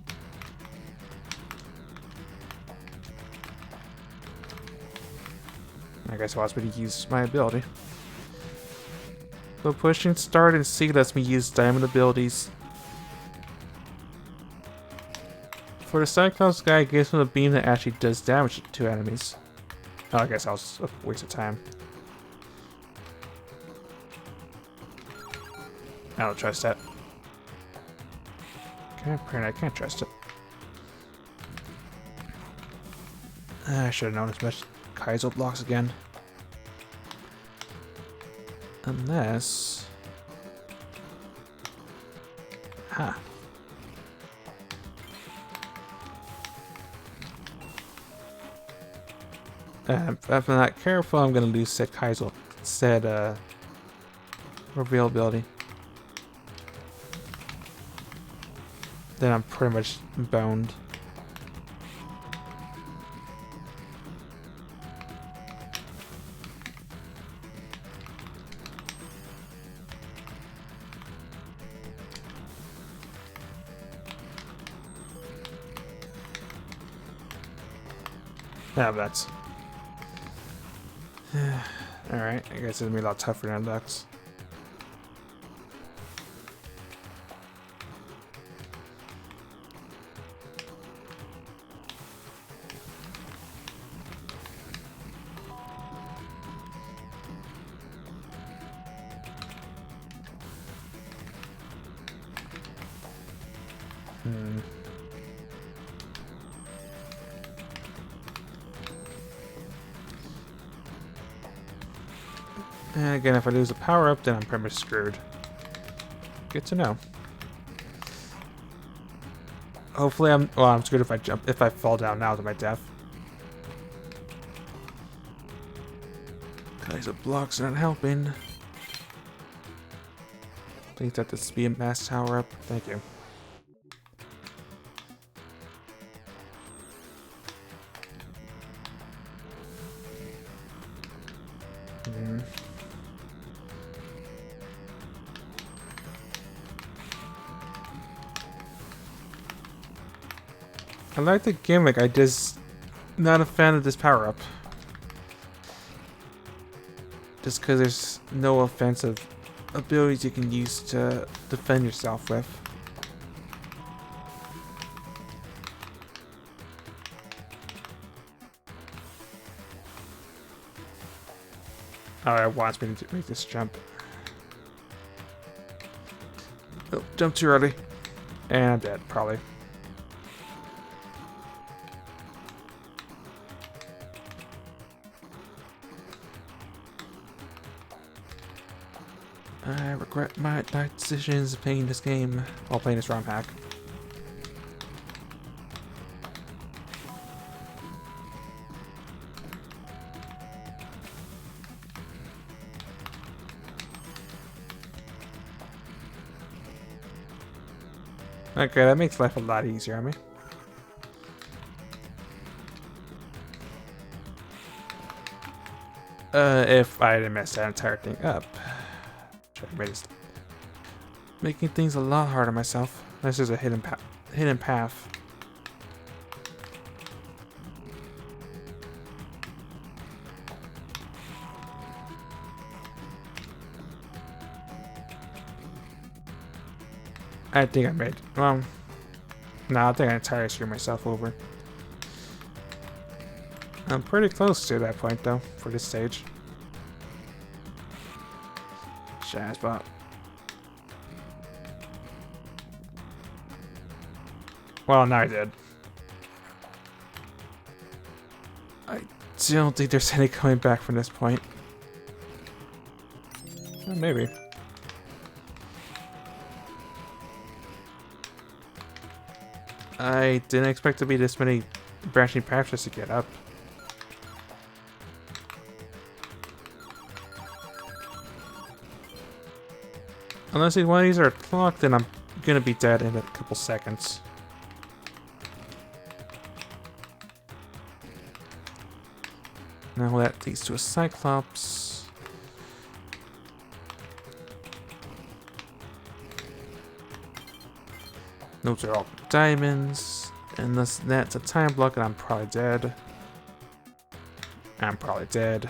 I guess it allows me to use my ability. So pushing start and C lets me use diamond abilities. For the Cyclops guy, it gives him a beam that actually does damage to enemies. Oh, I guess that was a waste of time. I don't trust that. Okay, apparently I can't trust it. I should have known as much. Kaizo blocks again. Unless... Huh. If I'm not careful, I'm gonna lose said Kaizo, said reveal ability. Then I'm pretty much boned. Yeah, that's... Alright, I guess it's gonna be a lot tougher than Ducks. And again, if I lose a power-up, then I'm pretty much screwed. Good to know. Hopefully I'm screwed if I fall down now to my death. Guys, the blocks aren't helping. Please let this be a mass tower up. Thank you. I like the gimmick, I just not a fan of this power up. Just because there's no offensive abilities you can use to defend yourself with. Oh, it wants me to make this jump. Oh, jump too early. And I'm dead, probably. I regret my decisions playing this game while playing this ROM hack. Okay, that makes life a lot easier on me. If I didn't mess that entire thing up. Making things a lot harder on myself. This is a hidden path. I think I made. Well, no, I think I entirely screwed myself over. I'm pretty close to that point though for this stage. Shazbot. Well, now I did. I don't think there's any coming back from this point. Well, maybe. I didn't expect to be this many branching paths just to get up. Unless one of these are clocked, then I'm gonna be dead in a couple seconds. Now that leads to a Cyclops. Those are all diamonds. Unless that's a time block, and I'm probably dead. I'm probably dead.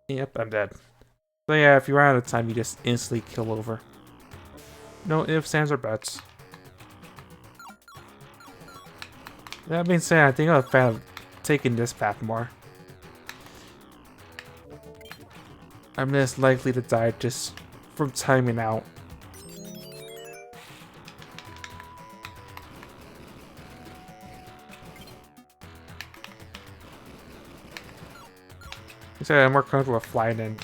Yep, I'm dead. So yeah, if you run out of time, you just instantly kill over. No ifs, ands, or buts. That being said, I think I'm a fan of taking this path more. I'm less likely to die just from timing out. So I'm more comfortable with flying than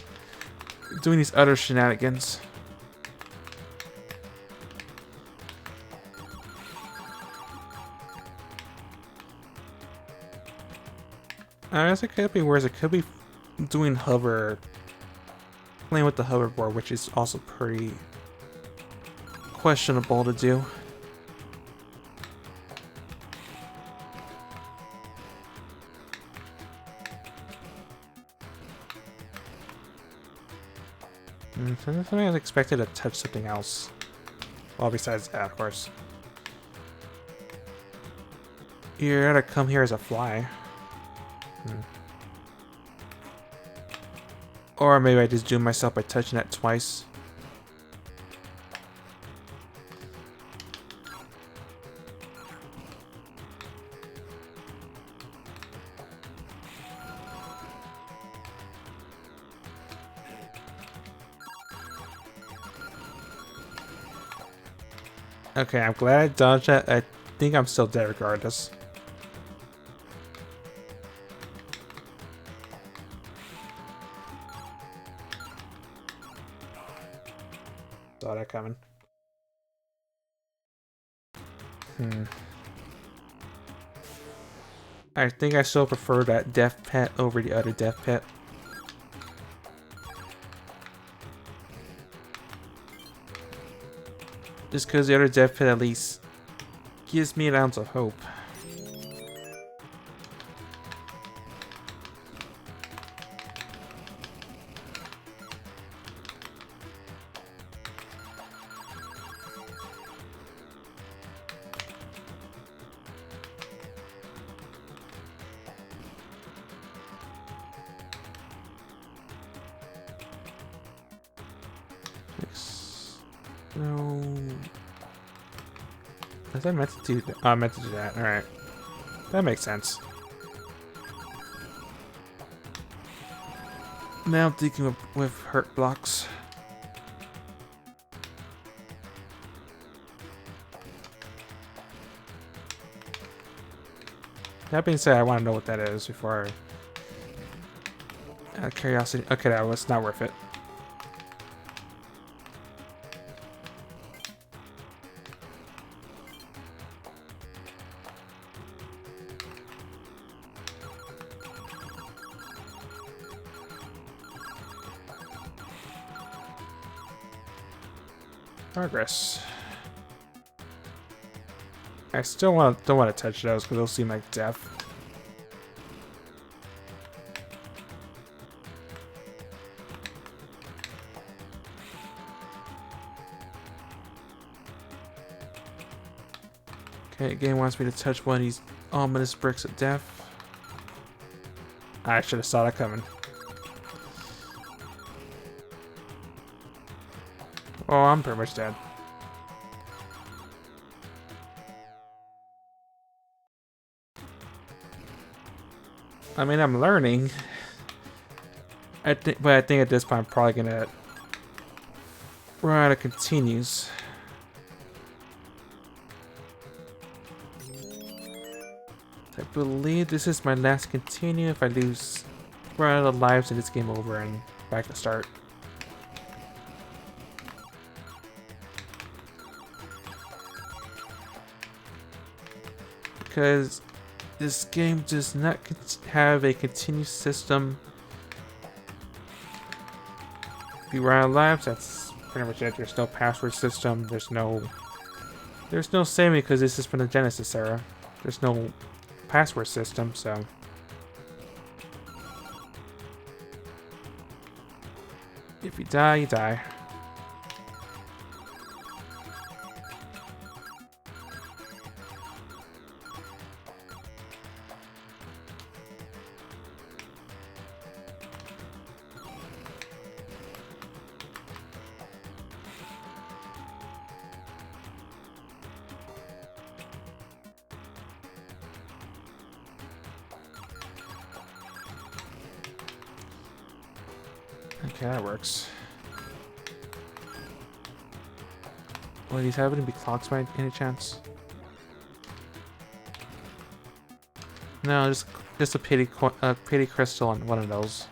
doing these other shenanigans. I guess it could be worse. It could be doing hover, playing with the hoverboard, which is also pretty questionable to do. I was expected to touch something else. Well, besides that, of course. You're gonna come here as a fly. Or maybe I just doomed myself by touching that twice. Okay, I'm glad I dodged that. I think I'm still dead regardless. Saw that coming. I think I still prefer that death pet over the other death pet. Just because the other death pet at least gives me an ounce of hope. No. Was I meant to do that? Oh, I meant to do that. Alright. That makes sense. Now I'm thinking with hurt blocks. That being said, I want to know what that is before I... curiosity. Okay, that was not worth it. Progress. I still don't want to touch those because they'll seem like death. Okay, game wants me to touch one of these ominous bricks of death. I should have saw that coming. Oh, I'm pretty much dead. I mean, I'm learning. But I think at this point I'm probably gonna run out of continues. I believe this is my last continue. If I run out of lives, then it's game over and back to start. because this game does not have a continuous system. If you run out of lives, that's pretty much it. There's no password system. There's no saving because this is from the Genesis era. There's no password system, so if you die, you die. Okay, that works. Will these happen to be clocks by any chance? No, just a pity crystal on one of those.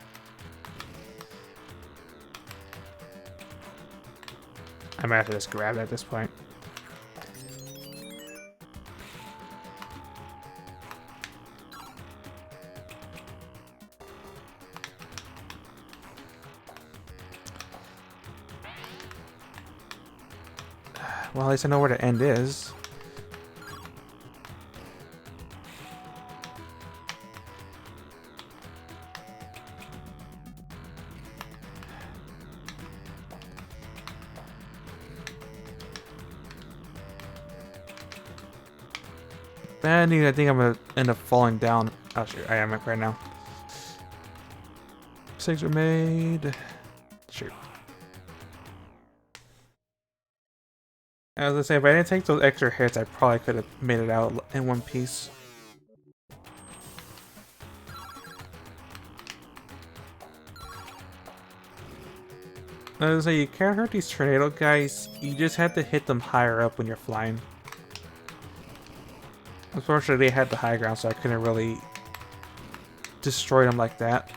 I might have to just grab it at this point. Well, at least I know where the end is. I think I'm gonna end up falling down. Oh shoot, I am right now. Mistakes are made. Shoot. I was gonna say, if I didn't take those extra hits, I probably could have made it out in one piece. I was gonna say, you can't hurt these tornado guys, you just have to hit them higher up when you're flying. Unfortunately, they had the high ground, so I couldn't really destroy them like that.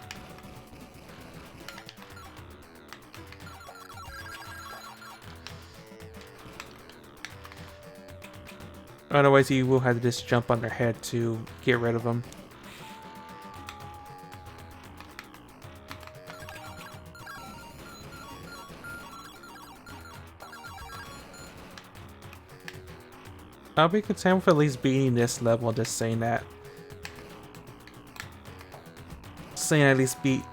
Otherwise, you will have to just jump on their head to get rid of them. I'll be content with at least beating this level and just saying that. Saying at least beat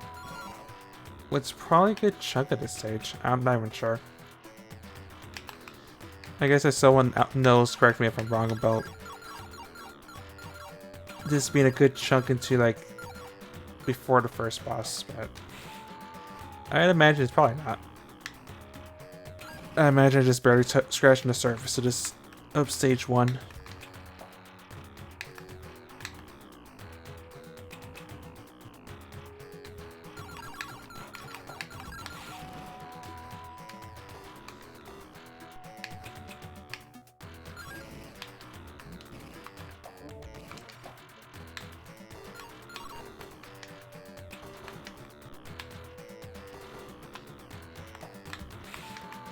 what's probably a good chunk of this stage. I'm not even sure. I guess if someone knows, correct me if I'm wrong about this being a good chunk into like before the first boss, but I'd imagine it's probably not. I imagine just barely scratching the surface of this of stage 1.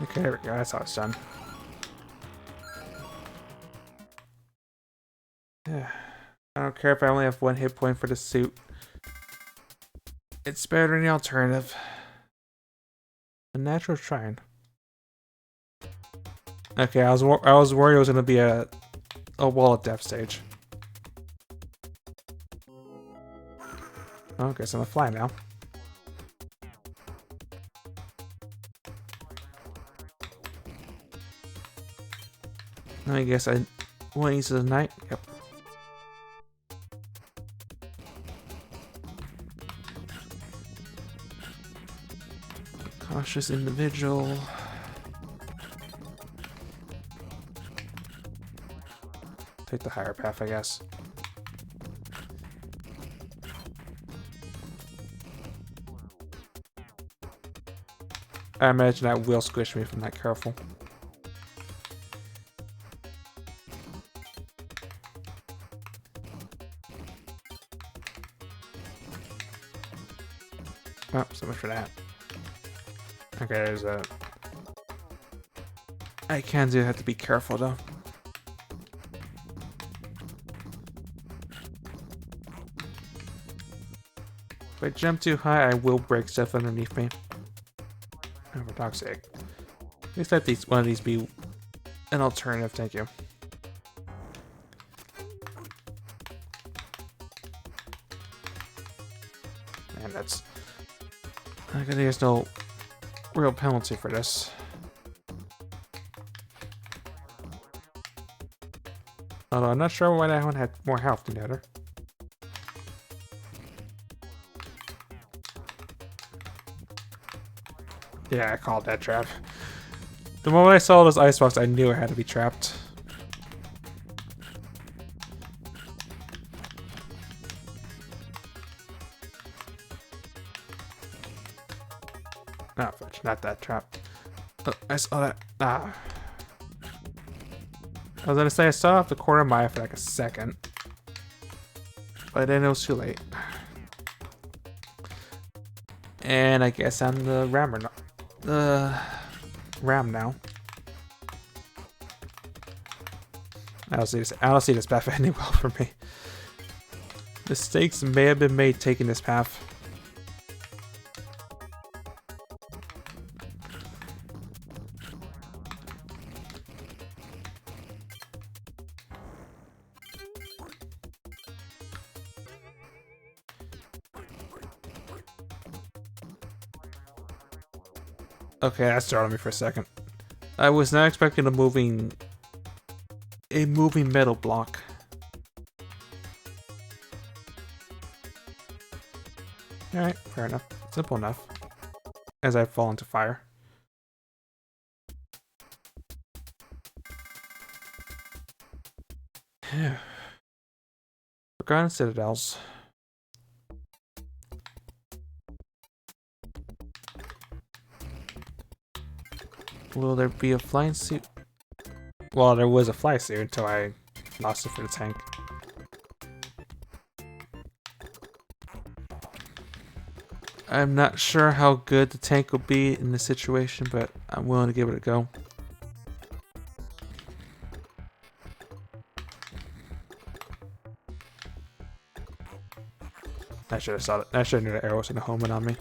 Okay, there we go. That's how it's done. Yeah. I don't care if I only have 1 hit point for the suit. It's better than the alternative. A natural shrine. Okay, I was worried it was gonna be a wall of death stage. Okay, so I'm gonna fly now. I guess I won't use it tonight. Yep. Cautious individual. Take the higher path, I guess. I imagine that will squish me if I'm not careful. Oh, so much for that. Okay, there's a... I can do have to be careful though. I jump too high, I will break stuff underneath me. Oh, for dog's sake. At least let one of these be an alternative, thank you. Man, that's... there's no real penalty for this. Although I'm not sure why that one had more health than the other. Yeah, I called that trap. The moment I saw those icebox, I knew it had to be trapped. No, fudge, not that trap. Oh, I saw that. Ah. I was gonna say I saw off the corner of my eye for like a second. But then it was too late. And I guess I'm the rammer now. Ram now. I don't see this path ending well for me. Mistakes may have been made taking this path. Okay, that startled me for a second. I was not expecting a moving metal block. Alright, fair enough. Simple enough. As I fall into fire. Forgotten citadels. Will there be a flying suit? Well, there was a fly suit until I lost it for the tank. I'm not sure how good the tank will be in this situation, but I'm willing to give it a go. I should have saw it. I should have knew the arrow was going to home in on me.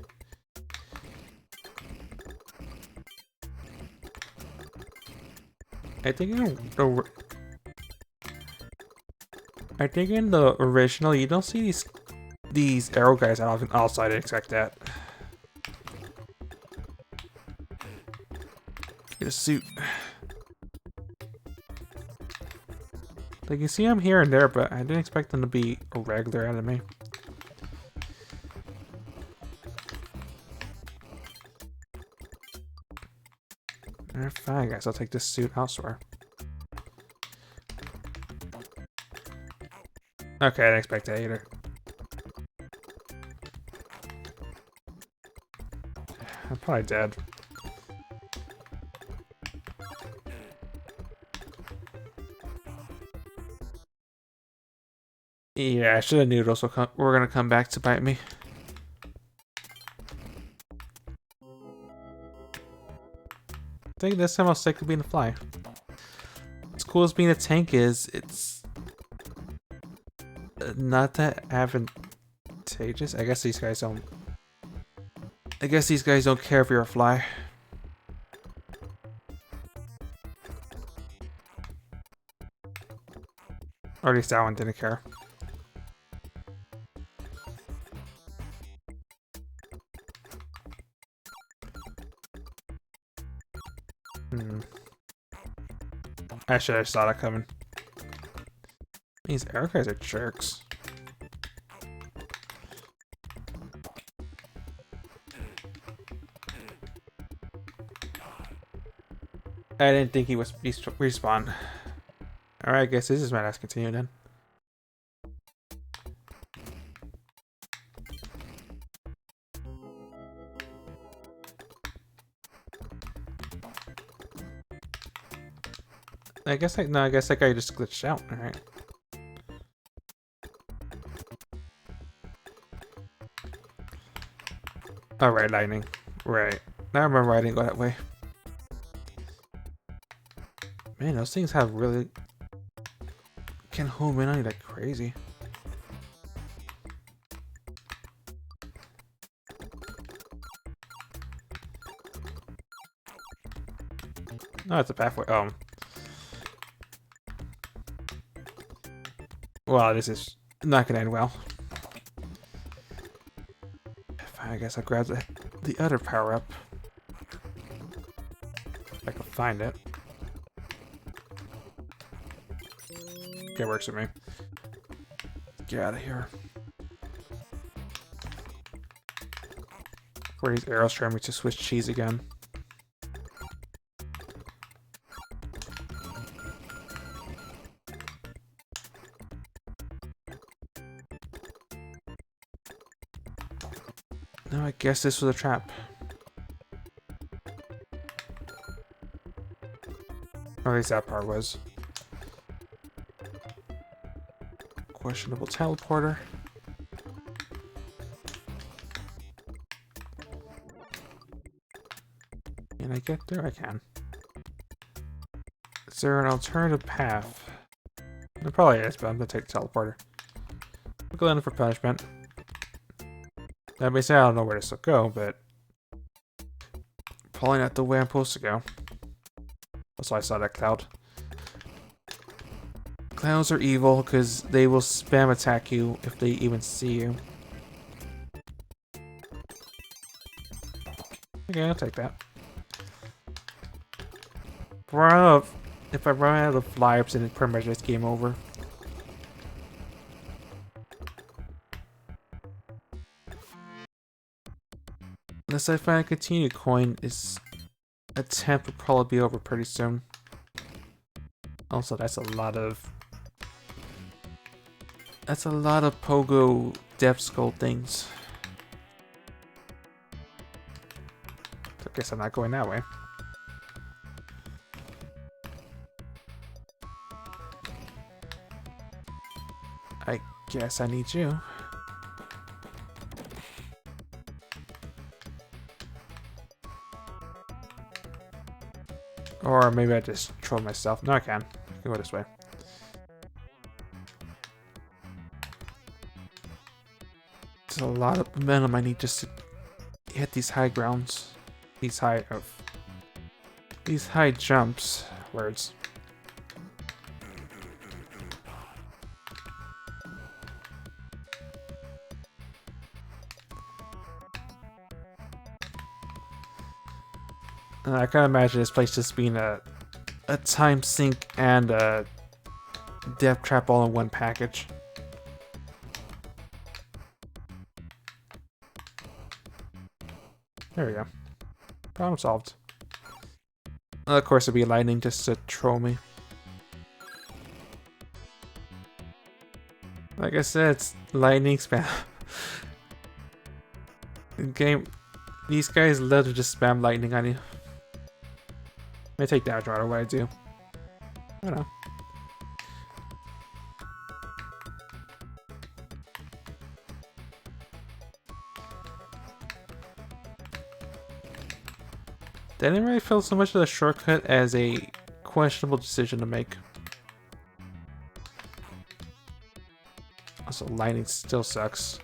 I think in the original, you don't see these arrow guys that often. Also, I didn't expect that. Get a suit. Like you see them here and there, but I didn't expect them to be a regular enemy. Alright, fine, guys. I'll take this suit elsewhere. Okay, I didn't expect that either. I'm probably dead. Yeah, I should have knew those were gonna come back to bite me. I think this time I'll stick to being a fly. As cool as being a tank is, it's not that advantageous. I guess these guys don't care if you're a fly. Or at least that one didn't care. I should have saw that coming. These arrow guys are jerks. I didn't think he was respawn. Alright, I guess this is my last continue then. I guess that guy just glitched out. Alright. Alright, lightning. Right. Now I remember I didn't go that way. Man, those things have really... can home in on you like crazy. No, it's a pathway. Well, this is not gonna end well. I guess I'll grab the other power up. If I can find it. Okay, works for me. Get out of here. Where these arrows trying me to switch cheese again. No, I guess this was a trap. Or at least that part was. Questionable teleporter. Can I get there? I can. Is there an alternative path? There probably is, but I'm gonna take the teleporter. We'll go in for punishment. That may say I don't know where this will go, but probably not the way I'm supposed to go. That's why I saw that cloud. Clouds are evil because they will spam attack you if they even see you. Okay, I'll take that. If I run out of lives, then it's pretty much just game over. Unless I find a continue coin, this attempt will probably be over pretty soon. Also, that's a lot of Pogo Death Skull things. So I guess I'm not going that way. I guess I need you. Or maybe I just troll myself. No, I can. I can go this way. There's a lot of momentum I need just to hit these high grounds. These high jumps. Words. I can imagine this place just being a time sink and a death trap all in one package. There we go. Problem solved. Of course, it'd be lightning just to troll me. Like I said, it's lightning spam. These guys love to just spam lightning on you. I take damage no matter what I do. I don't know. Didn't really feel so much of a shortcut as a questionable decision to make. Also, lightning still sucks.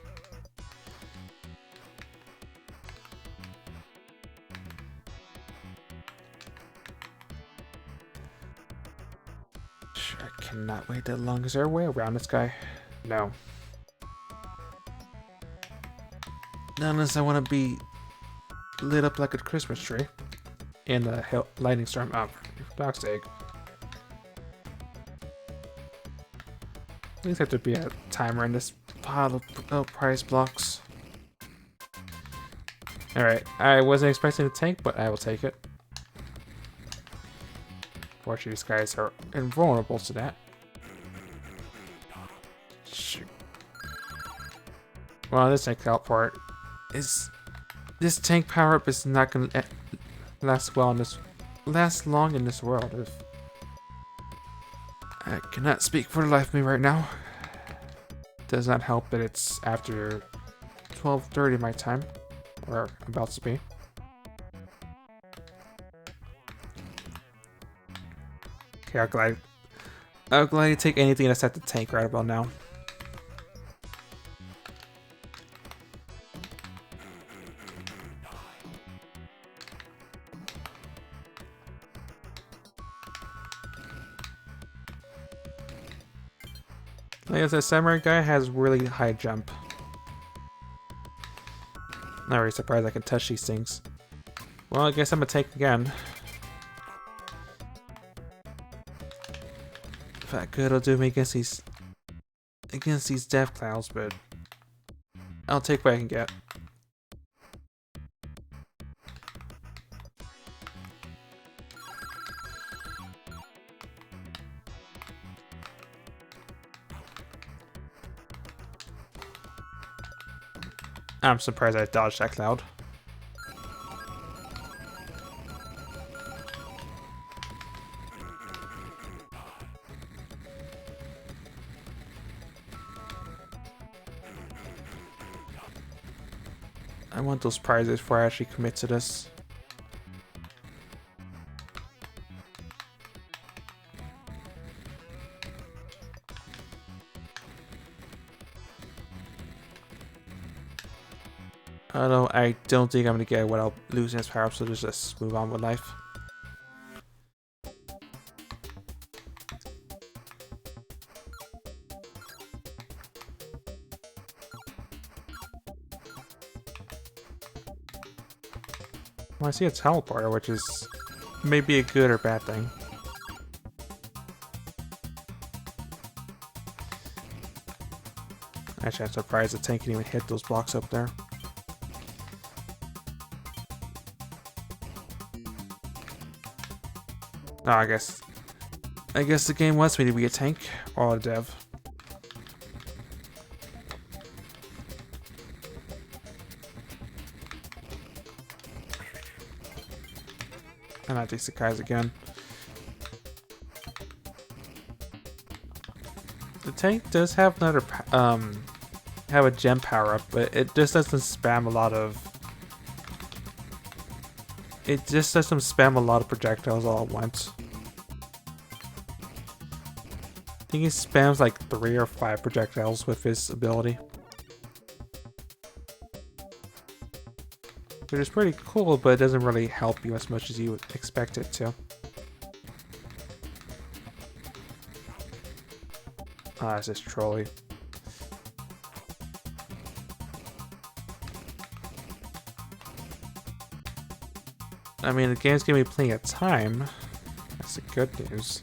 I cannot wait that long. Is there a way around this guy? No. Not unless I want to be lit up like a Christmas tree. In the lightning storm. Dock's egg. At least have to be a timer in this pile of prize blocks. Alright, I wasn't expecting a tank, but I will take it. Fortunately, these guys are invulnerable to that. Shoot. Well, this tank teleport is... This tank power-up is not going to last long in this world. If I cannot speak for the life of me right now. Does not help that it's after 12:30 my time, or about to be. Okay, I'll gladly take anything that's at the tank right about now. Like I said, Samurai guy has really high jump. Not really surprised I can touch these things. Well, I guess I'm gonna take again. If I could, I'll do me against these death clouds, but I'll take what I can get. I'm surprised I dodged that cloud. I want those prizes before I actually commit to this. Although I don't think I'm gonna get it without losing his power up, so just move on with life. Well, I see a teleporter, which is maybe a good or bad thing. Actually, I'm surprised the tank can even hit those blocks up there. Oh, I guess the game wants me to be a tank or a dev. And I take the guys again. The tank does have another have a gem power up, but it just doesn't spam a lot of. It just doesn't spam a lot of projectiles all at once. I think he spams like 3 or 5 projectiles with his ability. Which is pretty cool, but it doesn't really help you as much as you would expect it to. Ah, it's just trolly. I mean, the game's giving me plenty of time. That's the good news.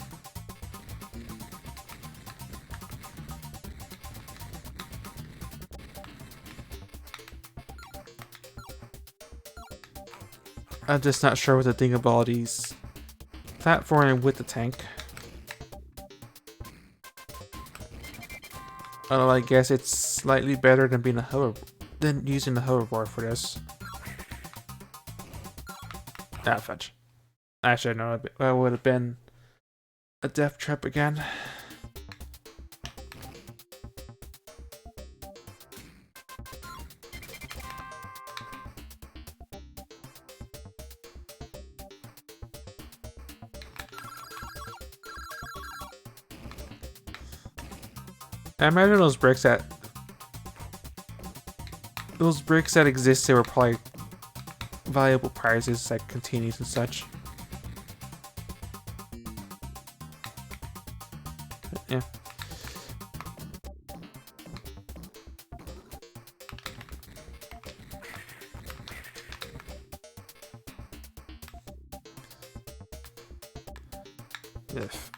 I'm just not sure what to think about these platforming with the tank. Although I guess it's slightly better than using the hoverboard for this. Ah, fudge. Actually, no, that would have been a death trap again. I imagine those bricks that exist, they were probably valuable prizes like continues and such. Yeah. If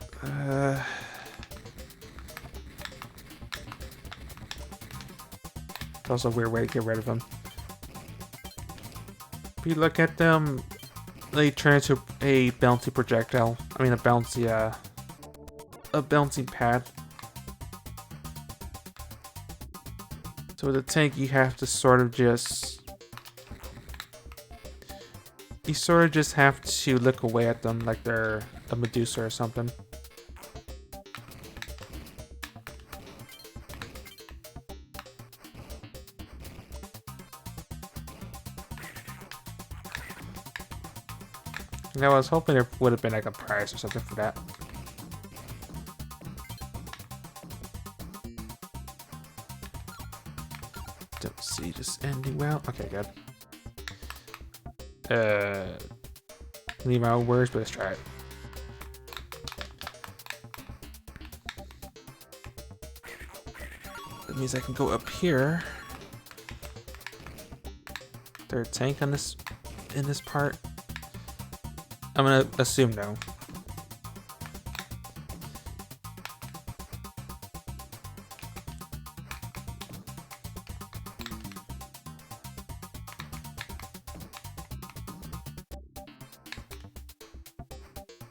it's also a weird way to get rid of them. If you look at them, they turn into a bouncy projectile. I mean, a bouncy pad. So with the tank, you have to sort of just have to look away at them like they're a Medusa or something. I was hoping there would have been like a prize or something for that. Don't see this ending well. Okay, good. Need my own words, but let's try it. means I can go up here. There a tank on this in this part? I'm gonna assume no.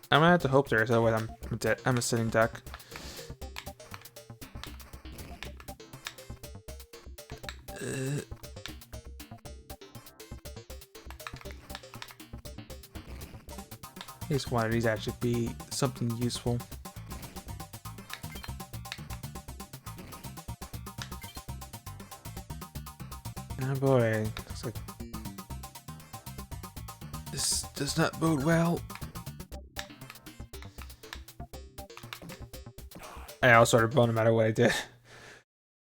I'm gonna have to hope there is, otherwise I'm dead. I'm a sitting duck. At least one of these actually be something useful. Oh boy, looks like this does not bode well. I also started bone no matter what I did.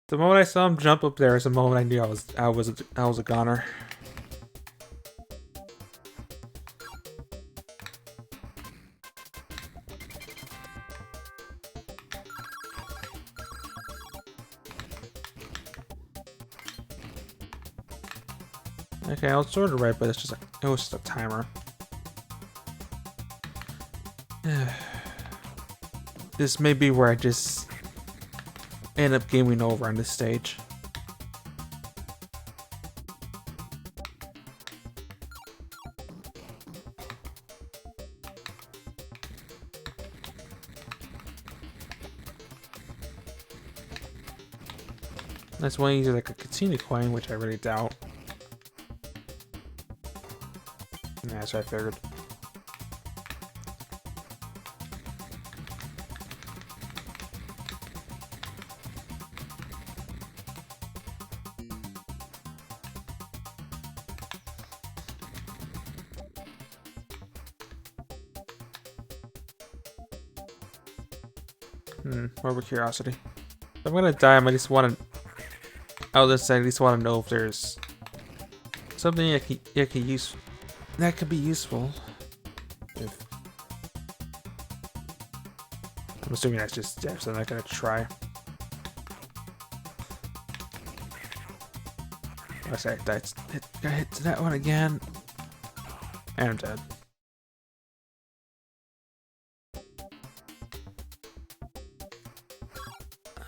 The moment I saw him jump up there is the moment I knew I was a goner. Okay, I was sort of right, but it's just it was just a timer. This may be where I just end up gaming over on this stage. That's one easier like a continue coin, which I really doubt. Yeah, that's what I figured. Morbid curiosity. If I'm gonna die, I just want to. I was just saying, I just want to know if there's something I can use that could be useful. If I'm assuming that's just death, so I'm not gonna try. I say got hit to that one again, and I'm dead.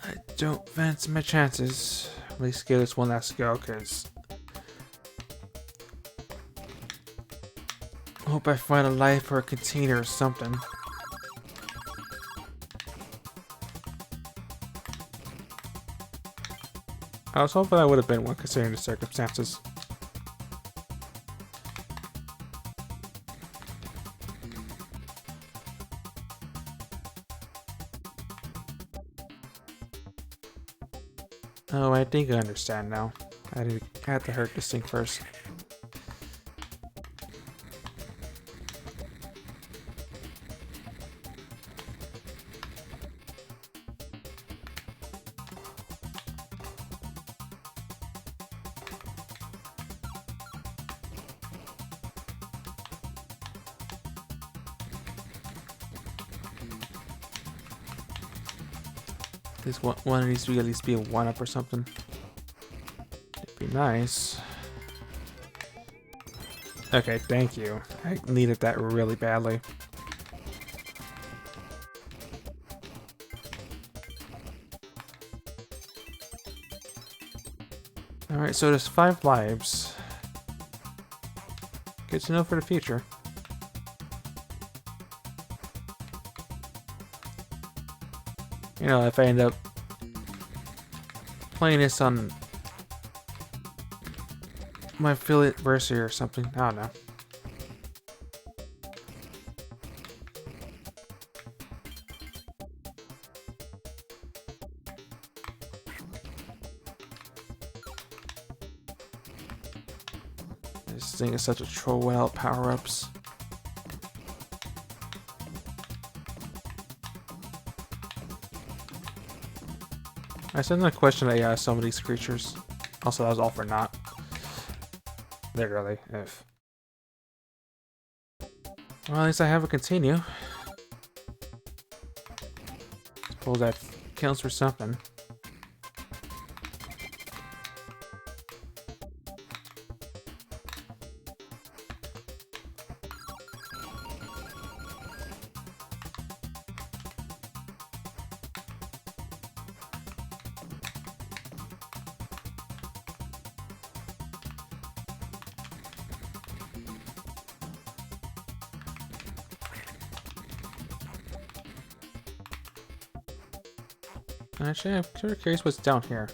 I don't fancy my chances. At least give this one last go, cause I hope I find a life or a container or something. I was hoping I would have been one considering the circumstances. Oh, I think I understand now. I had to hurt this thing first. This one needs to at least be a 1-up or something. It'd be nice. Okay, thank you. I needed that really badly. Alright, so there's 5 lives. Good to know for the future. You know, if I end up playing this on my affiliate anniversary or something, I don't know. This thing is such a troll without power-ups. I still not question AI some of these creatures. Also, that was all for naught. Literally, if. Well, at least I have a continue. Suppose that counts for something. Actually, I'm sort of curious what's down here.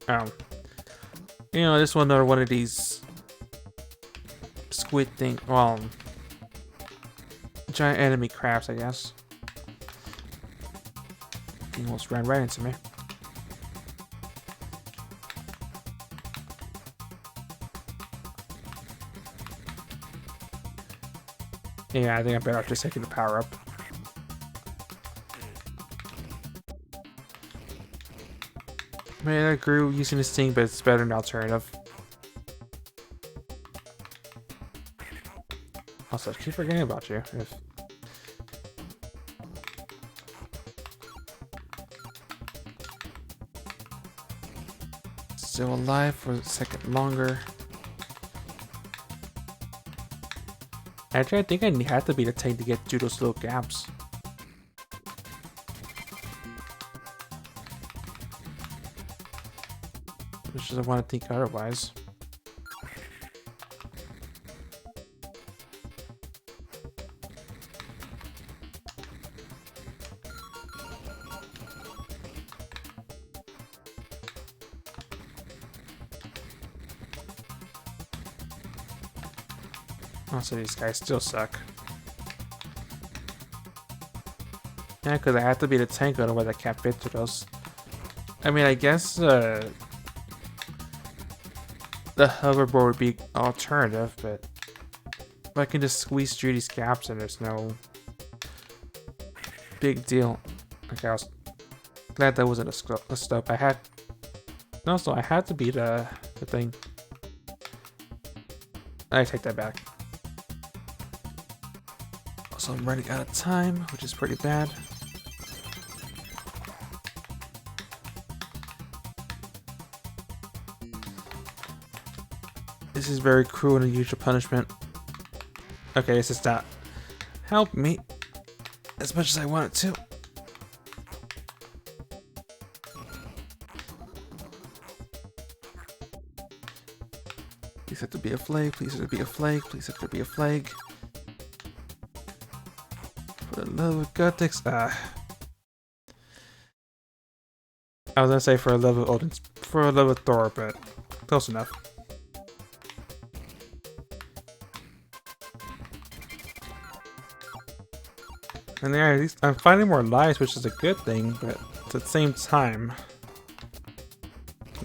You know, this another one of these squid thing. Well, giant enemy crabs, I guess. He almost ran right into me. Yeah, I think I'm better off just taking the power up. Man, I grew using this thing, but it's better than alternative. Also, I keep forgetting about you. Still alive for a second longer. Actually, I think I had to be the tank to get through those little gaps. Which is I want to think otherwise. Also, these guys still suck. Yeah, because I have to be the tank, otherwise I can't fit through those. I mean, I guess the hoverboard would be alternative, but if I can just squeeze through these gaps and there's no big deal. Okay, I was glad that wasn't a stop. I had to be the thing. I take that back. Also, I'm running out of time, which is pretty bad. This is very cruel and unusual punishment. Okay, this is not help me as much as I want it to. Please have to be a flag, please have to be a flag, please have to be a flag. For the love of God, I was gonna say for a love of Odin, for a love of Thor, but close enough. And yeah, at least I'm finding more lives, which is a good thing, but at the same time,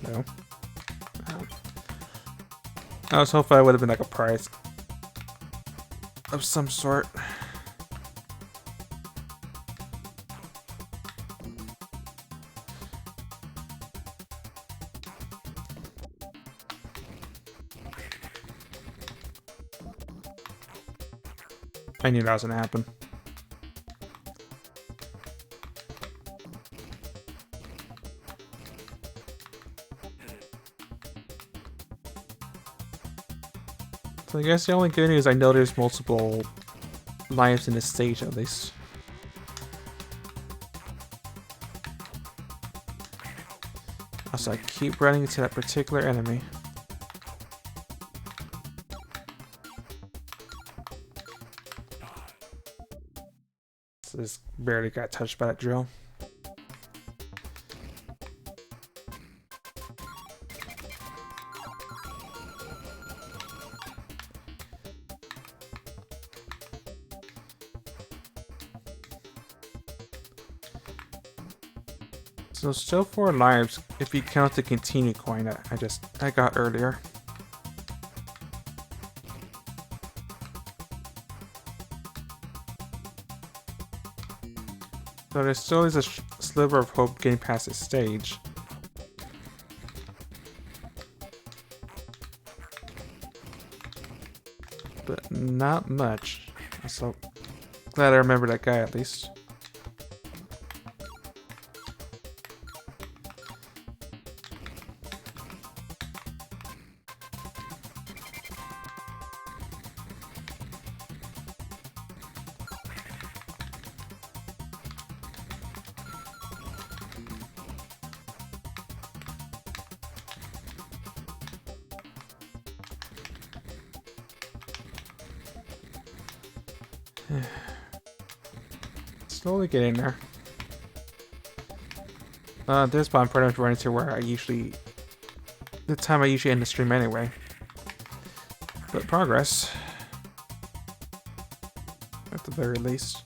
no. I was hoping I would have been like a prize of some sort. I knew that was gonna happen. So I guess the only good news, I know there's multiple lives in this stage at least. Also, I keep running into that particular enemy. So this barely got touched by that drill. So still 4 lives if you count the continue coin that I got earlier. So there still is a sliver of hope getting past this stage. But not much. So glad I remember that guy at least. Slowly getting there. This spot I'm pretty much running to where the time I usually end the stream anyway. But progress. At the very least.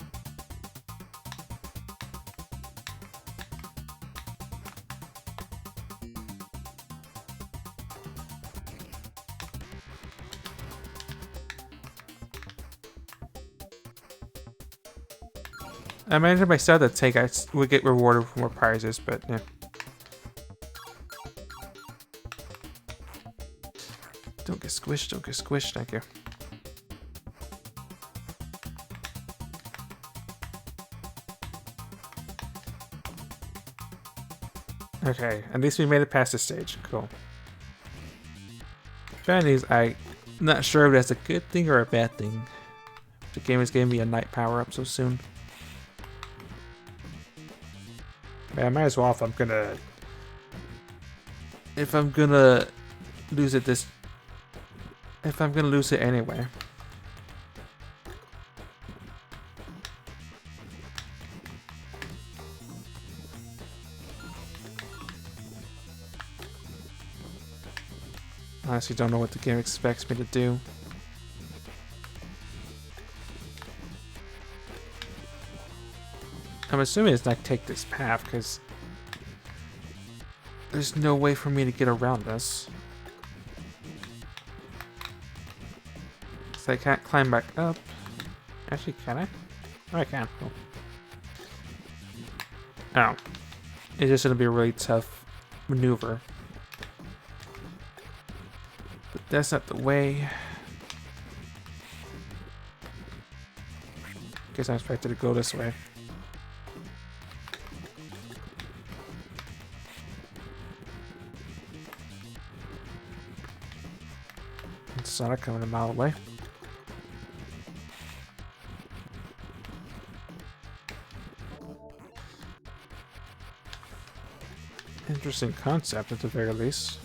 I imagine if I started to take, I would get rewarded for more prizes, but yeah. Don't get squished, don't get squished, thank you. Okay, at least we made it past this stage. Cool. Bad news, I'm not sure if that's a good thing or a bad thing. The game is giving me a night power up so soon. Man, I might as well if I'm gonna lose it anyway. Honestly, don't know what the game expects me to do. I'm assuming it's not take this path, because there's no way for me to get around this. So I can't climb back up. Actually, can I? Oh, I can. Cool. Oh. It's just gonna be a really tough maneuver. But that's not the way. Guess I expected to go this way. Sonic coming a mile away. Interesting concept at the very least.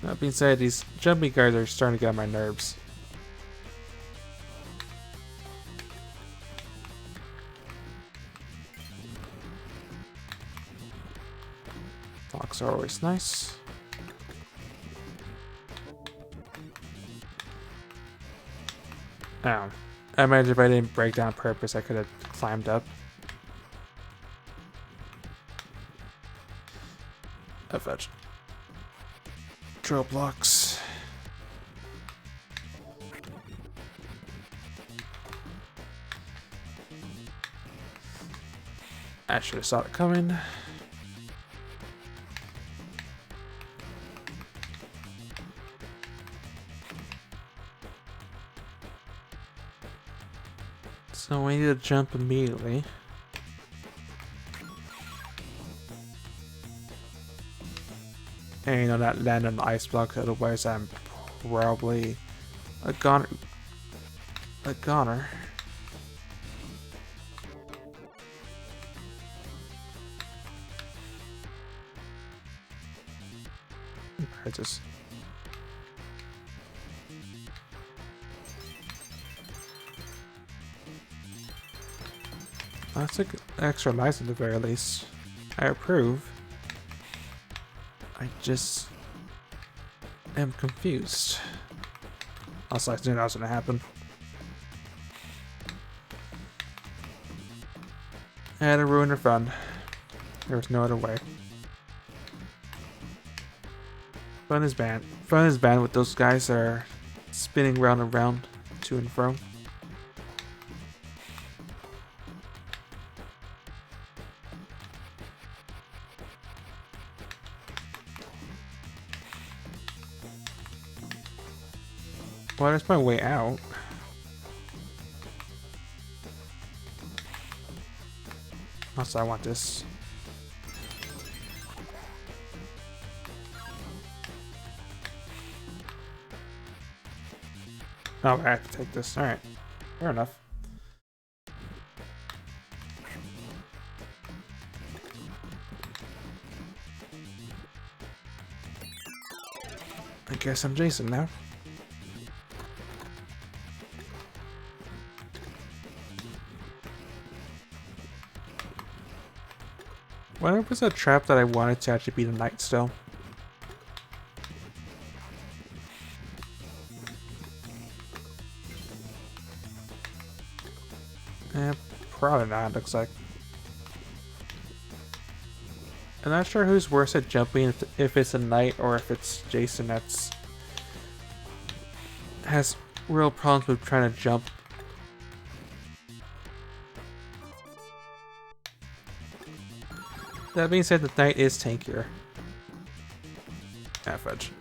That being said, these jumpy guys are starting to get on my nerves. Blocks are always nice. Oh. I imagine if I didn't break down on purpose, I could have climbed up. A fetch. Drill blocks. I should have saw it coming. So we need to jump immediately. And you know, not land on the ice block, otherwise I'm probably a goner. A goner. I just... That's like extra nice at the very least. I approve. I just am confused. Also, I knew that was gonna happen. I had to ruin her fun. There was no other way. Fun is bad. Fun is bad with those guys that are spinning round and round, to and fro. Well, that's my way out. Also, I want this. Oh, I have to take this. Alright. Fair enough. I guess I'm Jason now. wonder if it was a trap that I wanted to actually be the knight still. Probably not, looks like. I'm not sure who's worse at jumping, if it's a knight or if it's Jason that's has real problems with trying to jump. That being said, the knight is tankier. Ah, fudge.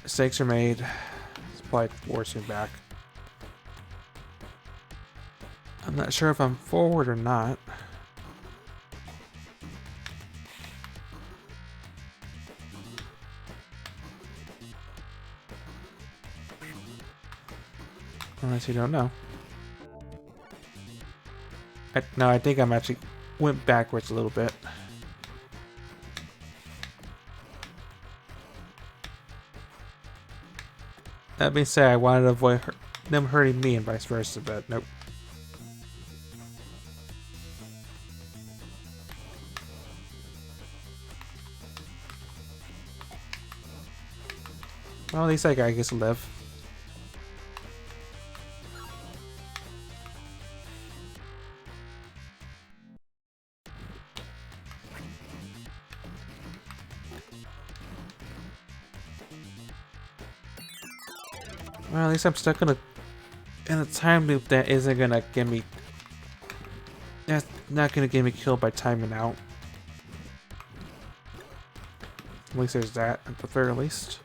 Mistakes are made. It's probably forcing back. I'm not sure if I'm forward or not. Unless you don't know. No, I think I'm actually went backwards a little bit. That being said, I wanted to avoid them hurting me and vice versa, but nope. Well, at least that guy gets to live. Well, at least I'm stuck in a time loop that isn't gonna get me. That's not gonna get me killed by timing out. At least there's that, at the very least.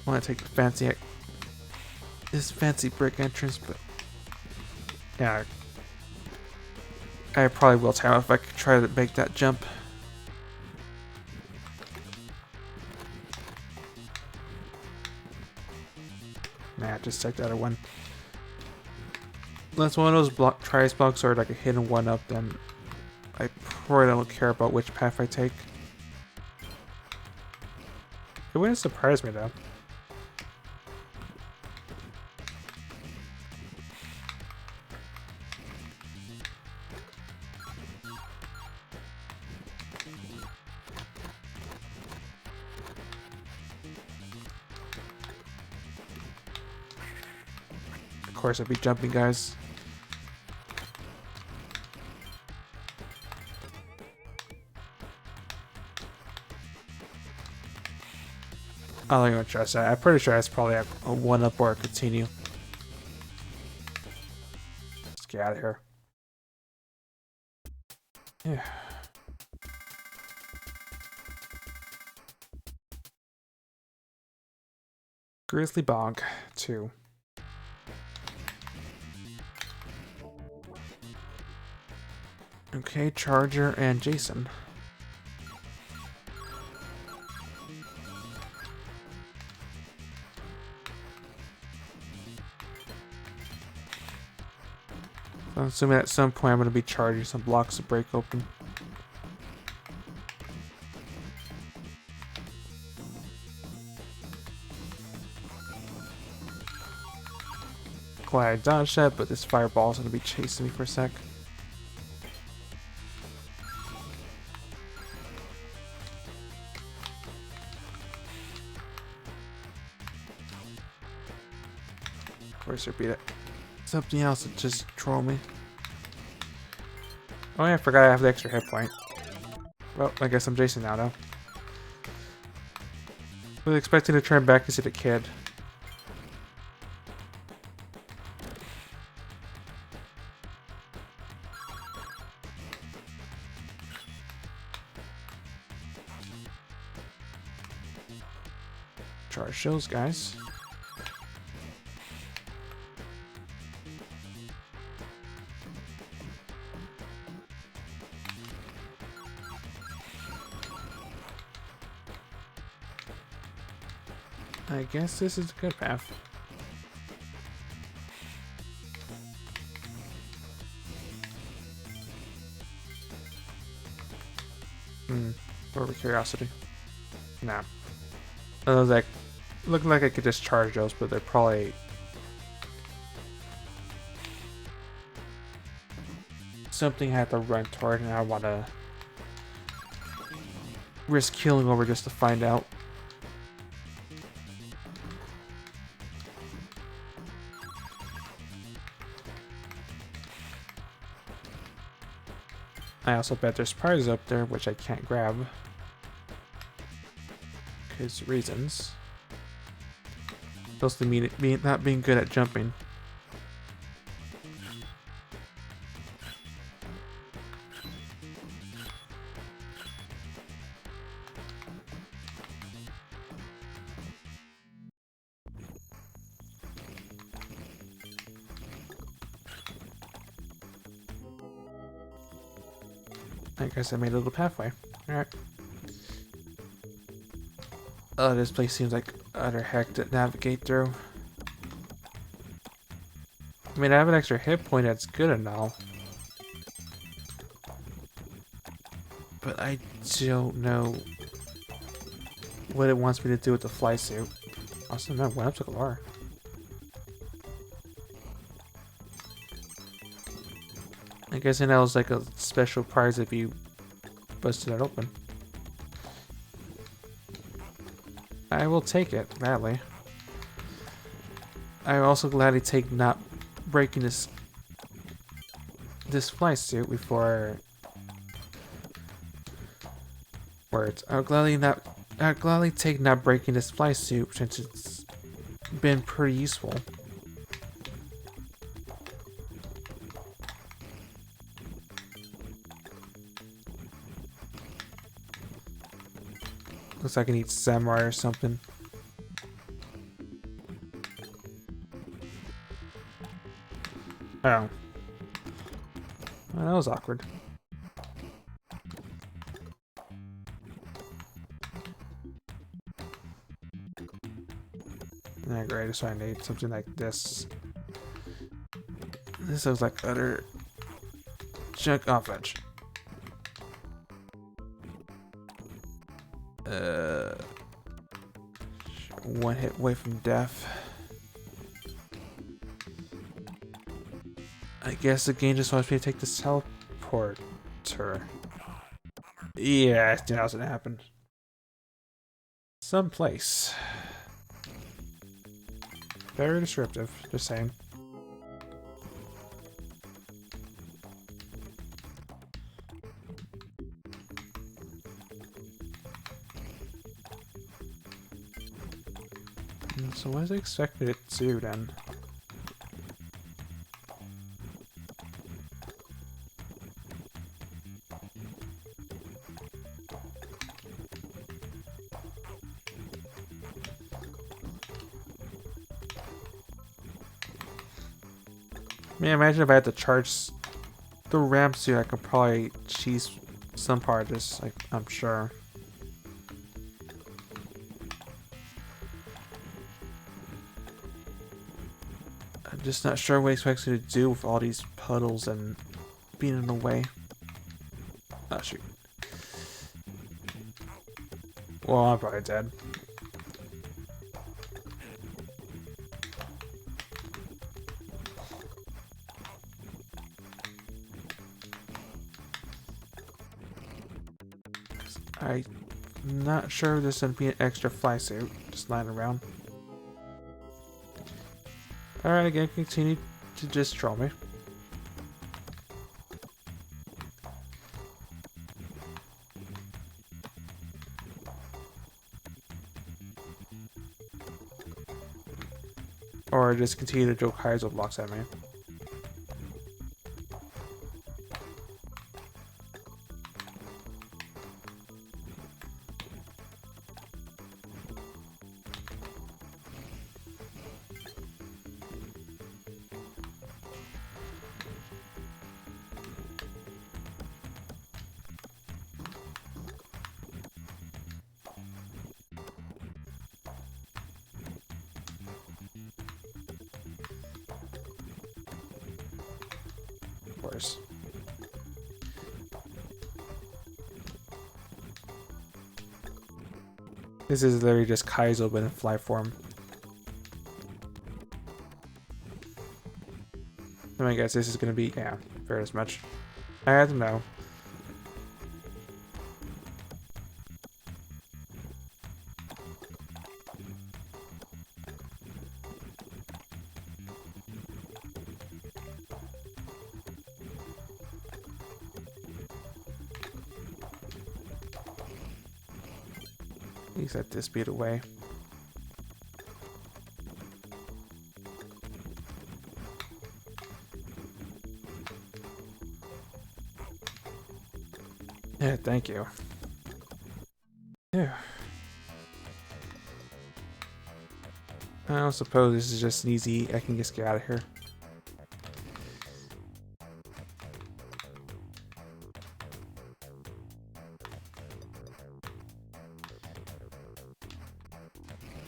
I want to take the this fancy brick entrance, but yeah, I probably will time if I could try to make that jump. Nah, just take that at one. Unless one of those trice blocks are like a hidden one up, then I probably don't care about which path I take. It wouldn't surprise me though. Of course, I'd be jumping, guys. I don't even trust that. I'm pretty sure that's probably a 1-up or a continue. Let's get out of here. Yeah. Grizzly Bog 2. Okay, Charger and Jason. I'm assuming at some point I'm going to be charging some blocks to break open. Glad I dodged that, but this fireball is going to be chasing me for a sec. Of course, repeat it. Something else that just troll me. Oh yeah, I forgot I have the extra hit point. Well, I guess I'm Jason now, though. I was expecting to turn back and see the kid. Charge those guys. I guess this is a good path. Or curiosity. Nah. I was like, looked like I could just charge those, but they're probably something I have to run toward, and I want to risk killing over just to find out. I also bet there's prizes up there, which I can't grab. Because reasons. Supposed to mean it not being good at jumping. I guess I made a little pathway. Alright. Oh, this place seems like utter heck to navigate through. I mean, I have an extra hit point that's good and all. But I don't know what it wants me to do with the fly suit. Also, no, went up to Galar. I guess that was like a special prize if you busted it open. I will take it, gladly. I'm also gladly take not breaking this fly suit before words. I'll gladly take not breaking this fly suit since it's been pretty useful. Looks like I need samurai or something. Oh. Well, that was awkward. Yeah, great, so I need something like this. This looks like utter junk offense. One hit away from death. I guess the game just wants me to take this teleporter. Yeah, I knew that was gonna happen. Someplace. Very descriptive, just saying. So what is expected it to do then? Man, imagine if I had to charge the ramp suit, I could probably cheese some part of this, like, I'm sure. I'm just not sure what it expects me to do with all these puddles and being in the way. Oh, shoot. Well, I'm probably dead. I'm not sure there's gonna be an extra fly suit just lying around. Alright, again, continue to just troll me. Or just continue to joke Kaizo blocks at me. Of course. This is literally just Kaizo but in fly form. I guess this is gonna be, yeah, fair as much. I had to know. He's at this speed away. Yeah, thank you. Yeah. I don't suppose this is just an easy, I can just get out of here.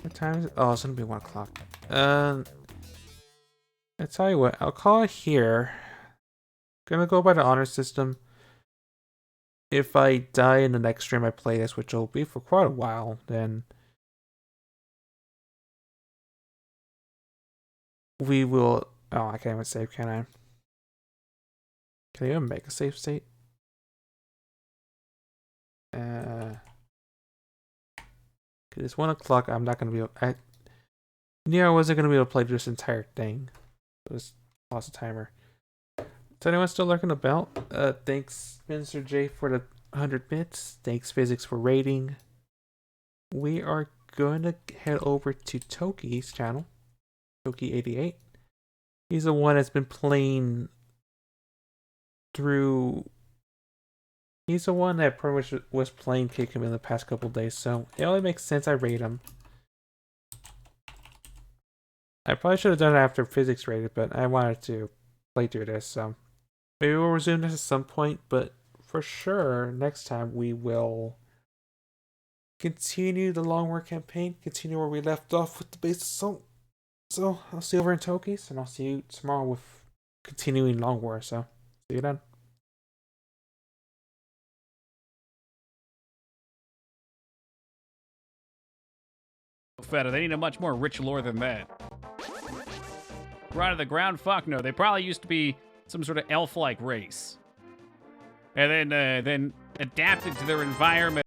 What time is it? Oh, it's gonna be 1 o'clock. I tell you what, I'll call it here. Gonna go by the honor system. If I die in the next stream I play this, which will be for quite a while, then we will. Oh, I can't even save, can I? Can I even make a save state? It's 1 o'clock. I'm not gonna be able. I knew I wasn't gonna be able to play this entire thing. Just lost the timer. Is anyone still lurking the belt? Thanks, Mr. J, for the 100 bits. Thanks, Physics, for rating. We are going to head over to Toki's channel, Toki88. He's the one that's been playing through. He's the one that pretty much was playing Kick Him in the past couple days, so it only makes sense I rate him. I probably should have done it after Physics rated, but I wanted to play through this, so maybe we'll resume this at some point, but for sure, next time we will continue the Long War campaign, continue where we left off with the base assault. So I'll see you over in Toki's, and I'll see you tomorrow with continuing Long War, so see you then. Feta, they need a much more rich lore than that. Right to the ground? Fuck no. They probably used to be some sort of elf-like race. And then adapted to their environment.